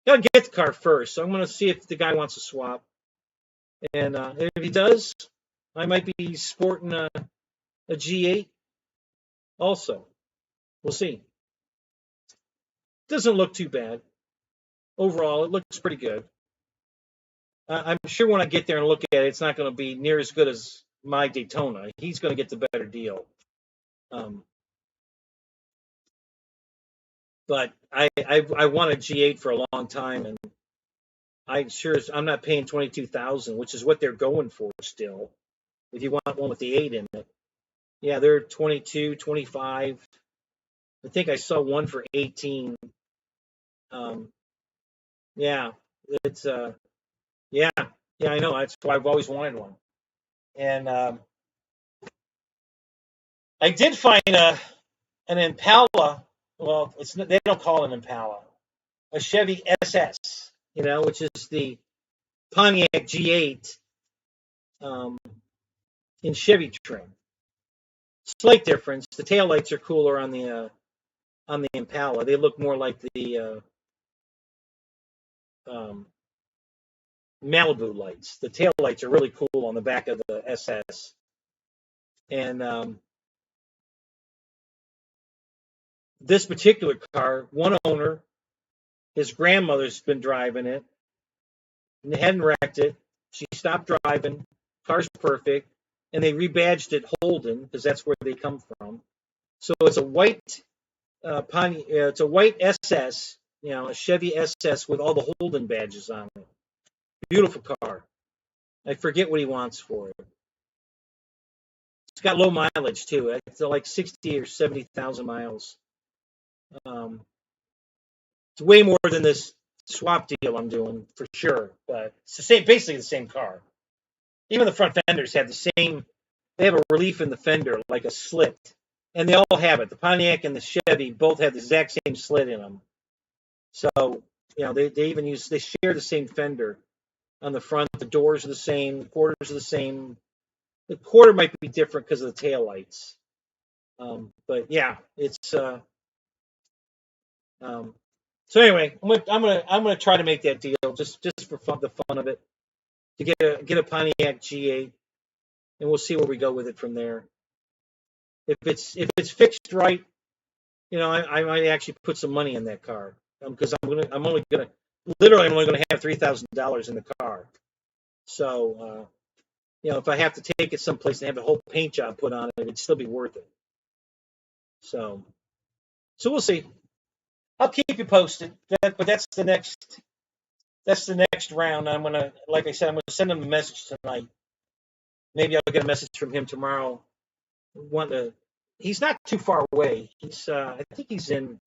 [SPEAKER 2] Gotta get the car first. So I'm going to see if the guy wants to swap. And if he does, I might be sporting a G8 also. We'll see. Doesn't look too bad. Overall, it looks pretty good. I'm sure when I get there and look at it, it's not going to be near as good as my Daytona. He's going to get the better deal. But I wanted G8 for a long time, and I'm not paying $22,000, which is what they're going for still. If you want one with the 8 in it, yeah, they're 22, 25. I think I saw one for 18. Yeah, it's yeah, I know. That's why I've always wanted one. And I did find an Impala. Well, they don't call it an Impala. A Chevy SS, which is the Pontiac G8 in Chevy trim. Slight difference. The taillights are cooler on the Impala. They look more like the Malibu lights. The taillights are really cool on the back of the SS. And this particular car, one owner, his grandmother's been driving it, and hadn't wrecked it. She stopped driving. Car's perfect, and they rebadged it Holden because that's where they come from. So it's a white it's a white SS, a Chevy SS with all the Holden badges on it. Beautiful car. I forget what he wants for it. It's got low mileage too. It's like 60 or 70,000 miles. It's way more than this swap deal I'm doing for sure, but it's basically the same car. Even the front fenders have the same. They have a relief in the fender, like a slit, and they all have it. The Pontiac and the Chevy both have the exact same slit in them. So they share the same fender on the front. The doors are the same. The quarters are the same. The quarter might be different because of the taillights. But yeah, it's. So anyway, I'm gonna try to make that deal just for the fun of it, to get a Pontiac G8, and we'll see where we go with it from there. If it's fixed right, I might actually put some money in that car, because I'm only gonna have $3,000 in the car. So if I have to take it someplace and have a whole paint job put on it, it'd still be worth it. So we'll see. I'll keep you posted. But that's the next round. I'm gonna, like I said, I'm gonna send him a message tonight. Maybe I'll get a message from him tomorrow. He's not too far away. I think he's in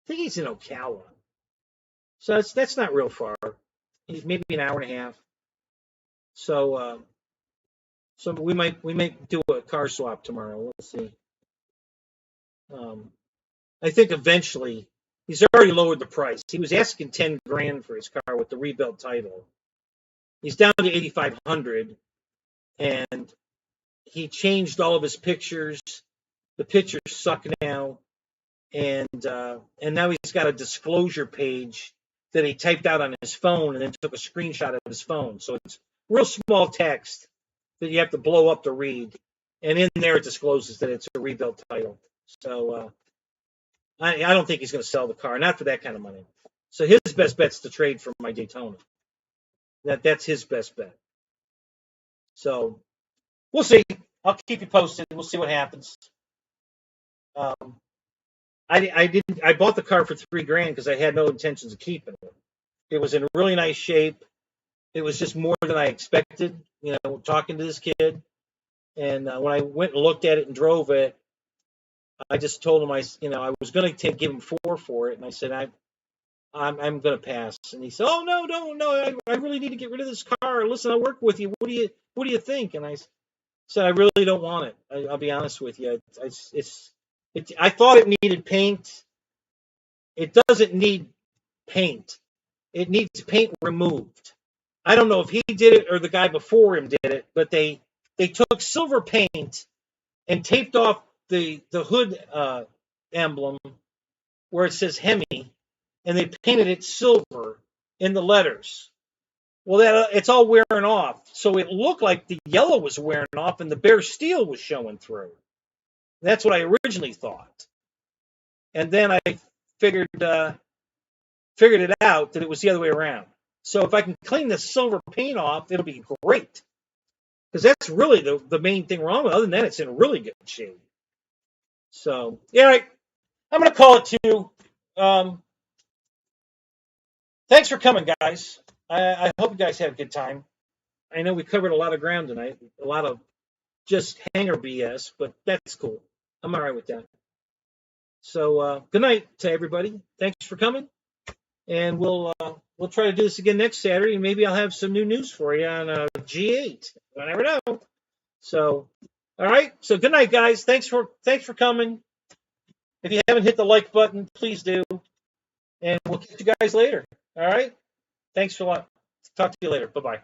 [SPEAKER 2] Ocala. So that's not real far. He's maybe an hour and a half. So we might do a car swap tomorrow. We'll see. I think eventually he's already lowered the price. He was asking 10 grand for his car with the rebuilt title. He's down to 8,500, and he changed all of his pictures. The pictures suck now, and now he's got a disclosure page that he typed out on his phone and then took a screenshot of his phone. So it's real small text that you have to blow up to read, and in there it discloses that it's a rebuilt title. So I don't think he's going to sell the car, not for that kind of money. So his best bet's to trade for my Daytona. That's his best bet. So we'll see. I'll keep you posted. We'll see what happens. I bought the car for $3 grand because I had no intentions of keeping it. It was in really nice shape. It was just more than I expected, talking to this kid. And when I went and looked at it and drove it, I just told him I was going to give him 4 for it, and I said I'm going to pass. And he said, "Oh no, I really need to get rid of this car. Listen, I work with you. What do you think?" And I said, "I really don't want it. I'll be honest with you. I thought it needed paint. It doesn't need paint. It needs paint removed. I don't know if he did it or the guy before him did it, but they took silver paint and taped off the hood emblem where it says Hemi, and they painted it silver in the letters. Well, it's all wearing off, so it looked like the yellow was wearing off and the bare steel was showing through. That's what I originally thought, and then I figured it out that it was the other way around. So if I can clean the silver paint off, it'll be great, because that's really the main thing wrong with it. Other than that, it's in really good shape. So, yeah, right. I'm going to call it 2. Thanks for coming, guys. I hope you guys had a good time. I know we covered a lot of ground tonight, a lot of just hanger BS, but that's cool. I'm all right with that. So, good night to everybody. Thanks for coming, and we'll try to do this again next Saturday. Maybe I'll have some new news for you on G8. I never know. So, all right. So, good night, guys. Thanks for coming. If you haven't hit the like button, please do, and we'll catch you guys later. All right. Thanks for a lot. Talk to you later. Bye-bye.